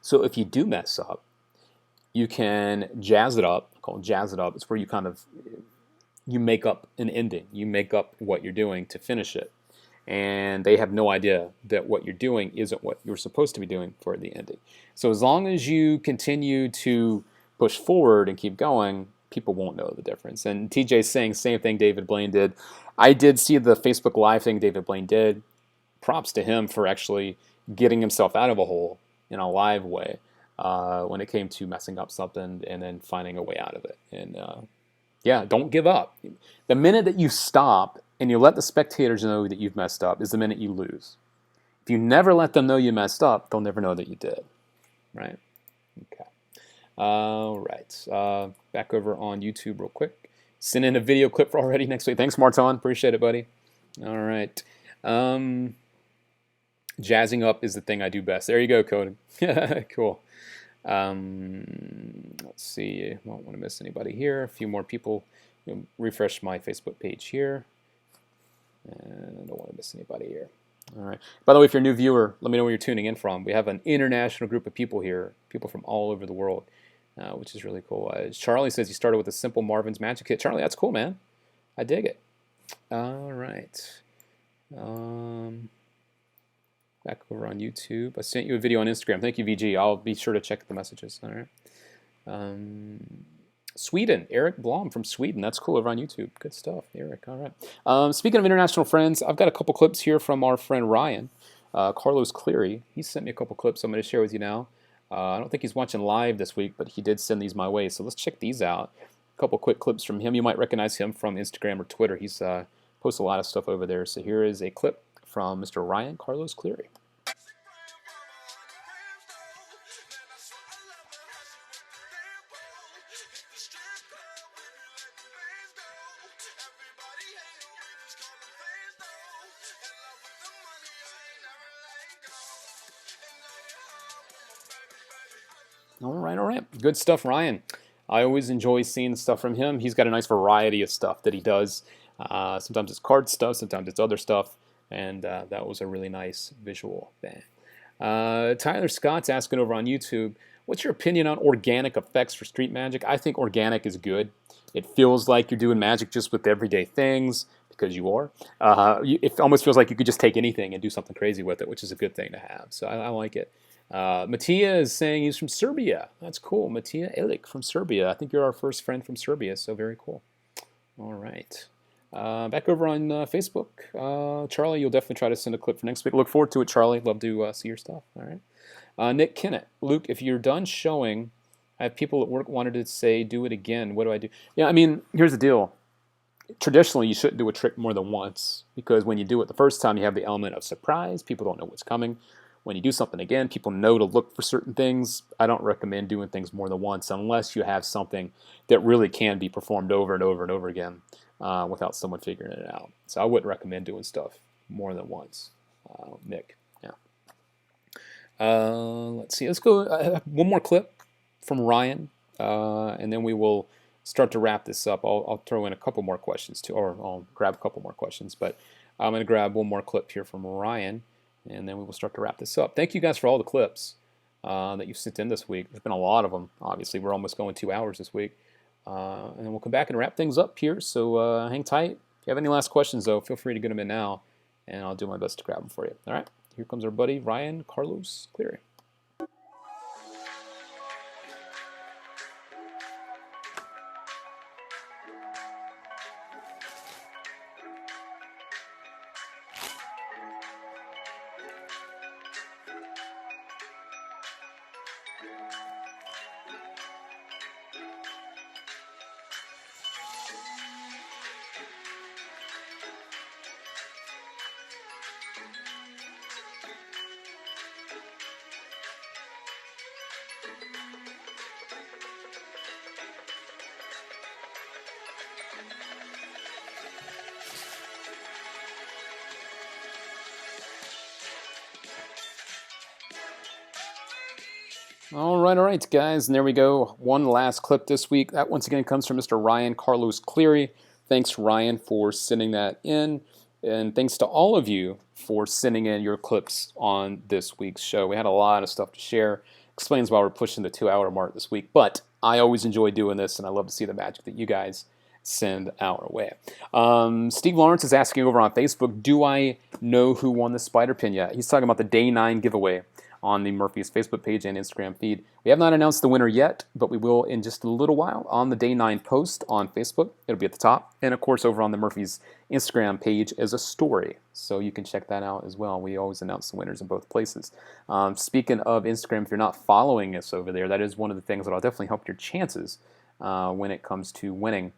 So if you do mess up, you can jazz it up. Called jazz it up. It's where you kind of you make up an ending. You make up what you're doing to finish it. And they have no idea that what you're doing isn't what you're supposed to be doing for the ending. So as long as you continue to push forward and keep going, people won't know the difference. And TJ's saying same thing David Blaine did. I did see the Facebook Live thing David Blaine did. Props to him for actually getting himself out of a hole in a live way when it came to messing up something and then finding a way out of it. And yeah, don't give up. The minute that you stop and you let the spectators know that you've messed up is the minute you lose. If you never let them know you messed up, they'll never know that you did. Right? Okay. All right. Back over on YouTube real quick. Send in a video clip for already next week. Thanks, Marton. Appreciate it, buddy. All right. Jazzing up is the thing I do best. There you go, Cody. Cool. Let's see. I don't want to miss anybody here. A few more people. Refresh my Facebook page here. And I don't want to miss anybody here. All right. By the way, if you're a new viewer, let me know where you're tuning in from. We have an international group of people here, people from all over the world, which is really cool. Charlie says he started with a simple Marvin's Magic Kit. Charlie, that's cool, man. I dig it. All right. Back over on YouTube. I sent you a video on Instagram. Thank you, VG. I'll be sure to check the messages. All right. Sweden. Eric Blom from Sweden. That's cool over on YouTube. Good stuff, Eric. All right. Speaking of international friends, I've got a couple clips here from our friend Ryan. Carlos Cleary. He sent me a couple clips I'm going to share with you now. I don't think he's watching live this week, but he did send these my way. So let's check these out. A couple quick clips from him. You might recognize him from Instagram or Twitter. He's posts a lot of stuff over there. So here is a clip from Mr. Ryan Carlos Cleary. All right. Good stuff, Ryan. I always enjoy seeing stuff from him. He's got a nice variety of stuff that he does. Sometimes it's card stuff, sometimes it's other stuff, and that was a really nice visual thing. Tyler Scott's asking over on YouTube, what's your opinion on organic effects for street magic? I think organic is good. It feels like you're doing magic just with everyday things, because you are. It almost feels like you could just take anything and do something crazy with it, which is a good thing to have. So I like it. Mattia is saying he's from Serbia. That's cool. Mattia Elik from Serbia. I think you're our first friend from Serbia, so very cool. All right. Back over on Facebook. Charlie, you'll definitely try to send a clip for next week. Look forward to it, Charlie. Love to see your stuff. All right. Nick Kennett. Luke, if you're done showing, I have people at work wanted to say, do it again. What do I do? Yeah, I mean, here's the deal. Traditionally, you shouldn't do a trick more than once, because when you do it the first time, you have the element of surprise. People don't know what's coming. When you do something again, people know to look for certain things. I don't recommend doing things more than once unless you have something that really can be performed over and over and over again without someone figuring it out. So I wouldn't recommend doing stuff more than once. Nick, yeah. Let's see. Let's go one more clip from Ryan, and then we will start to wrap this up. I'll throw in a couple more questions too, or I'll grab a couple more questions. But I'm going to grab one more clip here from Ryan, and then we will start to wrap this up. Thank you guys for all the clips that you've sent in this week. There's been a lot of them. Obviously, we're almost going 2 hours this week. And then we'll come back and wrap things up here. So hang tight. If you have any last questions, though, feel free to get them in now, and I'll do my best to grab them for you. All right, here comes our buddy Ryan Carlos Cleary. All right, guys, and there we go. One last clip this week. That once again comes from Mr. Ryan Carlos Cleary. Thanks, Ryan, for sending that in. And thanks to all of you for sending in your clips on this week's show. We had a lot of stuff to share. Explains why we're pushing the 2-hour mark this week. But I always enjoy doing this, and I love to see the magic that you guys send our way. Steve Lawrence is asking over on Facebook, do I know who won the spider pin yet? He's talking about the Day 9 giveaway on the Murphy's Facebook page and Instagram feed. We have not announced the winner yet, but we will in just a little while on the Day 9 post on Facebook. It'll be at the top. And of course, over on the Murphy's Instagram page is a story. So you can check that out as well. We always announce the winners in both places. Speaking of Instagram, if you're not following us over there, that is one of the things that will definitely help your chances when it comes to winning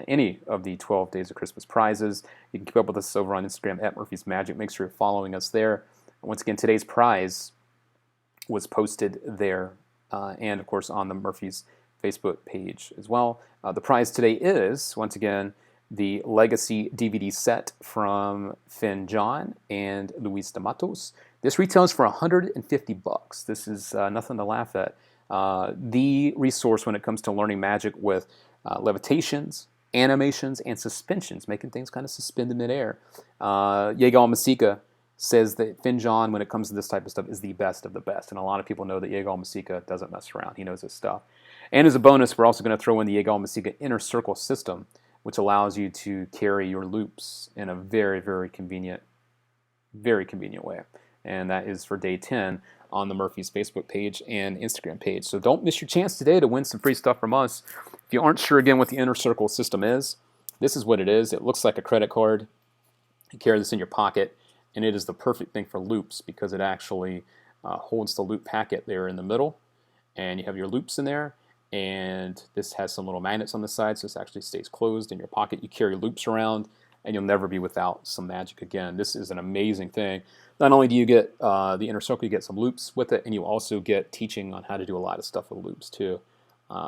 any of the 12 Days of Christmas prizes. You can keep up with us over on Instagram at Murphy's Magic. Make sure you're following us there. Once again, today's prize was posted there and, of course, on the Murphy's Facebook page as well. The prize today is, once again, the Legacy DVD set from Finn John and Luis D'Amatos. This retails for $150. This is nothing to laugh at. The resource when it comes to learning magic with levitations, animations, and suspensions, making things kind of suspend in midair. Yegal Masika says that Finn John, when it comes to this type of stuff, is the best of the best. And a lot of people know that Yegal Masika doesn't mess around. He knows his stuff. And as a bonus, we're also going to throw in the Yegal Masika Inner Circle system, which allows you to carry your loops in a very, very convenient way. And that is for day 10 on the Murphy's Facebook page and Instagram page. So don't miss your chance today to win some free stuff from us. If you aren't sure, again, what the Inner Circle system is, this is what it is. It looks like a credit card. You carry this in your pocket, and it is the perfect thing for loops because it actually holds the loop packet there in the middle, and you have your loops in there, and this has some little magnets on the side, so this actually stays closed in your pocket. You carry loops around, and you'll never be without some magic again. This is an amazing thing. Not only do you get the Inner Circle, you get some loops with it, and you also get teaching on how to do a lot of stuff with loops too.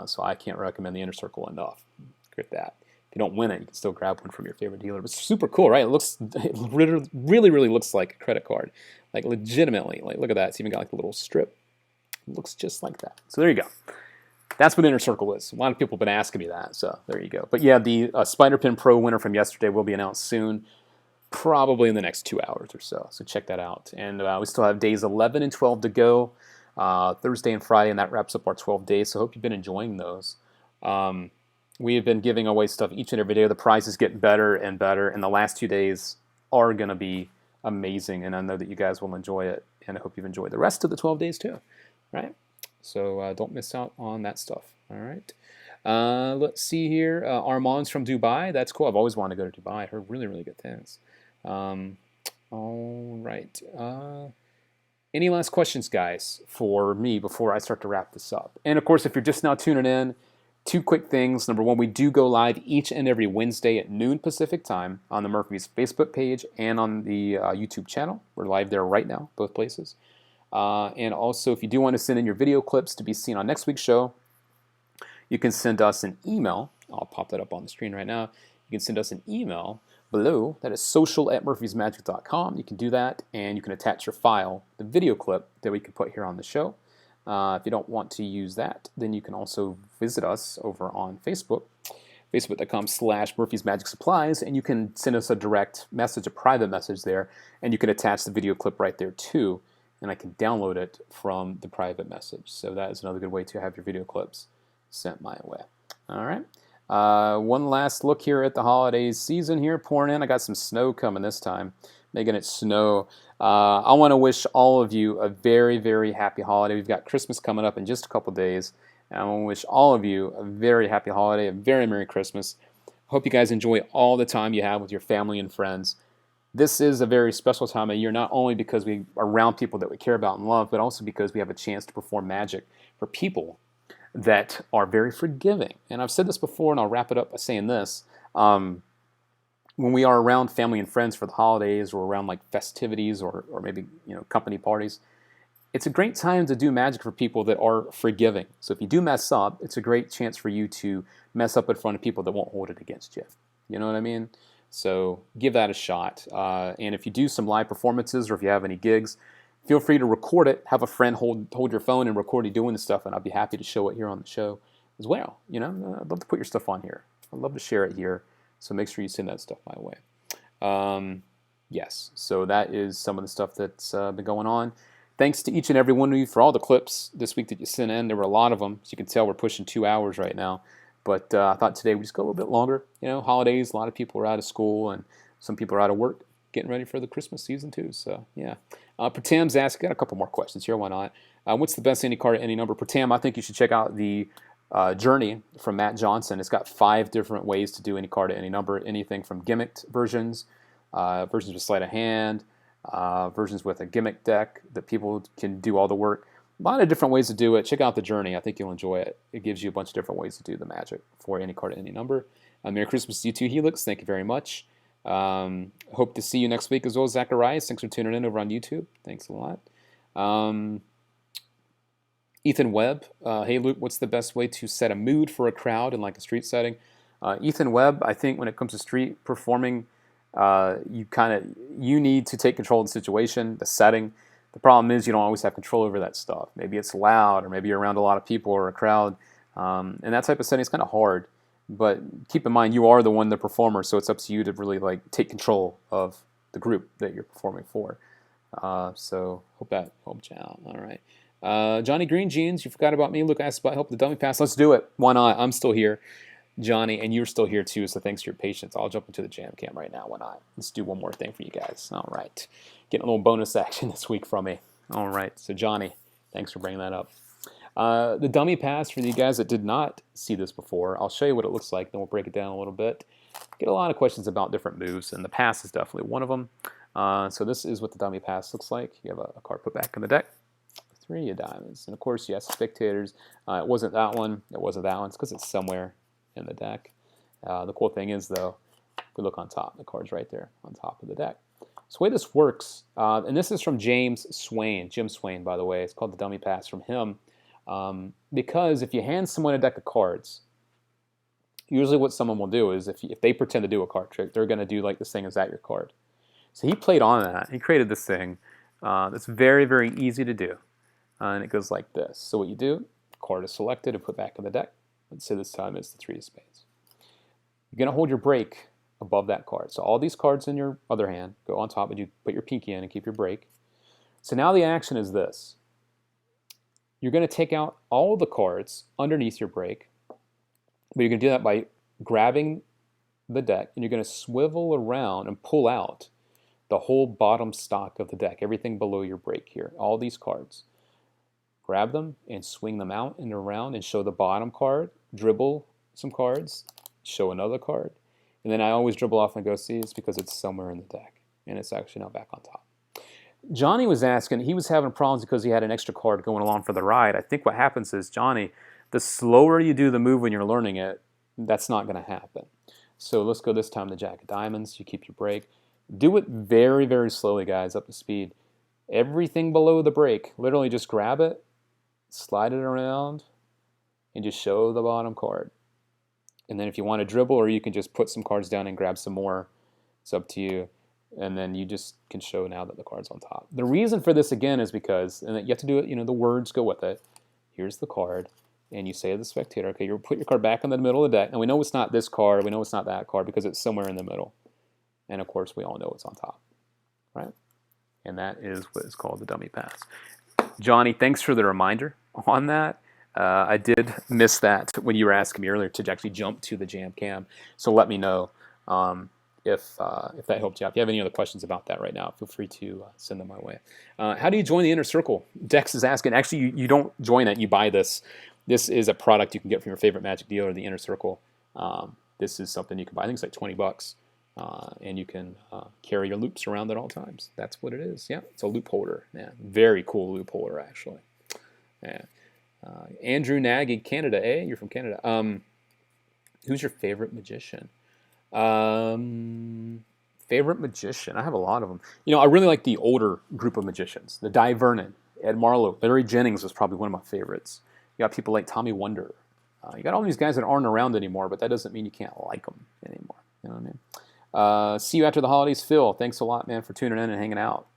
So I can't recommend the Inner Circle enough. Get that. If you don't win it, you can still grab one from your favorite dealer. It's super cool, right? It really, really looks like a credit card. Like legitimately. Like look at that. It's even got like a little strip. It looks just like that. So there you go. That's what Inner Circle is. A lot of people have been asking me that, so there you go. But yeah, the Spider Pin Pro winner from yesterday will be announced soon, probably in the next 2 hours or so. So check that out. And we still have days 11 and 12 to go, Thursday and Friday, and that wraps up our 12 days. So I hope you've been enjoying those. We have been giving away stuff each and every day. The prizes get better and better, and the last 2 days are going to be amazing, and I know that you guys will enjoy it, and I hope you've enjoyed the rest of the 12 days too, right? So don't miss out on that stuff, all right? Let's see here. Armand's from Dubai. That's cool. I've always wanted to go to Dubai. I heard really, really good things. All right. Any last questions, guys, for me before I start to wrap this up? And, of course, if you're just now tuning in, 2 quick things. Number one, we do go live each and every Wednesday at noon Pacific time on the Murphy's Facebook page and on the YouTube channel. We're live there right now, both places. And also, if you do want to send in your video clips to be seen on next week's show, you can send us an email. I'll pop that up on the screen right now. You can send us an email below. That is social@murphysmagic.com. You can do that, and you can attach your file, the video clip that we can put here on the show. If you don't want to use that, then you can also visit us over on Facebook, facebook.com/Murphy's Magic Supplies, and you can send us a direct message, a private message there, and you can attach the video clip right there too, and I can download it from the private message. So that is another good way to have your video clips sent my way. All right. One last look here at the holidays season here pouring in. I got some snow coming this time, making it snow. I want to wish all of you a very, very happy holiday. We've got Christmas coming up in just a couple days. And I want to wish all of you a very happy holiday, a very Merry Christmas. Hope you guys enjoy all the time you have with your family and friends. This is a very special time of year, not only because we are around people that we care about and love, but also because we have a chance to perform magic for people that are very forgiving. And I've said this before, and I'll wrap it up by saying this. When we are around family and friends for the holidays or around like festivities or maybe company parties, it's a great time to do magic for people that are forgiving. So if you do mess up, it's a great chance for you to mess up in front of people that won't hold it against you. You know what I mean? So give that a shot. And if you do some live performances or if you have any gigs, feel free to record it. Have a friend hold your phone and record you doing the stuff, and I'll be happy to show it here on the show as well. You know, I'd love to put your stuff on here. I'd love to share it here. So make sure you send that stuff my way. Yes, so that is some of the stuff that's been going on. Thanks to each and every one of you for all the clips this week that you sent in. There were a lot of them. As you can tell, we're pushing 2 hours right now. But I thought today we'd just go a little bit longer. You know, holidays, a lot of people are out of school, and some people are out of work, getting ready for the Christmas season too. So, yeah. Pratam's asked, got a couple more questions here. Why not? What's the best any card at any number? Pratam, I think you should check out the Journey from Matt Johnson. It's got 5 different ways to do any card at any number. Anything from gimmicked versions, versions with sleight of hand, versions with a gimmick deck that people can do all the work. A lot of different ways to do it. Check out the Journey. I think you'll enjoy it. It gives you a bunch of different ways to do the magic for any card at any number. Merry Christmas to you too, Helix. Thank you very much. Hope to see you next week as well, Zacharias. Thanks for tuning in over on YouTube. Thanks a lot. Ethan Webb. Hey, Luke, what's the best way to set a mood for a crowd in like a street setting? Ethan Webb, I think when it comes to street performing, you need to take control of the situation, the setting. The problem is you don't always have control over that stuff. Maybe it's loud, or maybe you're around a lot of people or a crowd. And that type of setting is kind of hard. But keep in mind, you are the one, the performer, so it's up to you to really like take control of the group that you're performing for. So hope that helped you out. All right. Johnny Green Jeans, you forgot about me. Luke asked about help with the dummy pass. Let's do it. Why not? I'm still here, Johnny, and you're still here too, so thanks for your patience. I'll jump into the jam cam right now. Why not? Let's do one more thing for you guys. All right. Getting a little bonus action this week from me. All right. So, Johnny, thanks for bringing that up. The dummy pass, for you guys that did not see this before, I'll show you what it looks like, then we'll break it down a little bit. Get a lot of questions about different moves, and the pass is definitely one of them. So this is what the dummy pass looks like. You have a card put back in the deck. 3 of diamonds. And, of course, yes, spectators. It wasn't that one. It wasn't that one. It's because it's somewhere in the deck. The cool thing is, though, if we look on top, the card's right there on top of the deck. So the way this works, and this is from Jim Swain, by the way. It's called the dummy pass from him. Because if you hand someone a deck of cards, usually what someone will do is if they pretend to do a card trick, they're going to do like this thing, is that your card? So he played on that. He created this thing that's very, very easy to do. And it goes like this. So what you do, the card is selected and put back in the deck. Let's say this time it's the 3 of spades. You're going to hold your break above that card. So all these cards in your other hand go on top, and you put your pinky in and keep your break. So now the action is this. You're going to take out all the cards underneath your break, but you're going to do that by grabbing the deck, and you're going to swivel around and pull out the whole bottom stock of the deck, everything below your break here, all these cards. Grab them and swing them out and around and show the bottom card, dribble some cards, show another card, and then I always dribble off and go, see, it's because it's somewhere in the deck, and it's actually now back on top. Johnny was asking, he was having problems because he had an extra card going along for the ride. I think what happens is, Johnny, the slower you do the move when you're learning it, that's not going to happen. So let's go this time, the Jack of Diamonds. You keep your break. Do it very, very slowly, guys, up to speed. Everything below the break, literally just grab it, slide it around, and just show the bottom card. And then if you want to dribble, or you can just put some cards down and grab some more, it's up to you. And then you just can show now that the card's on top. The reason for this, again, is because, and you have to do it, the words go with it. Here's the card, and you say to the spectator, okay, you put your card back in the middle of the deck, and we know it's not this card, we know it's not that card, because it's somewhere in the middle. And, of course, we all know it's on top, right? And that is what is called the dummy pass. Johnny, thanks for the reminder on that. I did miss that when you were asking me earlier to actually jump to the jam cam. So let me know if that helped you out. If you have any other questions about that right now, feel free to send them my way. How do you join the Inner Circle? Dex is asking. Actually, you don't join it. You buy this. This is a product you can get from your favorite magic dealer, the Inner Circle. This is something you can buy. I think it's like $20. And you can carry your loops around at all times. That's what it is. Yeah, it's a loop holder. Yeah, very cool loop holder, actually. Yeah. Andrew Nagy, Canada. Hey, you're from Canada. Who's your favorite magician? Favorite magician? I have a lot of them. I really like the older group of magicians. The Di Vernon, Ed Marlowe, Larry Jennings was probably one of my favorites. You got people like Tommy Wonder. You got all these guys that aren't around anymore, but that doesn't mean you can't like them anymore. You know what I mean? See you after the holidays, Phil. Thanks a lot, man, for tuning in and hanging out.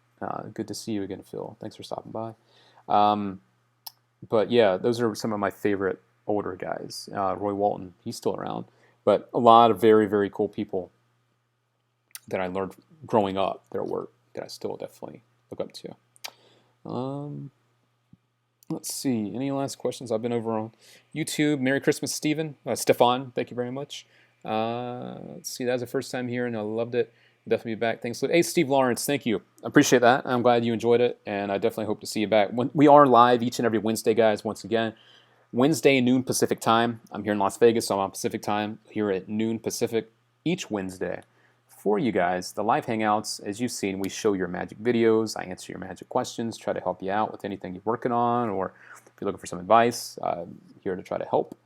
Good to see you again, Phil. Thanks for stopping by. But yeah, those are some of my favorite older guys. Roy Walton, he's still around. But a lot of very, very cool people that I learned growing up, their work, that I still definitely look up to. Let's see. Any last questions? I've been over on YouTube. Merry Christmas, Stephen. Stefan, thank you very much. Let's see. That was the first time here, and I loved it. I'll definitely be back. Thanks. Hey, Steve Lawrence, thank you. I appreciate that. I'm glad you enjoyed it, and I definitely hope to see you back. We are live each and every Wednesday, guys, once again. Wednesday, noon Pacific time. I'm here in Las Vegas, so I'm on Pacific time here at noon Pacific each Wednesday. For you guys, the live hangouts, as you've seen, we show your magic videos. I answer your magic questions, try to help you out with anything you're working on, or if you're looking for some advice, I'm here to try to help.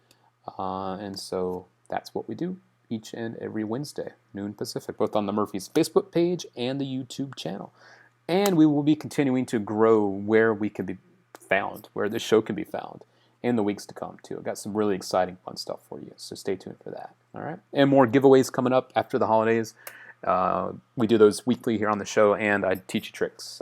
And so that's what we do each and every Wednesday, noon Pacific, both on the Murphy's Facebook page and the YouTube channel. And we will be continuing to grow where we can be found, where the show can be found in the weeks to come, too. I've got some really exciting, fun stuff for you, so stay tuned for that. All right? And more giveaways coming up after the holidays. We do those weekly here on the show, and I teach you tricks.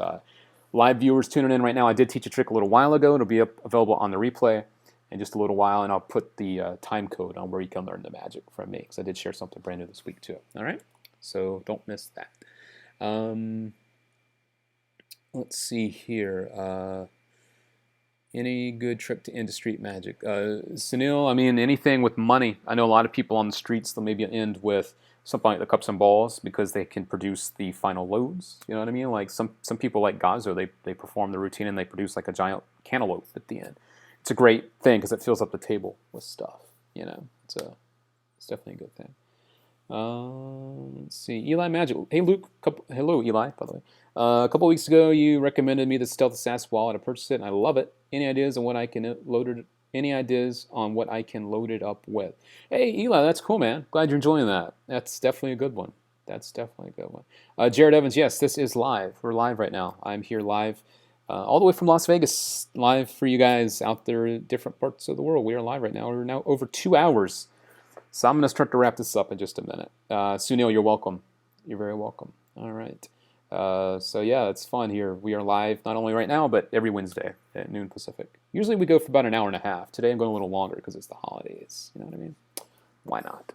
Live viewers tuning in right now, I did teach a trick a little while ago. It'll be available on the replay in just a little while, and I'll put the time code on where you can learn the magic from me, because I did share something brand new this week, too. All right? So don't miss that. Let's see here. Any good trick to end a street magic? Sunil, I mean, anything with money. I know a lot of people on the streets, they'll maybe end with something like the cups and balls because they can produce the final loads. You know what I mean? Like some people like Gazo, they perform the routine and they produce like a giant cantaloupe at the end. It's a great thing because it fills up the table with stuff. You know, it's definitely a good thing. Let's see, Eli Magic. Hey Luke, hello Eli, by the way. A couple weeks ago, you recommended me the Stealth Assassin wallet. I purchased it and I love it. Any ideas on what I can load it? Any ideas on what I can load it up with? Hey Eli, that's cool, man. Glad you're enjoying that. That's definitely a good one. That's definitely a good one. Jared Evans, yes, this is live. We're live right now. I'm here live, all the way from Las Vegas, live for you guys out there in different parts of the world. We are live right now. We're now over 2 hours. So I'm going to start to wrap this up in just a minute. Sunil, you're welcome. You're very welcome. All right. So yeah, it's fun here. We are live not only right now, but every Wednesday at noon Pacific. Usually we go for about an hour and a half. Today I'm going a little longer because it's the holidays. You know what I mean? Why not?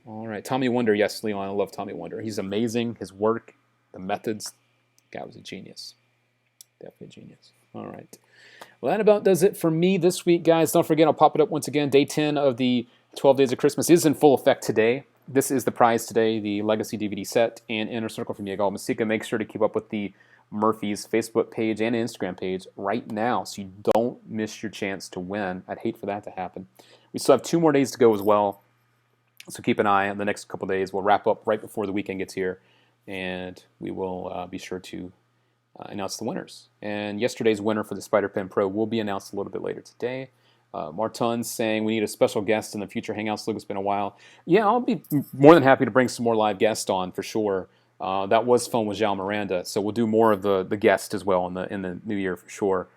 All right. Tommy Wonder. Yes, Leon, I love Tommy Wonder. He's amazing. His work, the methods. The guy was a genius. Definitely a genius. All right. Well, that about does it for me this week, guys. Don't forget, I'll pop it up once again. Day 10 of the 12 Days of Christmas is in full effect today. This is the prize today, the Legacy DVD set and Inner Circle from Yagal Masika. Make sure to keep up with the Murphy's Facebook page and Instagram page right now so you don't miss your chance to win. I'd hate for that to happen. We still have 2 more days to go as well, so keep an eye on the next couple days. We'll wrap up right before the weekend gets here, and we will be sure to announce the winners. And yesterday's winner for the Spider Pen Pro will be announced a little bit later today. Martin's saying we need a special guest in the future Hangouts. Luke, it's been a while. Yeah, I'll be more than happy to bring some more live guests on for sure. That was fun with Zhao Miranda, so we'll do more of the guest as well in the new year for sure.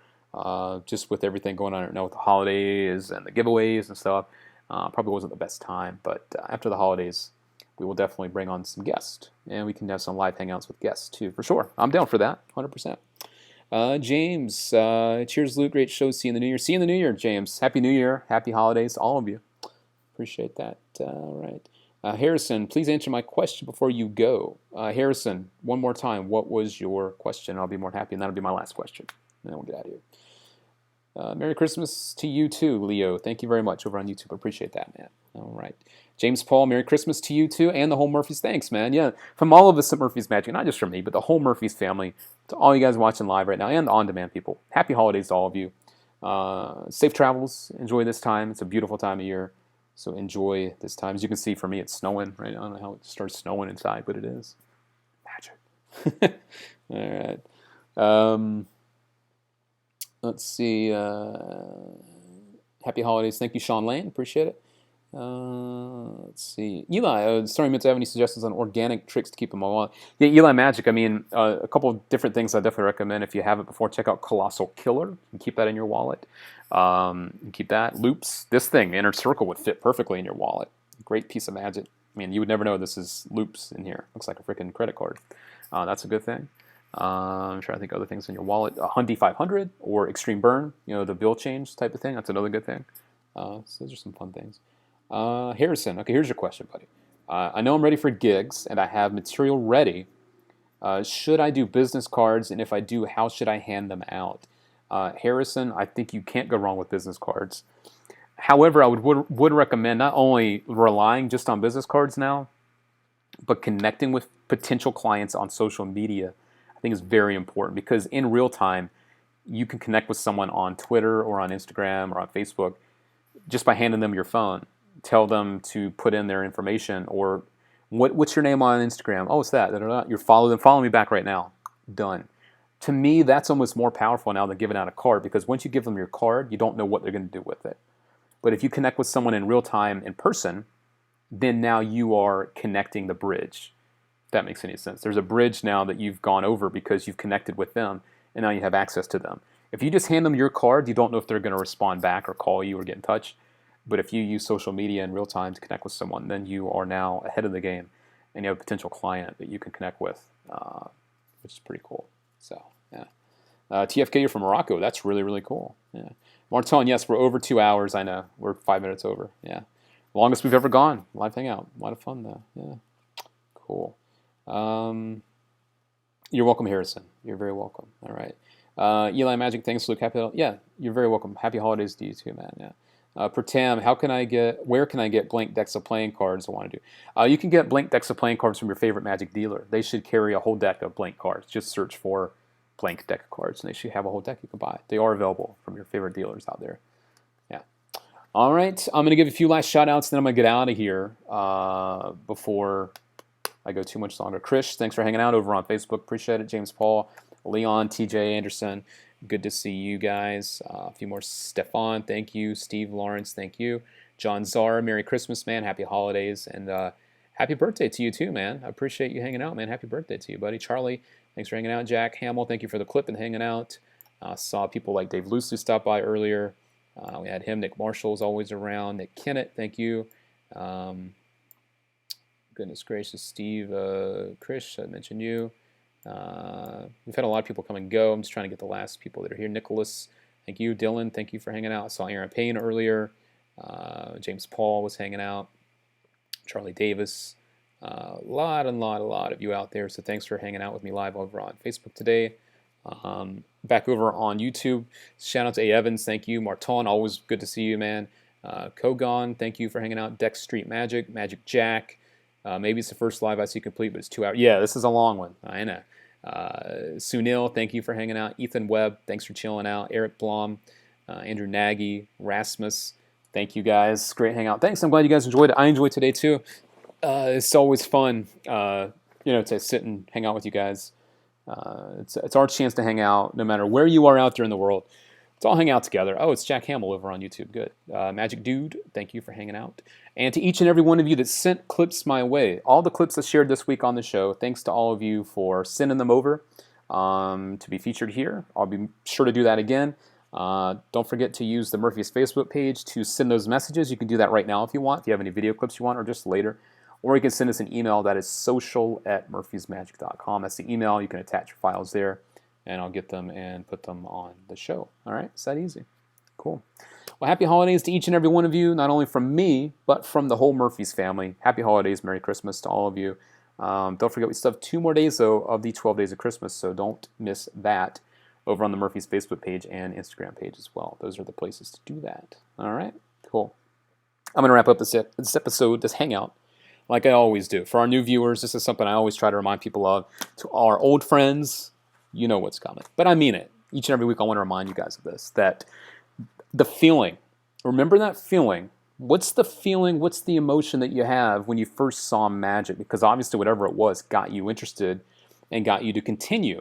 Just with everything going on right now with the holidays and the giveaways and stuff, probably wasn't the best time. But after the holidays, we will definitely bring on some guests, and we can have some live Hangouts with guests too for sure. I'm down for that, 100%. James, cheers, Luke. Great show. See you in the new year. See you in the new year, James. Happy New Year. Happy holidays to all of you. Appreciate that. All right. Harrison, please answer my question before you go. Harrison, one more time. What was your question? I'll be more happy, and that'll be my last question. And then we'll get out of here. Merry Christmas to you too, Leo. Thank you very much over on YouTube. Appreciate that, man. All right. James Paul, Merry Christmas to you too, and the whole Murphy's. Thanks, man. Yeah, from all of us at Murphy's Magic, not just from me, but the whole Murphy's family, to all you guys watching live right now, and the on-demand people. Happy holidays to all of you. Safe travels. Enjoy this time. It's a beautiful time of year, so enjoy this time. As you can see, for me, it's snowing right now. I don't know how it starts snowing inside, but it is. Magic. All right. Let's see. Happy holidays. Thank you, Sean Lane. Appreciate it. Let's see. Eli, sorry, meant to have any suggestions on organic tricks to keep them all on. Yeah, Eli Magic. I mean, a couple of different things I definitely recommend. If you haven't before, check out Colossal Killer. You can keep that in your wallet. Keep that. Loops. This thing, Inner Circle, would fit perfectly in your wallet. Great piece of magic. I mean, you would never know this is loops in here. Looks like a freaking credit card. That's a good thing. I'm trying to think of other things in your wallet. A Hundy 500 or Extreme Burn, the bill change type of thing. That's another good thing. So those are some fun things. Harrison, okay, here's your question, buddy. I know I'm ready for gigs and I have material ready. Should I do business cards? And if I do, how should I hand them out? Harrison, I think you can't go wrong with business cards. However, I would recommend not only relying just on business cards now, but connecting with potential clients on social media. I think is very important because in real time, you can connect with someone on Twitter or on Instagram or on Facebook just by handing them your phone. Tell them to put in their information or what's your name on Instagram? Oh, it's that. You're follow me back right now. Done. To me, that's almost more powerful now than giving out a card because once you give them your card, you don't know what they're going to do with it. But if you connect with someone in real time in person, then now you are connecting the bridge. If that makes any sense. There's a bridge now that you've gone over because you've connected with them and now you have access to them. If you just hand them your card, you don't know if they're going to respond back or call you or get in touch. But if you use social media in real time to connect with someone, then you are now ahead of the game and you have a potential client that you can connect with, which is pretty cool. So, yeah. TFK, you're from Morocco. That's really, really cool. Yeah. Martin, yes, we're over 2 hours. I know. We're 5 minutes over. Yeah. Longest we've ever gone. Live Hangout. A lot of fun, though. Yeah. Cool. You're welcome, Harrison. You're very welcome. All right. Eli Magic, thanks, Luke. Yeah, you're very welcome. Happy holidays to you too, man. Yeah. Pertam, where can I get blank decks of playing cards I want to do? You can get blank decks of playing cards from your favorite Magic dealer. They should carry a whole deck of blank cards. Just search for blank deck of cards, and they should have a whole deck you can buy. They are available from your favorite dealers out there. Yeah. All right, I'm going to give a few last shout-outs, then I'm going to get out of here before I go too much longer. Krish, thanks for hanging out over on Facebook. Appreciate it. James Paul, Leon, TJ Anderson. Good to see you guys. A few more. Stefan, thank you. Steve Lawrence, thank you. John Zara, Merry Christmas, man. Happy holidays. And happy birthday to you, too, man. I appreciate you hanging out, man. Happy birthday to you, buddy. Charlie, thanks for hanging out. Jack Hamill, thank you for the clip and hanging out. Saw people like Dave Lucy stop by earlier. We had him. Nick Marshall's always around. Nick Kennett, thank you. Goodness gracious. Steve, Krish, I mentioned you. We've had a lot of people come and go. I'm just trying to get the last people that are here. Nicholas, thank you. Dylan, thank you for hanging out. I saw Aaron Payne earlier. James Paul was hanging out. Charlie Davis. A lot of you out there. So thanks for hanging out with me live over on Facebook today. Back over on YouTube. Shout out to A. Evans. Thank you. Marton, always good to see you, man. Kogon, thank you for hanging out. Dex Street Magic. Magic Jack. Maybe it's the first live I see complete, but it's 2 hours. Yeah, this is a long one. I know. Sunil, thank you for hanging out. Ethan Webb, thanks for chilling out. Eric Blom, Andrew Nagy, Rasmus, thank you guys. Great hangout. Thanks. I'm glad you guys enjoyed it. I enjoyed today too. It's always fun, to sit and hang out with you guys. It's our chance to hang out, no matter where you are out there in the world. Let's all hang out together. Oh, it's Jack Hamill over on YouTube. Good. Magic Dude, thank you for hanging out. And to each and every one of you that sent clips my way, all the clips that shared this week on the show, thanks to all of you for sending them over to be featured here. I'll be sure to do that again. Don't forget to use the Murphy's Facebook page to send those messages. You can do that right now if you want, if you have any video clips you want, or just later. Or you can send us an email that is social@murphysmagic.com. That's the email. You can attach your files there, and I'll get them and put them on the show. All right, it's that easy. Cool. Well, happy holidays to each and every one of you, not only from me, but from the whole Murphy's family. Happy holidays, Merry Christmas to all of you. Don't forget, we still have 2 more days, though, of the 12 days of Christmas, so don't miss that over on the Murphy's Facebook page and Instagram page as well. Those are the places to do that. All right, cool. I'm going to wrap up this episode, this hangout, like I always do. For our new viewers, this is something I always try to remind people of. To our old friends, you know what's coming. But I mean it. Each and every week I want to remind you guys of this, that the feeling, remember that feeling. What's the feeling, what's the emotion that you have when you first saw magic? Because obviously whatever it was got you interested and got you to continue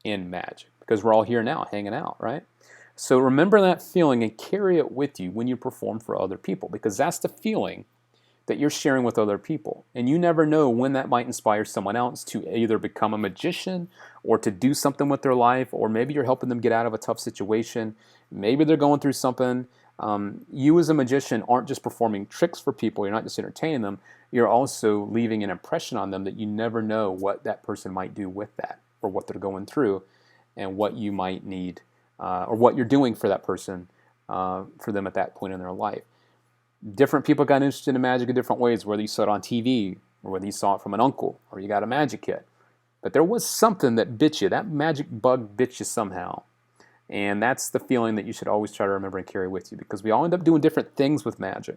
in magic. Because we're all here now hanging out, right? So remember that feeling and carry it with you when you perform for other people. Because that's the feeling that you're sharing with other people. And you never know when that might inspire someone else to either become a magician or to do something with their life, or maybe you're helping them get out of a tough situation. Maybe they're going through something. You as a magician aren't just performing tricks for people. You're not just entertaining them. You're also leaving an impression on them that you never know what that person might do with that or what they're going through and what you might need or what you're doing for that person, for them at that point in their life. Different people got interested in magic in different ways, whether you saw it on TV or whether you saw it from an uncle or you got a magic kit. But there was something that bit you. That magic bug bit you somehow. And that's the feeling that you should always try to remember and carry with you, because we all end up doing different things with magic.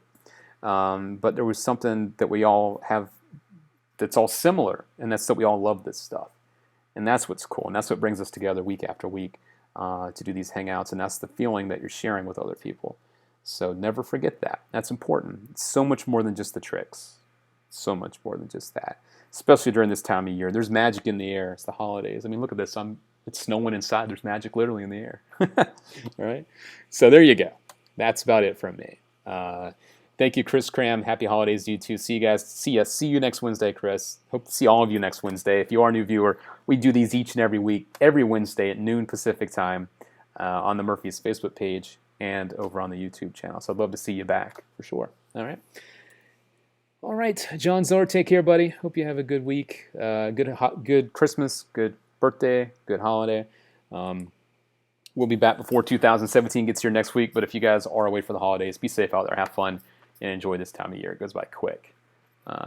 But there was something that we all have that's all similar, and that's that we all love this stuff. And that's what's cool, and that's what brings us together week after week to do these hangouts, and that's the feeling that you're sharing with other people. So never forget that. That's important. It's so much more than just the tricks. So much more than just that. Especially during this time of year. There's magic in the air. It's the holidays. I mean, look at this. It's snowing inside. There's magic literally in the air. All right? So there you go. That's about it from me. Thank you, Chris Cram. Happy holidays to you too. See you guys. See you next Wednesday, Chris. Hope to see all of you next Wednesday. If you are a new viewer, we do these each and every week, every Wednesday at noon Pacific time on the Murphy's Facebook page and over on the YouTube channel. So I'd love to see you back for sure. All right. All right, John Zor, take care, buddy. Hope you have a good week, good Christmas, good birthday, good holiday. We'll be back before 2017 gets here next week, but if you guys are away for the holidays, be safe out there, have fun, and enjoy this time of year. It goes by quick,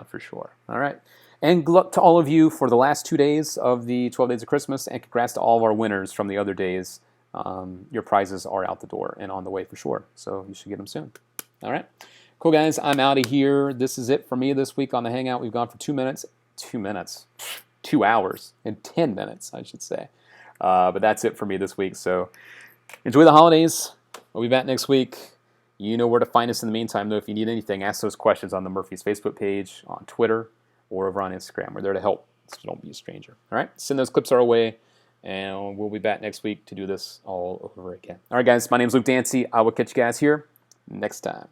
for sure. All right, and good luck to all of you for the last 2 days of the 12 Days of Christmas, and congrats to all of our winners from the other days. Your prizes are out the door and on the way for sure, so you should get them soon. All right. Cool, guys. I'm out of here. This is it for me this week on the Hangout. We've gone for 2 minutes. 2 hours and 10 minutes, I should say. But that's it for me this week. So enjoy the holidays. We'll be back next week. You know where to find us in the meantime, though. If you need anything, ask those questions on the Murphy's Facebook page, on Twitter, or over on Instagram. We're there to help, so don't be a stranger. All right? Send those clips our way, and we'll be back next week to do this all over again. All right, guys. My name's Luke Dancy. I will catch you guys here next time.